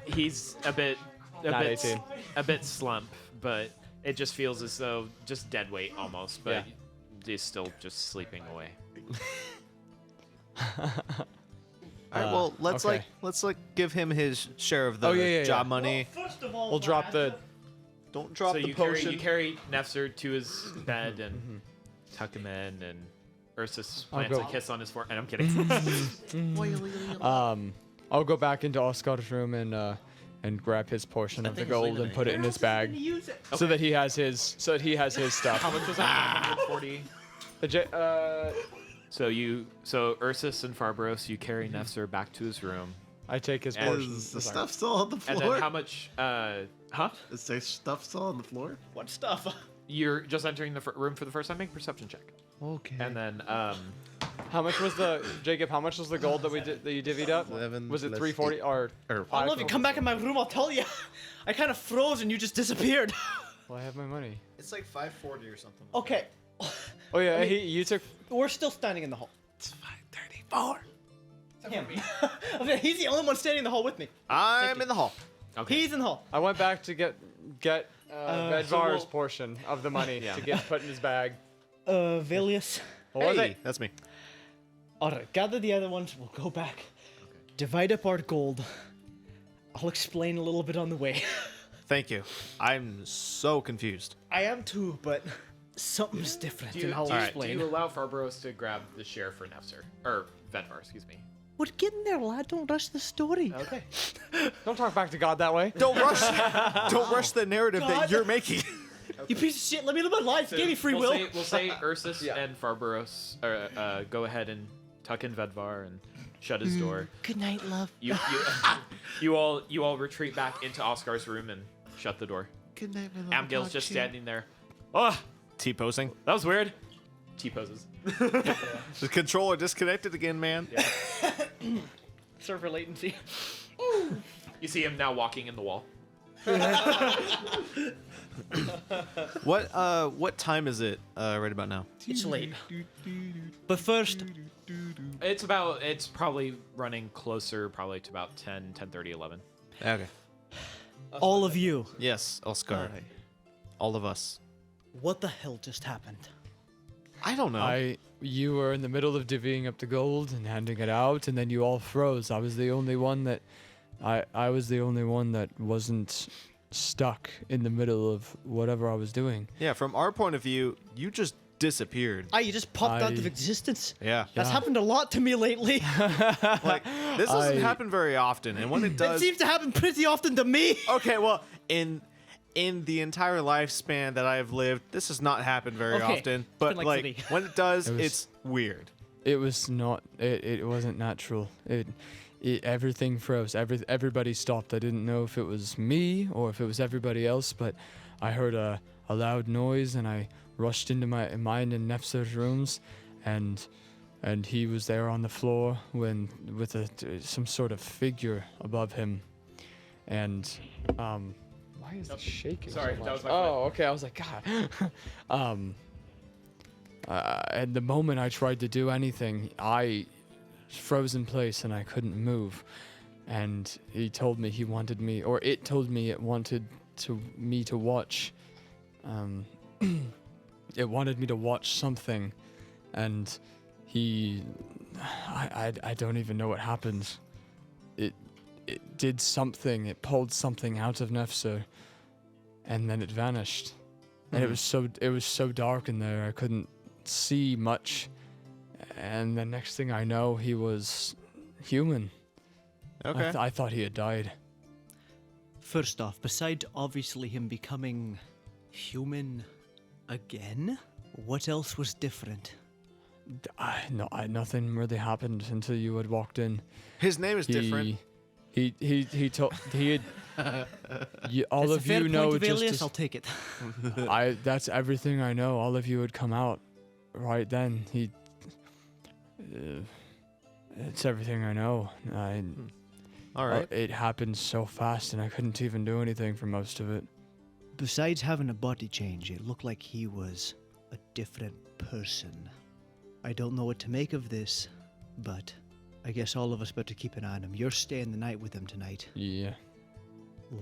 He's a bit Not 18. a bit slump, but it just feels as though just dead weight almost, but Yeah. he's still just sleeping away. All right. Well, let's okay. give him his share of the job money. First of all, We'll drop the. Don't drop So the you potion. carry Nefzer to his bed and tuck him in, and Ursus plants go- a kiss on his forehead. And I'm kidding. I'll go back into Oscar's room and grab his portion of the gold and put it in his bag, so that he has his stuff. How much was that? 140. So Ursus and Farbaros, you carry Nefzer back to his room. I take his And- portion. Is the stuff still on the And floor? then how much? Is there stuff still on the floor? What stuff? You're just entering the room for the first time. Make a perception check. Okay. And then How much was the Jacob? How much was the gold that you divvied up? 11 Was it plus 340 or? I love you. Come back in my room. I'll tell you. I kind of froze and you just disappeared. Well, I have my money. It's like 540 or something. Okay. Oh yeah, you took. We're still standing in the hall. It's 534. Him. Okay, he's the only one standing in the hall with me. I'm in the hall. okay. He's in the hall. I went back to get Vedvar's we'll- portion of the money to get put in his bag. Vilius. What was Hey, it? that's me. Alright, gather the other ones. We'll go back. Divide up our gold. I'll explain a little bit on the way. Thank you. I'm so confused. I am too, but something's different, and I'll do explain. you allow Farbaros to grab the share for Nefzer? Or Vedvar, excuse me. We're getting there, lad. Don't rush the story. Okay. Don't talk back to God that way. Don't rush. Don't rush the narrative that God. you're making. You piece of shit. Let me live my life. Give me free will. We'll say Ursus and Farbaros go ahead and tuck in Vedvar and shut his door. Good night, love. You all retreat back into Oscar's room and shut the door. Good night, my little Amgil's dog just Ciel. standing there. Oh, T-posing. that was weird. T-poses. The controller disconnected again, man. Server latency. You see him now walking in the wall. What time is it right about now? It's late. But first, It's probably running closer probably to about 10:30, 11. Okay. all of you, Yes, Oscar. All of us. what the hell just happened? I don't know. You were in the middle of divvying up the gold and handing it out, and then you all froze. I was the only one that, I was the only one that wasn't stuck in the middle of whatever I was doing. Yeah, from our point of view, you just disappeared. You just popped out of existence. Yeah. That's happened a lot to me lately. Like, this doesn't happen very often, and when it It does... seems to happen pretty often to me. Okay, well, in the entire lifespan that I've lived, this has not happened very Okay, often. it's But, been like like, 3. when it does, It was- it's weird. It was not. It wasn't natural. Everything froze. Everybody stopped. I didn't know if it was me or if it was everybody else, but I heard a loud noise and I rushed into mine and Nefzer's rooms, and he was there on the floor with some sort of figure above him, and why is it shaking? Sorry, so that was much? my Oh, okay. I was like, God. And the moment I tried to do anything, I froze in place and I couldn't move. And he told me he wanted me, or it told me it wanted me to watch. It wanted me to watch something, and I don't even know what happened. It did something. It pulled something out of Nefzer, and then it vanished. And it was so dark in there I couldn't see much. And the next thing I know, he was human. Okay. I thought he had died. First off, besides obviously him becoming human again, what else was different? Nothing really happened until you had walked in. His name is different. He told he had. All It's a of fair you know point of just. alias, I'll take it. That's everything I know. All of you had come out right then. It's everything I know. All right. It happened so fast, and I couldn't even do anything for most of it. Besides having a body change, it looked like he was a different person. I don't know what to make of this, but I guess all of us better keep an eye on him. You're staying the night with him tonight. Yeah.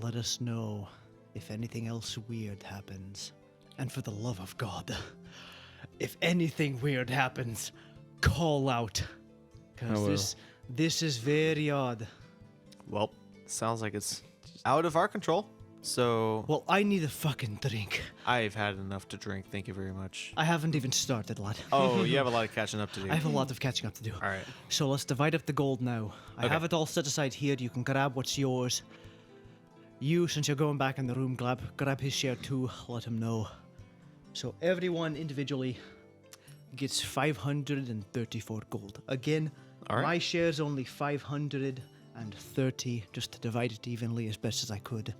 Let us know if anything else weird happens. And for the love of God, if anything weird happens, call out. I will. Because this is very odd. Well, sounds like it's out of our control. So Well, I need a fucking drink. I've had enough to drink. Thank you very much. I haven't even started, lad. Oh, you have a lot of catching up to do. I have a lot of catching up to do. All right. So let's divide up the gold now. I Okay. have it all set aside here. You can grab what's yours. You, since you're going back in the room, grab his share too. Let him know. So everyone individually gets 534 gold. Again, All right. my share's only 530, just to divide it evenly as best as I could.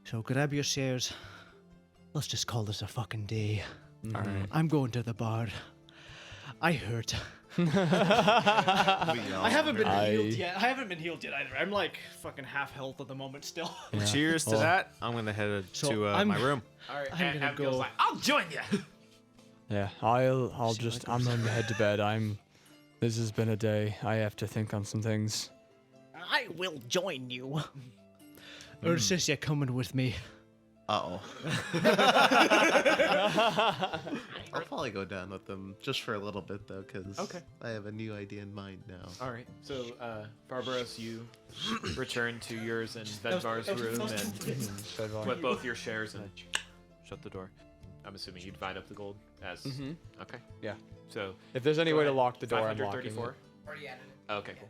So grab your shares. Let's just call this a fucking day. All right. I'm going to the bar. I hurt. I haven't been I- healed yet. I haven't been healed yet either. I'm like fucking half health at the moment still. Cheers to that. I'm gonna head So to I'm- my room. All right, I'm gonna Abigail's go- like, I'll join you. Yeah. I'm going to head to bed. This has been a day. I have to think on some things. I will join you. Ursus, you're coming with me. Uh-oh. I'll probably go down with them just for a little bit, though, because Okay. I have a new idea in mind now. All right. So, Barbaros, you return to yours and Vedvar's room and with both your shares and shut the door. I'm assuming you divide up the gold as. Mhm. Okay. Yeah. So. If there's any go way to ahead. lock the door, I'm locking 534. it. Already added it. Okay, cool.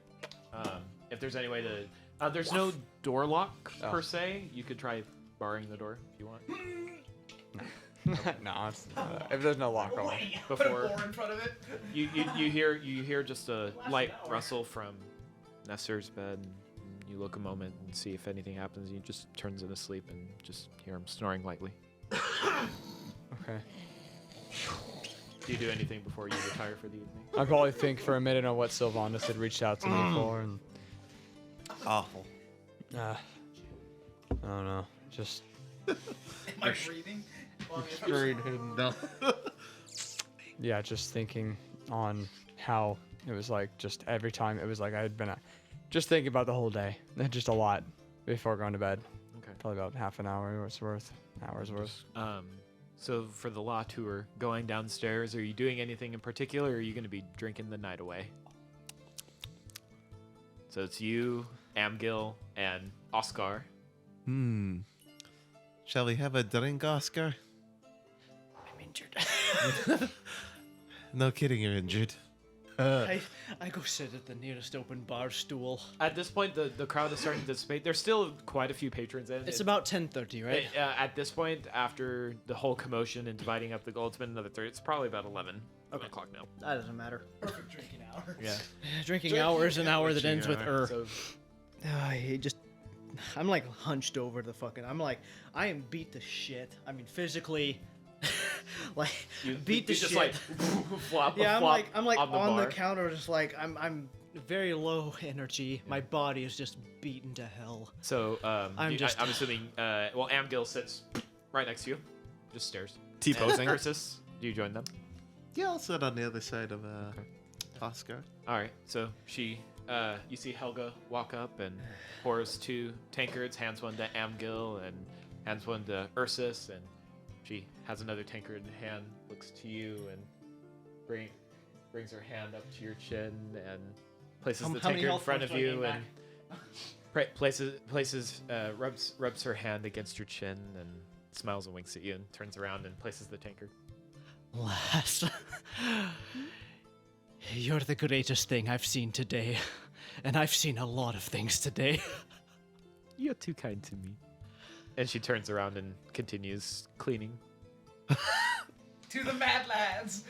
If there's any way to, there's no door lock per se. You could try barring the door if you want. No, if there's no lock, I'll. Before in front of it. you hear just a light rustle from Nestor's bed. And you look a moment and see if anything happens. He just turns in asleep and just hear him snoring lightly. Okay. Do you do anything before you retire for the evening? I probably think for a minute on what Sylvanas had reached out to me for, and Awful. I don't know. Just Am I breathing? Straight him down. yeah, just thinking on how it was like just every time it was like I had been just thinking about the whole day, just a lot before going to bed. Okay. Probably about half an hour's worth. So for the law tour, going downstairs, are you doing anything in particular, or are you going to be drinking the night away? So it's you, Amgil, and Oscar. Shall we have a drink, Oscar? I'm injured. No kidding, you're injured. I go sit at the nearest open bar stool. At this point, the crowd is starting to dissipate. There's still quite a few patrons in. It's about 10:30, right? At this point, after the whole commotion and dividing up the gold, it's been another 30. It's probably about 11 o'clock now. That doesn't matter. Perfect drinking hour. Yeah. Drinking hour is an hour that ends with So I'm like hunched over the fucking. I am beat to shit. I mean, physically, like beat to you shit. just like flop. Yeah, flop I'm like on the bar. counter, just like I'm very low energy. My body is just beaten to hell. So I'm assuming. Well, Amgil sits right next to you, just stares. T-posing. Ursus, do you join them? Yeah, I'll sit on the other side of Oscar. All right. So you see Helga walk up and pours 2 tankards, hands one to Amgil and hands one to Ursus, and she has another tankard in hand, looks to you and brings her hand up to your chin and places the tankard in front of you and rubs her hand against your chin and smiles and winks at you and turns around and places the tankard. Lass, you're the greatest thing I've seen today, and I've seen a lot of things today. You're too kind to me. And she turns around and continues cleaning. To the mad lads.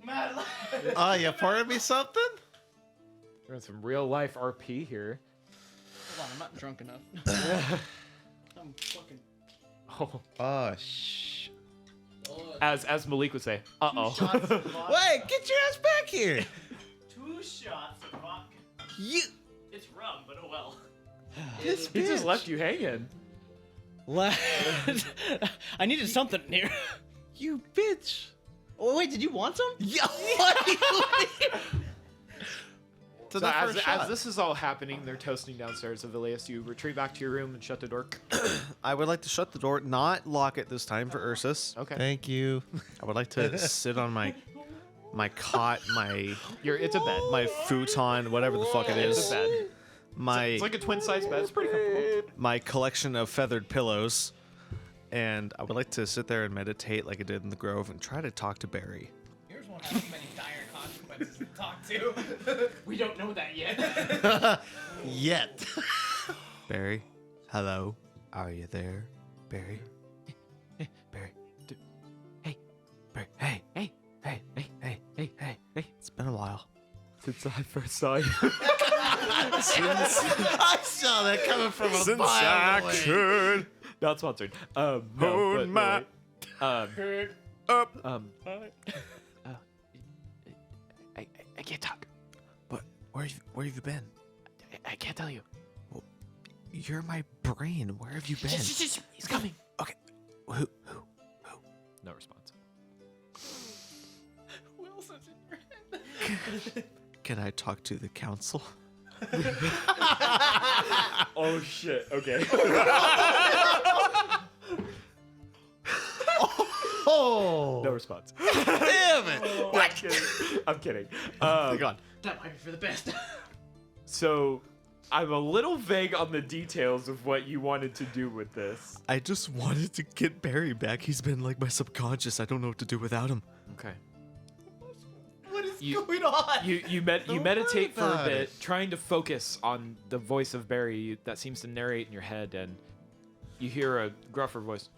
Mad lads. Oh, you pouring me something? We're in some real life RP here. Hold on, I'm not drunk enough. I'm fucking. Oh. Oh, shh. As Malik would say, uh-oh. Wait, get your ass back here. 2 shots of vodka. You. It's rum, but oh well. This He just bitch. left you hanging. I needed something in here. You bitch. Oh wait, did you want some? Yeah. What do you mean? So as this is all happening, they're toasting downstairs. Avilius, you retreat back to your room and shut the door. I would like to shut the door, not lock it this time for Ursus. Okay. Thank you. I would like to sit on my cot, It's a bed. my futon, whatever the fuck it It's is. a bed. My It's like a twin-size bed. It's pretty comfortable. my collection of feathered pillows, and I would like to sit there and meditate like I did in the Grove and try to talk to Barry. Yours won't have as many dire consequences to talk to. We don't know that yet. Yet. Barry, hello, are you there, Barry? Barry, hey, Barry, hey, hey, hey, hey, hey, hey, hey, hey. It's been a while since I first saw you. I saw that coming from a Since mile I away. could Not sponsored. No, hold but my really, up. I can't talk. But where have you been? I can't tell you. Well, you're my brain. Where have you been? He's coming. Okay. Who? No response. Who else is in your head? Can I talk to the council? Oh shit. Okay. Oh. No response. Damn it. I'm kidding. I'm kidding. God. That might be for the best. So, I'm a little vague on the details of what you wanted to do with this. I just wanted to get Barry back. He's been like my subconscious. I don't know what to do without him. Okay. What is You- going on? You Don't meditate worry for a about bit, it. trying to focus on the voice of Barry that seems to narrate in your head, and you hear a gruffer voice.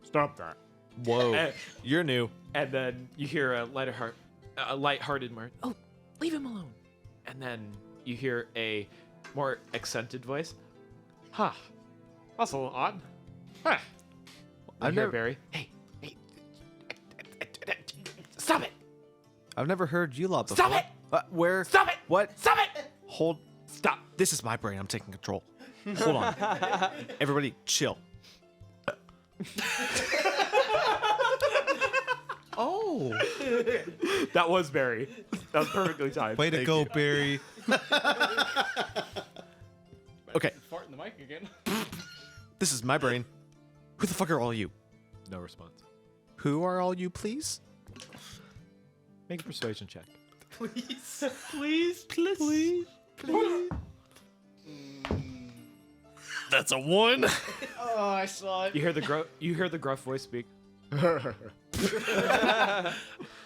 Stop that. Whoa. Eh. You're new. And then you hear a lighthearted word. Oh, leave him alone. And then you hear a more accented voice. Huh. That's a little odd. Huh. I've never Barry. Hey, stop it! I've never heard you lot before. Stop it! Where? Stop it! What? Stop it! Hold. Stop. This is my brain. I'm taking control. Hold on. Everybody, chill. Oh. That was Barry. That was perfectly timed. Way to go, Barry. Okay. Fart in the mic again. This is my brain. Who the fuck are all you? No response. Who are all you, please? Make a persuasion check. Please, please, please, please. That's a 1. Oh, I saw it. You hear the gruff voice speak.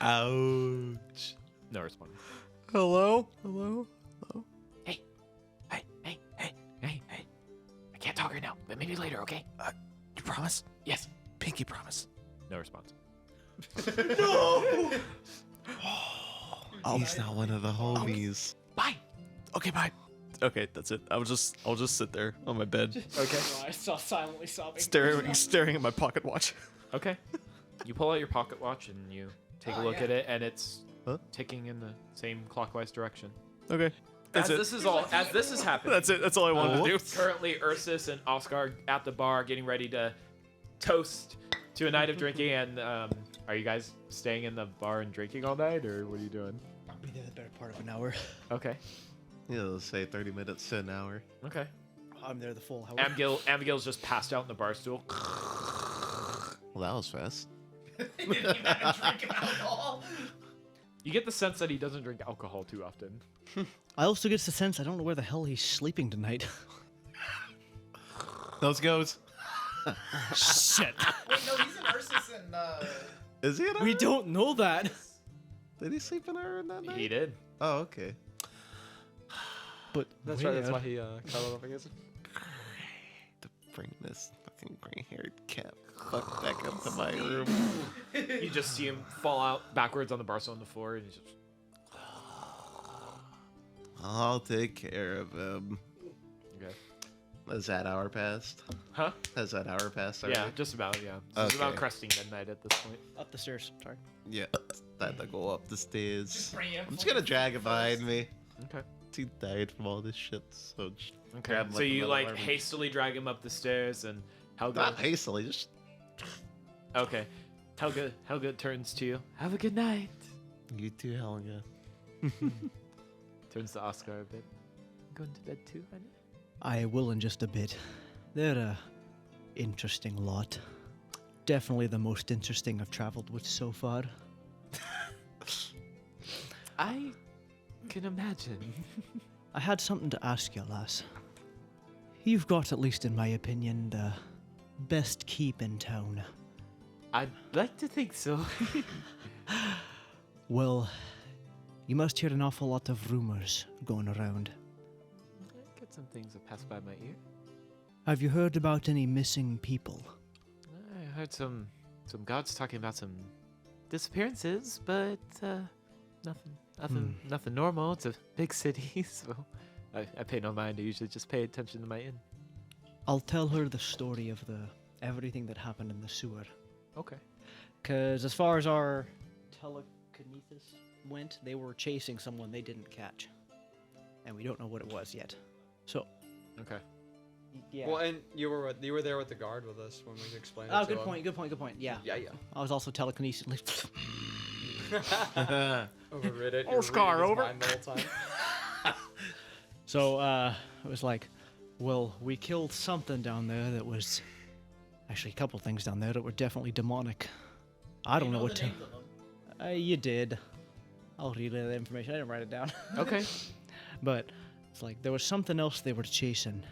Ouch. No response. Hello? Hello? Hello? Hey. I can't talk right now, but maybe later, okay? You promise? Yes. Pinky promise. No response. He's not one of the homies. Bye. Okay, bye. Okay, that's it. I'll just sit there on my bed, Okay. I saw silently sobbing. staring at my pocket watch. Okay. You pull out your pocket watch and you take a look at it, and it's Huh? ticking in the same clockwise direction. Okay. That's it. This is happening. That's it. That's all I wanted to do. Currently, Ursus and Oscar at the bar getting ready to toast to a night of drinking. And are you guys staying in the bar and drinking all night, or what are you doing? I'll be there the better part of an hour. Okay. Yeah, let's say 30 minutes to an hour. Okay. I'm there the full hour. Abigail's just passed out in the bar stool. Well, that was fast. You get the sense that he doesn't drink alcohol too often. I also get the sense I don't know where the hell he's sleeping tonight. Those goes. Shit. Wait, no, he's an Ursus and Is he in We Iron? don't know that. Did he sleep in Iron that night? He did. Oh, okay. But That's right. That's why he cuddled up against it. To bring this fucking gray-haired cat fuck back up to my room. You just see him fall out backwards on the bar stool on the floor, and he's just... I'll take care of him. Okay. Has that hour passed? Huh? Has that hour passed? Yeah, already? just about, yeah. It's about Okay. cresting midnight at this point. Up the stairs. Sorry. Yeah. Time to go up the stairs. bring him I'm just gonna drag it behind first. me. Okay. Too tired from all this shit. So just Okay. grab him So like a you little like army. hastily drag him up the stairs, and Helga. Not hastily, just Okay. Helga turns to you. Have a good night. you too, Helga. Turns to Oscar a bit. Going to bed too, honey? I will in just a bit. They're a interesting lot. Definitely the most interesting I've traveled with so far. I can imagine. I had something to ask you, lass. You've got, at least in my opinion, the best keep in town. I'd like to think so. Well, you must hear an awful lot of rumors going around. I get some things that pass by my ear. Have you heard about any missing people? I heard some gods talking about some disappearances, but nothing normal. It's a big city, so I pay no mind. I usually just pay attention to my inn. I'll tell her the story of everything that happened in the sewer. Okay. Because as far as our telekinesis went, they were chasing someone they didn't catch. And we don't know what it was yet. So, Okay. yeah. Well, and you were there with the guard with us when we explained it Oh, to good him. point, good point, good point. Yeah. Yeah, yeah. I was also telekinesis. Overrid it. Oscar, over. The whole time. So, it was like, well, we killed something down there that was... Actually, a couple things down there that were definitely demonic. I don't know what to... You did. I'll read the information. I didn't write it down. Okay. But it's like there was something else they were chasing.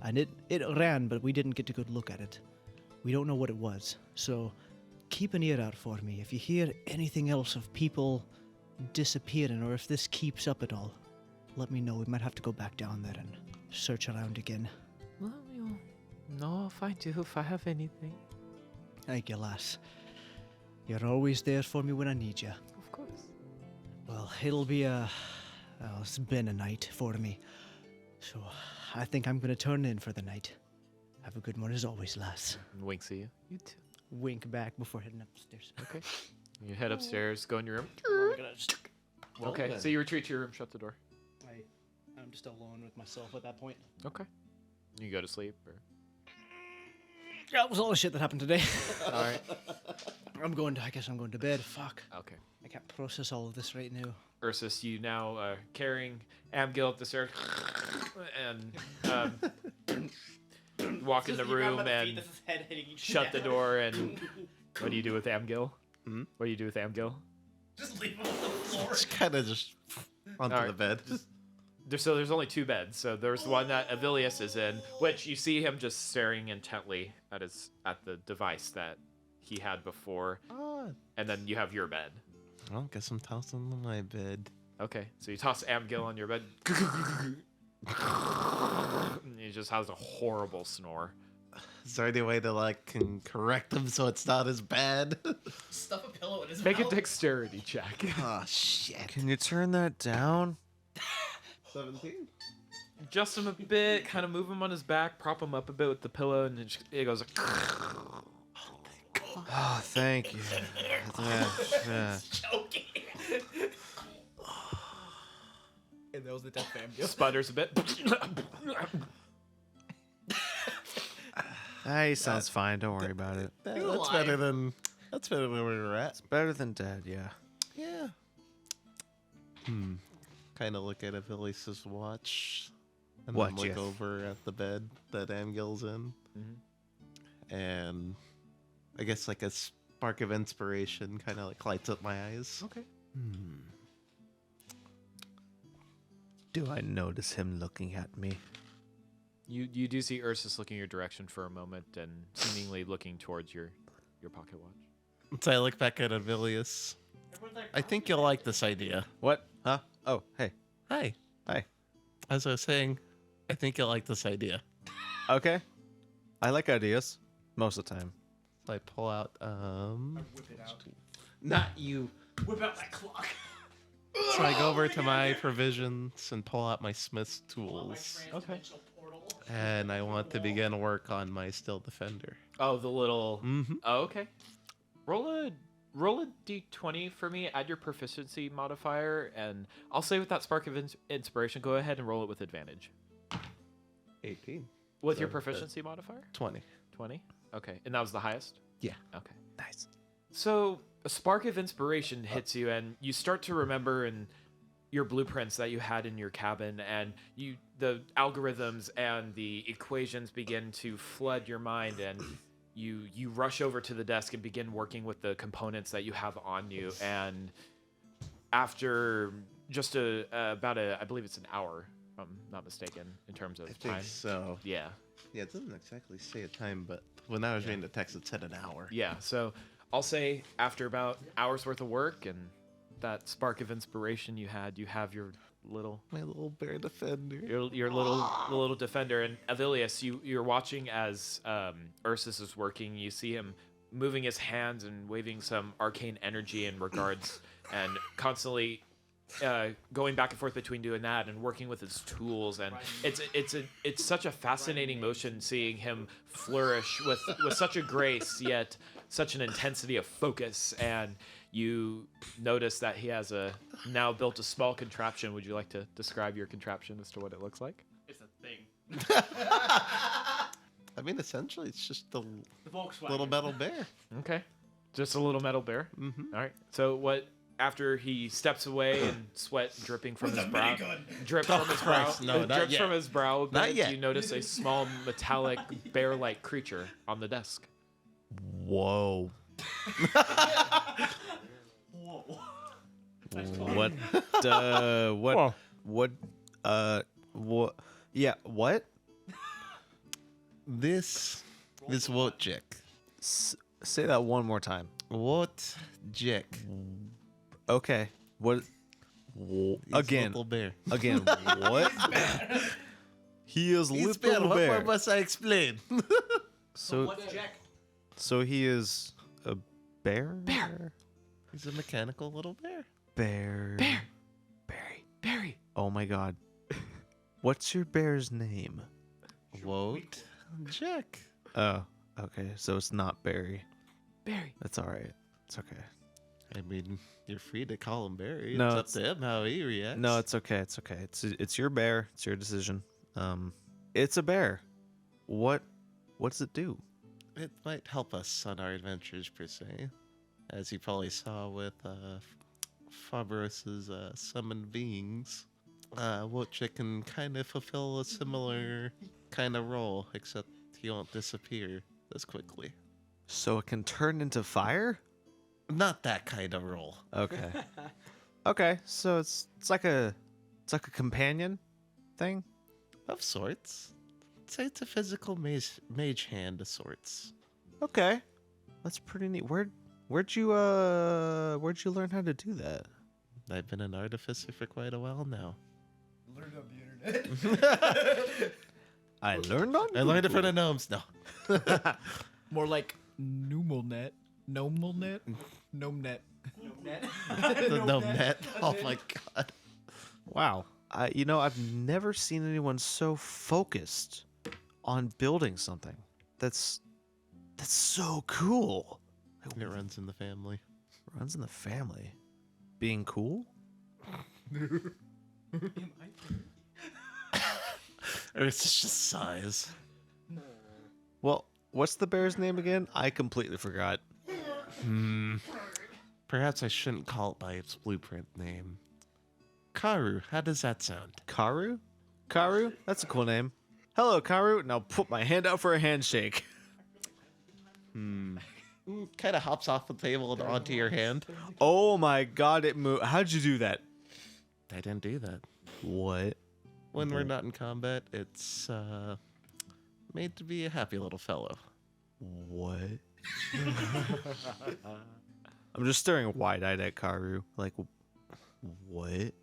And it ran, but we didn't get a good look at it. We don't know what it was. So keep an ear out for me. If you hear anything else of people disappearing, or if this keeps up at all, let me know. We might have to go back down there and search around again. Well, you'll know I'll find you if I have anything. Thank you, lass. You're always there for me when I need you. Of course. Well, it'll be well, it's been a night for me. So, I think I'm gonna turn in for the night. Have a good one as always, lass. And winks at you. You too. Wink back before heading upstairs. Okay. You head upstairs, go in your room. Okay, so you retreat to your room, shut the door. I'm just alone with myself at that point. Okay. You go to sleep, or? That was all the shit that happened today. All right. I guess I'm going to bed. Fuck. Okay. I can't process all of this right now. Ursus, you now are carrying Amgil up the stairs and walk in the room and shut the door. And what do you do with Amgil? What do you do with Amgil? Just leave him on the floor. It's kind of just onto All right. the bed. So there's only 2 beds. So there's the one that Avilius is in, which you see him just staring intently at the device that he had before, and then you have your bed. Well, guess I'm tossing on my bed. Okay, so you toss Amgil on your bed. And he just has a horrible snore. Is there any way to can correct him so it's not as bad? Stuff a pillow in his Make a mouth. dexterity check. Oh shit. Can you turn that down? 17. Adjust him a bit, kind of move him on his back, prop him up a bit with the pillow, and it goes. Oh, thank you. Yeah. Choking. And that was the death fam. Sputters a bit. He sounds fine. Don't worry about it. That's better than where we were at. It's better than dead, yeah. Yeah. Kind of look at Avilius's watch, and Watch, then look yeah. over at the bed that Amgil's in, and I guess a spark of inspiration kind of lights up my eyes. Okay. Do I notice him looking at me? You do see Ursus looking your direction for a moment and seemingly looking towards your pocket watch. So I look back at Avilius. I think you'll like this idea. What? Huh? Oh, hey. Hi. Hi. As I was saying, I think you'll like this idea. Okay. I like ideas most of the time. So I pull out, Whip it out. not you. Whip out that clock. So I go over to my provisions and pull out my smith's tools. Okay. And I want to begin work on my steel defender. Oh, the little. Mm-hmm. Oh, okay. Roll a d20 for me. Add your proficiency modifier, and I'll say with that spark of inspiration, go ahead and roll it with advantage. 18. With So your that's proficiency modifier? 20. 20. Okay, and that was the highest. Yeah. Okay. Nice. So a spark of inspiration hits you, and you start to remember and your blueprints that you had in your cabin, and the algorithms and the equations begin to flood your mind, and you rush over to the desk and begin working with the components that you have on you. And after just about I believe it's an hour, if I'm not mistaken, in terms of I time. think so. Yeah. Yeah, it doesn't exactly say a time, but when I was reading the text, it said an hour. Yeah, so I'll say after about hours worth of work and that spark of inspiration you have your little My little bear defender. your little defender. And Avilius, you're watching as Ursus is working. You see him moving his hands and waving some arcane energy in regards and constantly going back and forth between doing that and working with his tools. And it's such a fascinating motion seeing him flourish with such a grace yet such an intensity of focus. And you notice that he has now built a small contraption. Would you like to describe your contraption as to what it looks like? It's a thing. I mean, essentially, it's just the Volkswagen. little metal bear. Okay. Just a little metal bear. Mm-hmm. All right. So after he steps away and sweat dripping from his brow, Oh, Christ, no, not drips yet. from his brow a bit, Not yet. you notice a small metallic bear-like creature on the desk. Whoa. Whoa. What? What? Yeah. What? This is Wojcik. Say that one more time. Wojcik. Okay. What? He's Again. Little bear. Again. What? He is He's little bear. What bear. more must I explain? So, What's Jack? so he is a bear. He's a mechanical little bear. Bear. Barry. Oh my god. What's your bear's name? Won't Jack. Oh, okay. So it's not Barry. Barry. That's all right. It's okay. I mean, you're free to call him Barry. No, it's up it's- to him how he reacts. No, it's okay. It's okay. It's your bear. It's your decision. It's a bear. What does it do? It might help us on our adventures per se, as you probably saw with Fabros's summoned beings. Which it can kind of fulfill a similar kind of role, except he won't disappear as quickly. So it can turn into fire? Not that kind of role. Okay. Okay. So it's like a companion thing. Of sorts. I'd say it's a physical mage hand of sorts. Okay. That's pretty neat. Where'd you learn how to do that? I've been an artificer for quite a while now. Learned on the internet. I learned on. I learned it from the gnomes. No. More like Numalnet. Nomalnet? Gnomenet. The gnome net. Oh my god. Wow. I've never seen anyone so focused on building something. That's so cool. It runs in the family. Runs in the family. Being cool? Or it's just size. Well, what's the bear's name again? I completely forgot. Perhaps I shouldn't call it by its blueprint name. Karu, how does that sound? Karu? Karu? That's a cool name. Hello, Karu. Now put my hand out for a handshake. Kind of hops off the table and onto your hand. Oh my god, it moved. How'd you do that? I didn't do that. What? When we're not in combat, it's made to be a happy little fellow. What? I'm just staring wide-eyed at Karu. Like, what?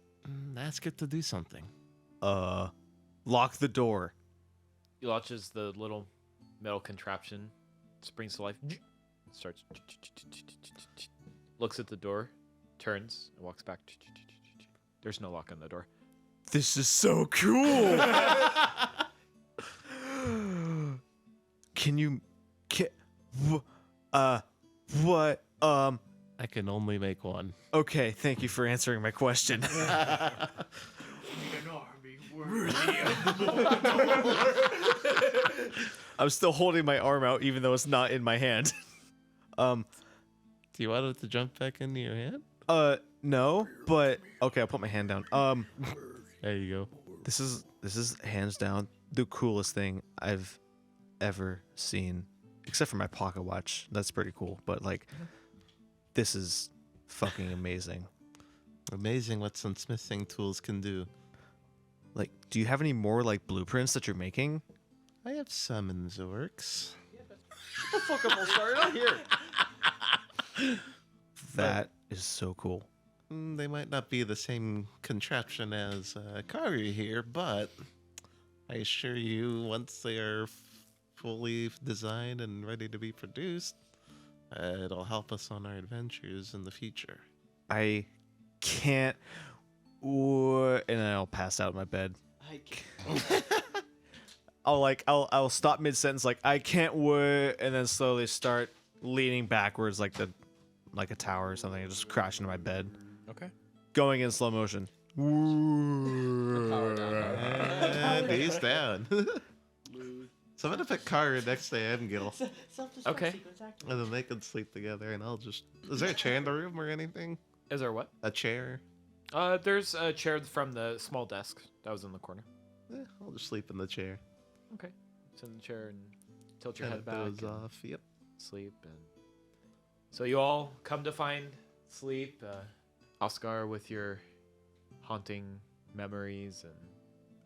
Ask it to do something. Lock the door. He launches the little metal contraption, springs to life, starts, looks at the door, turns, and walks back. There's no lock on the door. This is so cool. What? I can only make one. Okay, thank you for answering my question. I'm still holding my arm out even though it's not in my hand. Do you want it to jump back into your hand? No, but okay, I'll put my hand down. There you go. This is hands down the coolest thing I've ever seen, except for my pocket watch. That's pretty cool, but like, this is fucking amazing. Amazing what some smithing tools can do. Like, do you have any more like blueprints that you're making? I have some in the works. The fuck up, I'll start out here. That is so cool. They might not be the same contraption as Karu here, but I assure you, once they are fully designed and ready to be produced, it'll help us on our adventures in the future. I can't. And then I'll pass out in my bed. I'll stop mid sentence like I can't wait, and then slowly start leaning backwards like a tower or something, and just crash into my bed. Okay. Going in slow motion. And he's down. So I'm gonna put Karu next to Angel, Okay. and then they can sleep together. And I'll just. Is there a chair in the room or anything? Is there what? A chair? There's a chair from the small desk that was in the corner. I'll just sleep in the chair. Okay. Sit in the chair and tilt your Head head back. goes and off. Yep. Sleep. And so you all come to find sleep. Oscar with your haunting memories and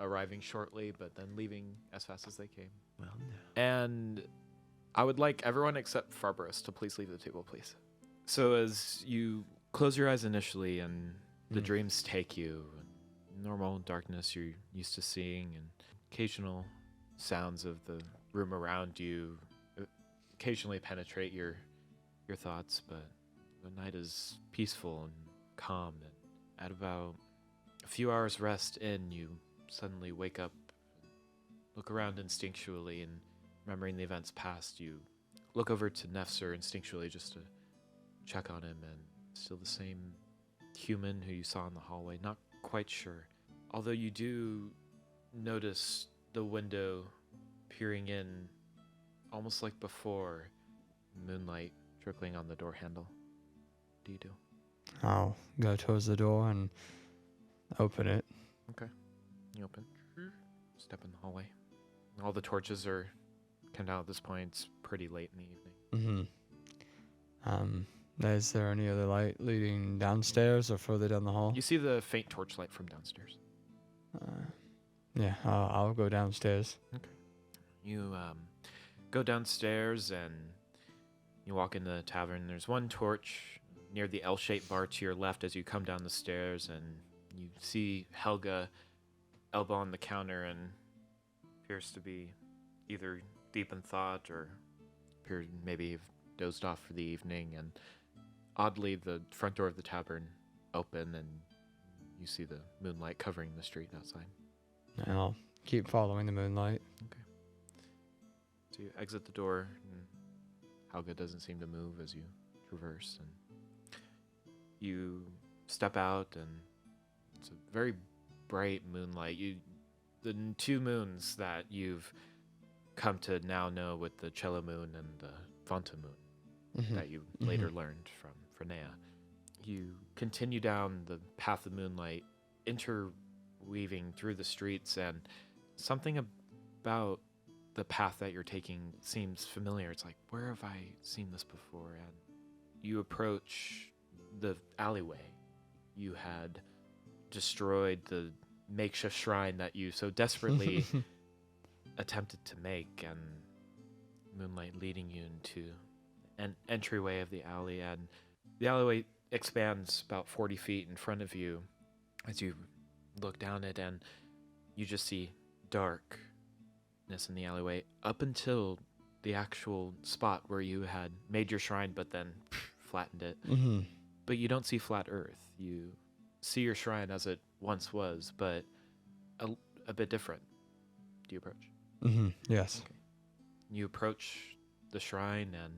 arriving shortly, but then leaving as fast as they came. Well, no. And I would like everyone except Farbaros to please leave the table, please. So as you close your eyes initially and the dreams take you, normal darkness you're used to seeing and occasional sounds of the room around you occasionally penetrate your thoughts, but the night is peaceful and calm. And at about a few hours rest in, you suddenly wake up, look around instinctually, and remembering the events past, you look over to Nefzer instinctually just to check on him, and still the same human who you saw in the hallway, not quite sure. Although you do notice the window peering in, almost like before, moonlight trickling on the door handle. What do you do? I'll go towards the door and open it. Okay. You open. Step in the hallway. All the torches are come down at this point. It's pretty late in the evening. Is there any other light leading downstairs or further down the hall? You see the faint torchlight from downstairs. Yeah, I'll go downstairs. Okay. You go downstairs and you walk into the tavern. There's one torch near the L-shaped bar to your left as you come down the stairs, and you see Helga elbow on the counter and appears to be either deep in thought or appears maybe have dozed off for the evening. And oddly, the front door of the tavern open, and you see the moonlight covering the street outside. I'll keep following the moonlight. Okay. So you exit the door, and Helga doesn't seem to move as you traverse, and you step out, and it's a very bright moonlight. The two moons that you've come to now know with the Cello moon and the Vanta moon that you later learned from Frenea. You continue down the path of moonlight, interweaving through the streets, and something about the path that you're taking seems familiar. It's like, where have I seen this before? And you approach the alleyway. You had destroyed the makeshift shrine that you so desperately attempted to make, and moonlight leading you into an entryway of the alley, and the alleyway expands about 40 feet in front of you as you look down it, and you just see darkness in the alleyway up until the actual spot where you had made your shrine but then flattened it. But you don't see flat earth. You see your shrine as it once was, but a bit different. Do you approach? Yes. Okay. You approach the shrine, and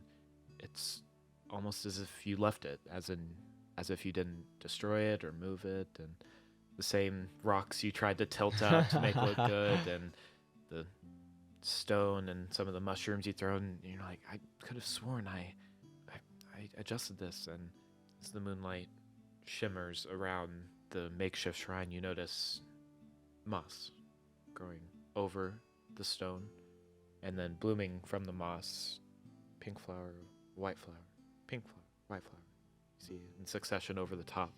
it's almost as if you left it, as if you didn't destroy it or move it, and the same rocks you tried to tilt out to make look good, and the stone and some of the mushrooms you thrown, and you're like, I could have sworn I adjusted this. And as the moonlight shimmers around the makeshift shrine, you notice moss growing over the stone, and then blooming from the moss, pink flower, white flower, pink flower, white flower. You see in succession over the top,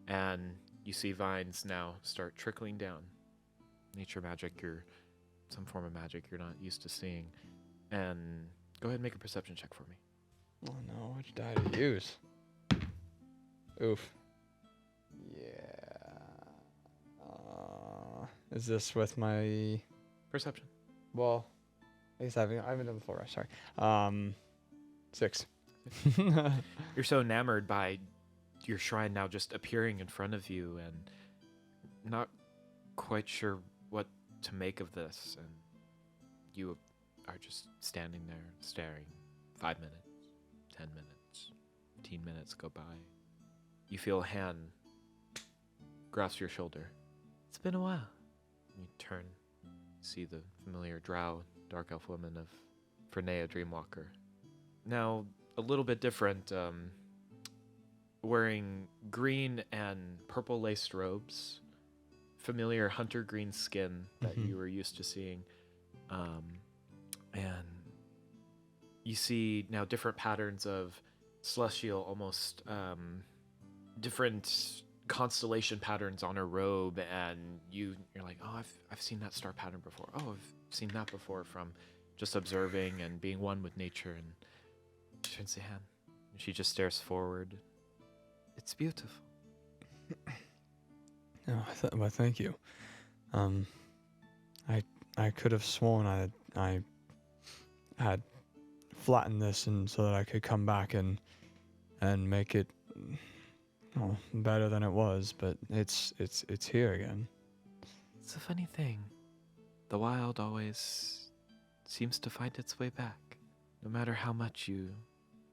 and you see vines now start trickling down. Nature magic, some form of magic you're not used to seeing. And go ahead and make a perception check for me. Oh no, which die to use? Oof. Yeah. Is this with my Perception. Well, I guess I haven't done before. Sorry. 6. You're so enamored by your shrine now just appearing in front of you, and not quite sure what to make of this, and you are just standing there staring. 5 minutes, 10 minutes, 15 minutes go by. You feel a hand grasp your shoulder. It's been a while. You turn, see the familiar drow, dark elf woman of Frenea Dreamwalker. Now, a little bit different, wearing green and purple laced robes, familiar hunter green skin that you were used to seeing, and you see now different patterns of celestial, almost different constellation patterns on her robe, and you're like, oh, I've seen that star pattern before. Oh, I've seen that before from just observing and being one with nature. And she turns the hand, and she just stares forward. It's beautiful. Oh, well, thank you. I could have sworn I had flattened this and so that I could come back and make it better than it was, but it's here again. It's a funny thing. The wild always seems to find its way back, no matter how much you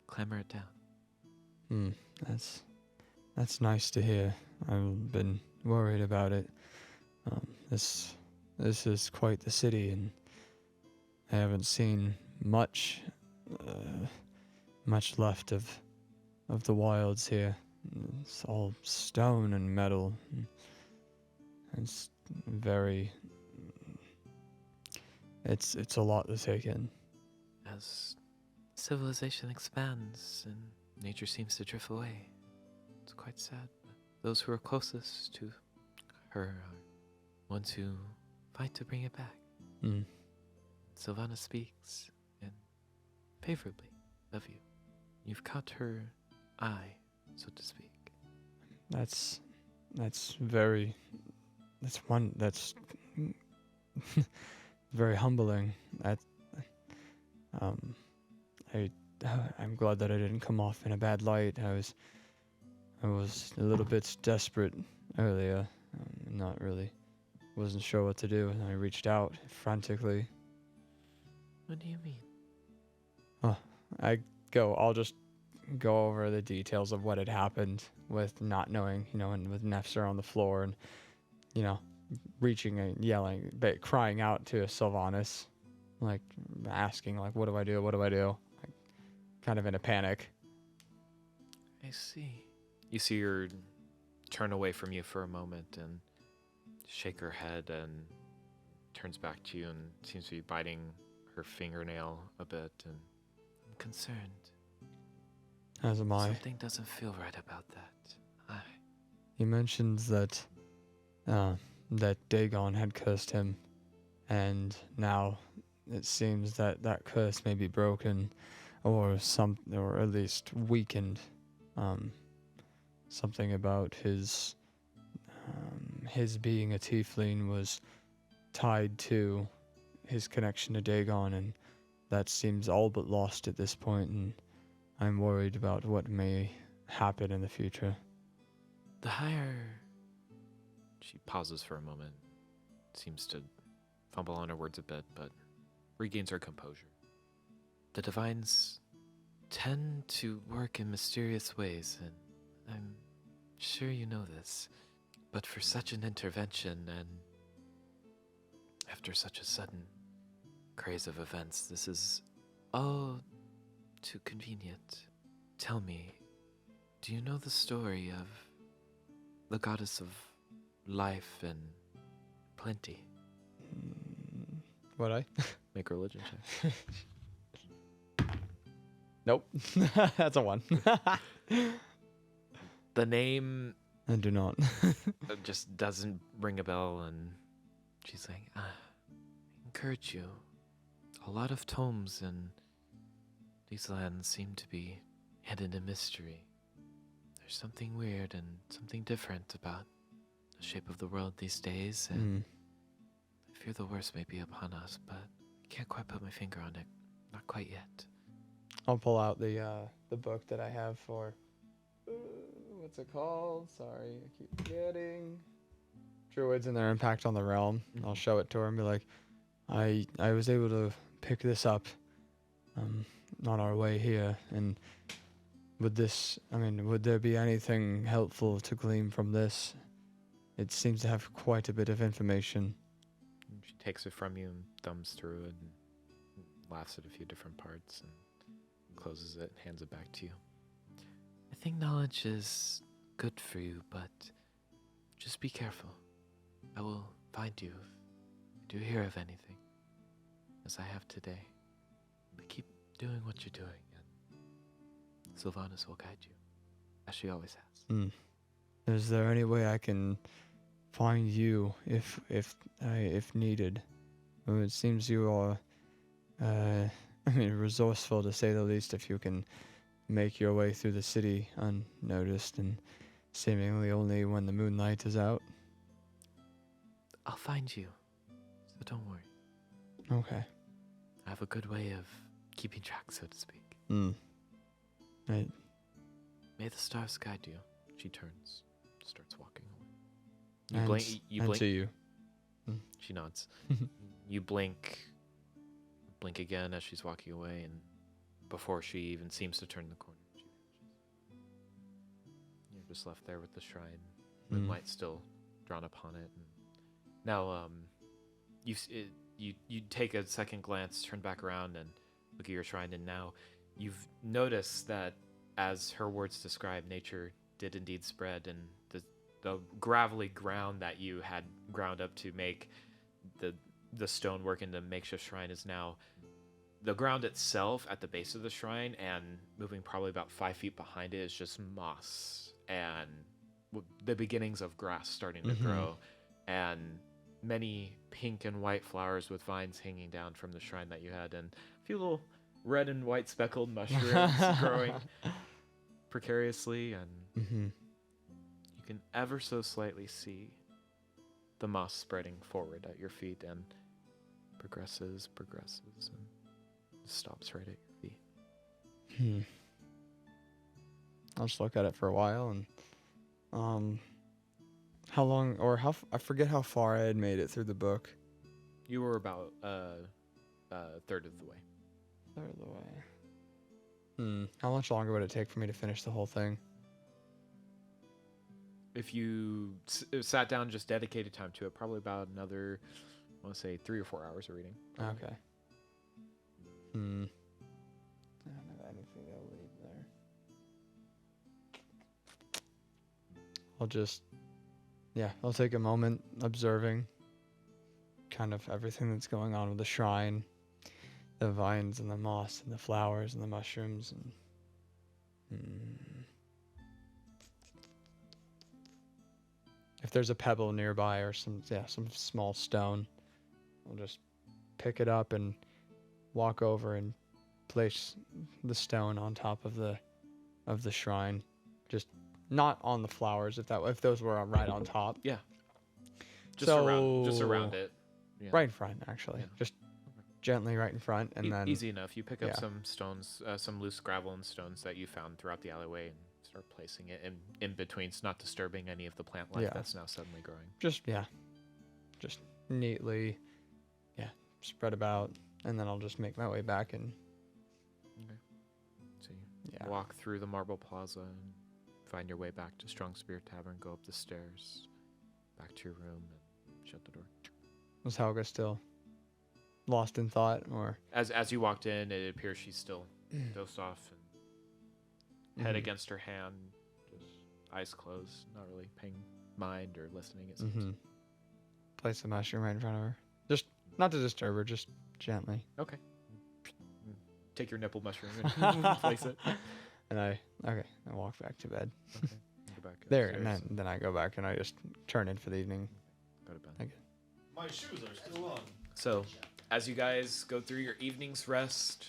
clamor it down. That's nice to hear. I've been worried about it. This is quite the city, and I haven't seen much left of the wilds here. It's all stone and metal. It's very. It's a lot to take in. As civilization expands and nature seems to drift away, it's quite sad. But those who are closest to her are ones who fight to bring it back. Sylvana speaks and favorably of you. You've caught her eye, so to speak. That's very humbling. I'm glad that I didn't come off in a bad light. I was a little bit desperate earlier. Wasn't sure what to do, and I reached out frantically. What do you mean? I'll just go over the details of what had happened with not knowing, and with Nefzer on the floor and, reaching and yelling, crying out to Sylvanas, like asking, like, what do I do? What do I do? Like, kind of in a panic. I see. You see her turn away from you for a moment and shake her head and turns back to you and seems to be biting her fingernail a bit, and I'm concerned. As am I. Something doesn't feel right about that. He mentioned that Dagon had cursed him, and now it seems that curse may be broken, or at least weakened. Something about his being a tiefling was tied to his connection to Dagon, and that seems all but lost at this point, and I'm worried about what may happen in the future. The higher... She pauses for a moment, seems to fumble on her words a bit, but regains her composure. The divines tend to work in mysterious ways, and I'm sure you know this, but for such an intervention and after such a sudden craze of events, this is all too convenient. Tell me, do you know the story of the goddess of life and plenty? Would I? Make a religion check. Nope. That's a 1. The name... I do not. just doesn't ring a bell, and she's saying, I encourage you. A lot of tomes in these lands seem to be hidden in mystery. There's something weird and something different about the shape of the world these days, and I fear the worst may be upon us, but I can't quite put my finger on it. Not quite yet. I'll pull out the book that I have for... what's it called? Sorry, I keep forgetting. Druids and their impact on the realm. I'll show it to her and be like, I was able to pick this up on our way here, and would there be anything helpful to glean from this? It seems to have quite a bit of information. She takes it from you and thumbs through it and laughs at a few different parts and closes it and hands it back to you. I think knowledge is good for you, but just be careful. I will find you if I do hear of anything, as I have today. But keep doing what you're doing, and Sylvanas will guide you, as she always has. Is there any way I can find you if needed? It seems you are, resourceful to say the least. If you can make your way through the city unnoticed and seemingly only when the moonlight is out. I'll find you, so don't worry. Okay. I have a good way of keeping track, so to speak. Right. May the stars guide you. She turns, starts walking away. And to you. She nods. You blink again as she's walking away, and before she even seems to turn the corner, she vanishes. You're just left there with the shrine, moonlight still drawn upon it. And now, you take a second glance, turn back around, and look at your shrine, and now you've noticed that, as her words describe, nature did indeed spread, and the gravelly ground that you had ground up to make the stonework in the makeshift shrine is now the ground itself at the base of the shrine, and moving probably about 5 feet behind it is just moss and the beginnings of grass starting to grow, and many pink and white flowers with vines hanging down from the shrine that you had, and a few little red and white speckled mushrooms growing precariously, and you can ever so slightly see the moss spreading forward at your feet, and progresses, and stops right at your feet. I'll just look at it for a while, and how long, or I forget how far I had made it through the book. You were about third of the way. Third of the way. How much longer would it take for me to finish the whole thing? If you sat down, just dedicated time to it, probably about another, I want to say 3 or 4 hours of reading. Okay. I don't have anything to leave there. I'll take a moment observing kind of everything that's going on with the shrine, the vines and the moss and the flowers and the mushrooms, and if there's a pebble nearby or some small stone, I'll just pick it up and walk over and place the stone on top of the shrine, just not on the flowers if those were right on top. Yeah. Just around it. Yeah. Right in front, actually. Yeah. Just gently right in front, and then easy enough. You pick up some stones, some loose gravel and stones that you found throughout the alleyway, and start placing it in between, so not disturbing any of the plant life that's now suddenly growing. Just neatly, spread about, and then I'll just make my way back and. Okay. So you walk through the marble plaza and find your way back to Strong Spear Tavern. Go up the stairs, back to your room, and shut the door. Was Helga still lost in thought, or as you walked in, it appears she's still dozed off and head against her hand, just eyes closed, not really paying mind or listening. It seems. Place the mushroom right in front of her, just not to disturb her, just gently. Okay. Take your nipple mushroom and place it. And I walk back to bed. Okay. Go back there, upstairs. and then I go back and I just turn in for the evening. Go to bed. Okay. My shoes are still on. So, as you guys go through your evening's rest,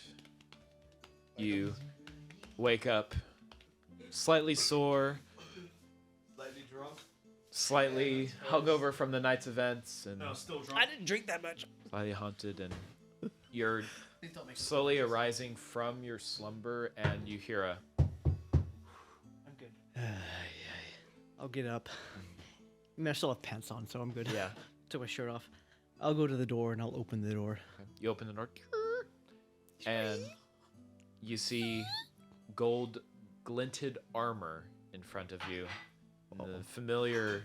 you wake up slightly sore, Slightly drunk. slightly hungover from the night's events, and No, still drunk. I didn't drink that much. slightly haunted, and you're slowly arising from your slumber, and you hear a I'm good. I'll get up. I mean, I still have pants on, so I'm good. yeah. Took my shirt off. I'll go to the door and I'll open the door. Okay. You open the door, and you see gold glinted armor in front of you. And the familiar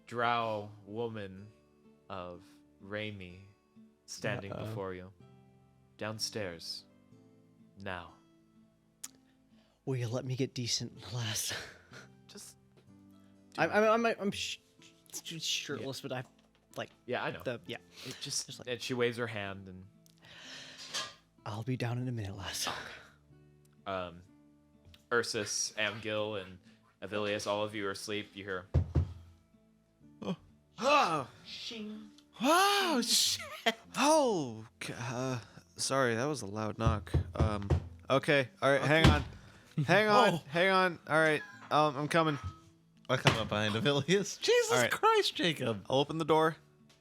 drow woman of Raimi standing before you. Downstairs. Now. Will you let me get decent, lass? Just. I'm shirtless, but I like. Yeah, I know. Yeah. It just like- and she waves her hand, and I'll be down in a minute, lass. Ursus, Amgil, and Avilius, all of you are asleep. You hear. Oh, oh shit! Oh, sorry, that was a loud knock. Okay, all right, hang on, hang on. All right, I'm coming. I come up behind Avilius. Jesus All right. Christ, Jacob. I'll open the door.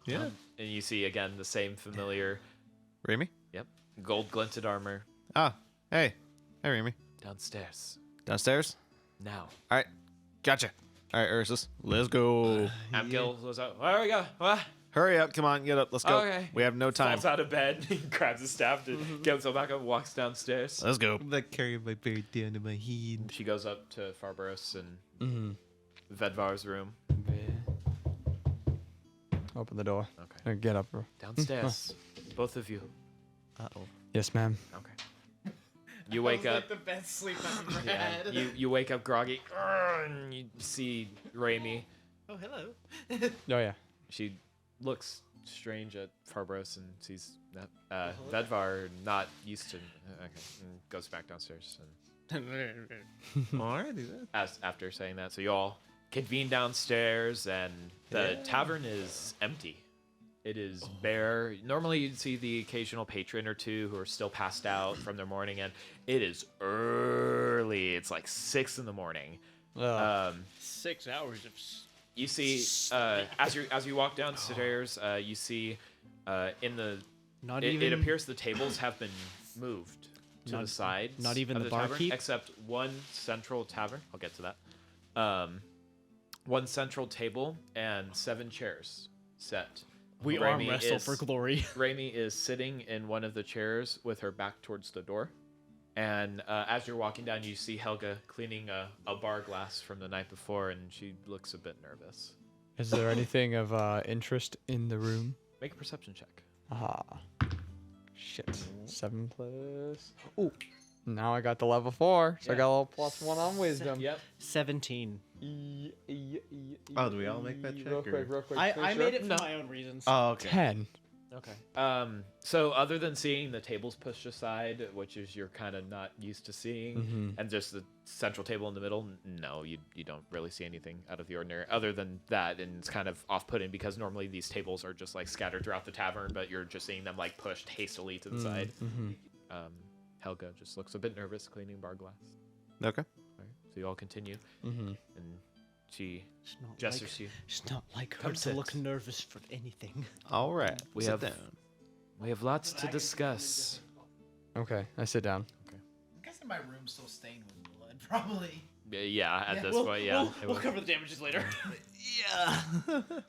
Yeah. And you see again the same familiar. Remy? Yep. Gold glinted armor. Ah, hey, Remy. Downstairs. Downstairs. Now. All right, gotcha. All right, Ursus, let's go. Amgil goes out. Where we go? What? Hurry up. Come on. Get up. Let's go. Okay. We have no time. Falls out of bed, he grabs his staff to get himself back up, walks downstairs. Let's go. I'm not carrying my beard down to my head. She goes up to Farbaros and Vedvar's room. Open the door. Okay. Get up, bro. Downstairs. Both of you. Uh-oh. Yes, ma'am. Okay. You wake up. Like the best sleep I've ever Yeah, had. you wake up groggy, and you see Raimi. Oh, hello. Oh yeah. She looks strange at Farbros and sees Vedvar not used to. Okay, and goes back downstairs. Alrighty then. After saying that, so you all convene downstairs, and the tavern is empty. It is bare. Normally, you'd see the occasional patron or two who are still passed out from their morning, and it is early. It's like 6 in the morning. 6 hours of. You see, as you walk downstairs, you see, in the. It appears the tables have been moved to the sides. not even of the tavern, barkeep? except one central tavern. I'll get to that. One central table and 7 chairs set. We arm wrestle for glory. Raimi is sitting in one of the chairs with her back towards the door. And as you're walking down, you see Helga cleaning a bar glass from the night before, and she looks a bit nervous. Is there anything of interest in the room? Make a perception check. Ah. Shit. 7 plus. Ooh. Now I got the level 4, so I got a little +1 on wisdom. Yep. 17. Oh, do we all make that check? Real quick. I made it for my own reasons. Oh, okay. 10. Okay. So other than seeing the tables pushed aside, which is you're kind of not used to seeing, and just the central table in the middle, no, you don't really see anything out of the ordinary. Other than that, and it's kind of off-putting because normally these tables are just like scattered throughout the tavern, but you're just seeing them like pushed hastily to the side. Helga just looks a bit nervous cleaning bar glass. Okay. All right, so you all continue, and she It's not gestures like, to you. it's not like her Come to sit. look nervous for anything. All right. We Sit have down. we have lots to discuss. Okay, I sit down. I'm guessing my room's still stained with blood, probably. Yeah, at this point, yeah. it We'll will. cover the damages later.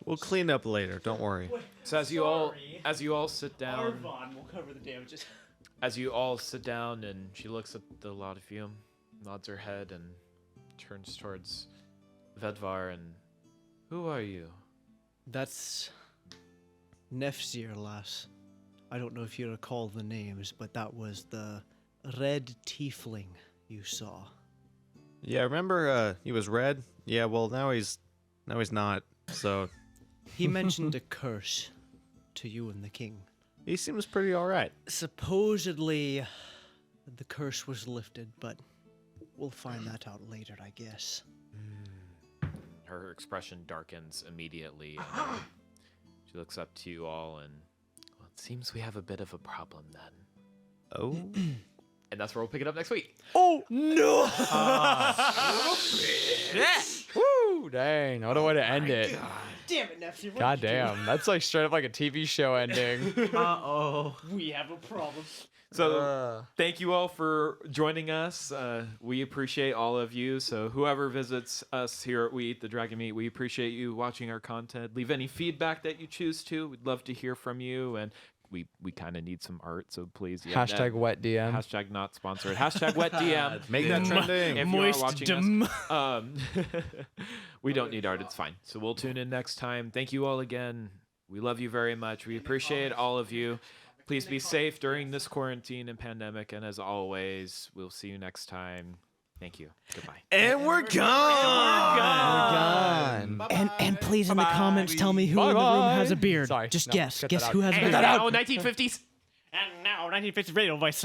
We'll clean up later. Don't worry. So as you all sit down, Arvon will cover the damages. as you all sit down, and she looks at the lot of you, nods her head, and turns towards Vedvar. And who are you? That's Nefzir, lass. I don't know if you recall the names, but that was the red tiefling you saw. Yeah, remember he was red? Yeah, well now he's not. So He mentioned a curse to you and the king. he seems pretty all right. Supposedly, the curse was lifted, but we'll find that out later, I guess. Her expression darkens immediately. And she looks up to you all, and well, it seems we have a bit of a problem then. Oh. And that's where we'll pick it up next week. Oh no! Woo! Dang! What a way to end it. Damn it, Nephew. God damn! That's like straight up like a TV show ending. Uh-oh. We have a problem. So thank you all for joining us. We appreciate all of you. So whoever visits us here at We Eat the Dragon Meat, we appreciate you watching our content. Leave any feedback that you choose to. We'd love to hear from you. And we kind of need some art, so please. Yeah, Hashtag wet DM. Hashtag not sponsored. Hashtag wet DM. Make that trending. If you are watching us, we don't need art. It's fine. So we'll tune in next time. Thank you all again. We love you very much. We appreciate all of you. Please be safe during this quarantine and pandemic. And as always, we'll see you next time. Thank you. Goodbye. And we're gone. And please in the comments tell me who in the room has a beard. Sorry, Just no, guess. cut Guess that who out. has a And beard. now 1950s. And now, 1950s radio voice.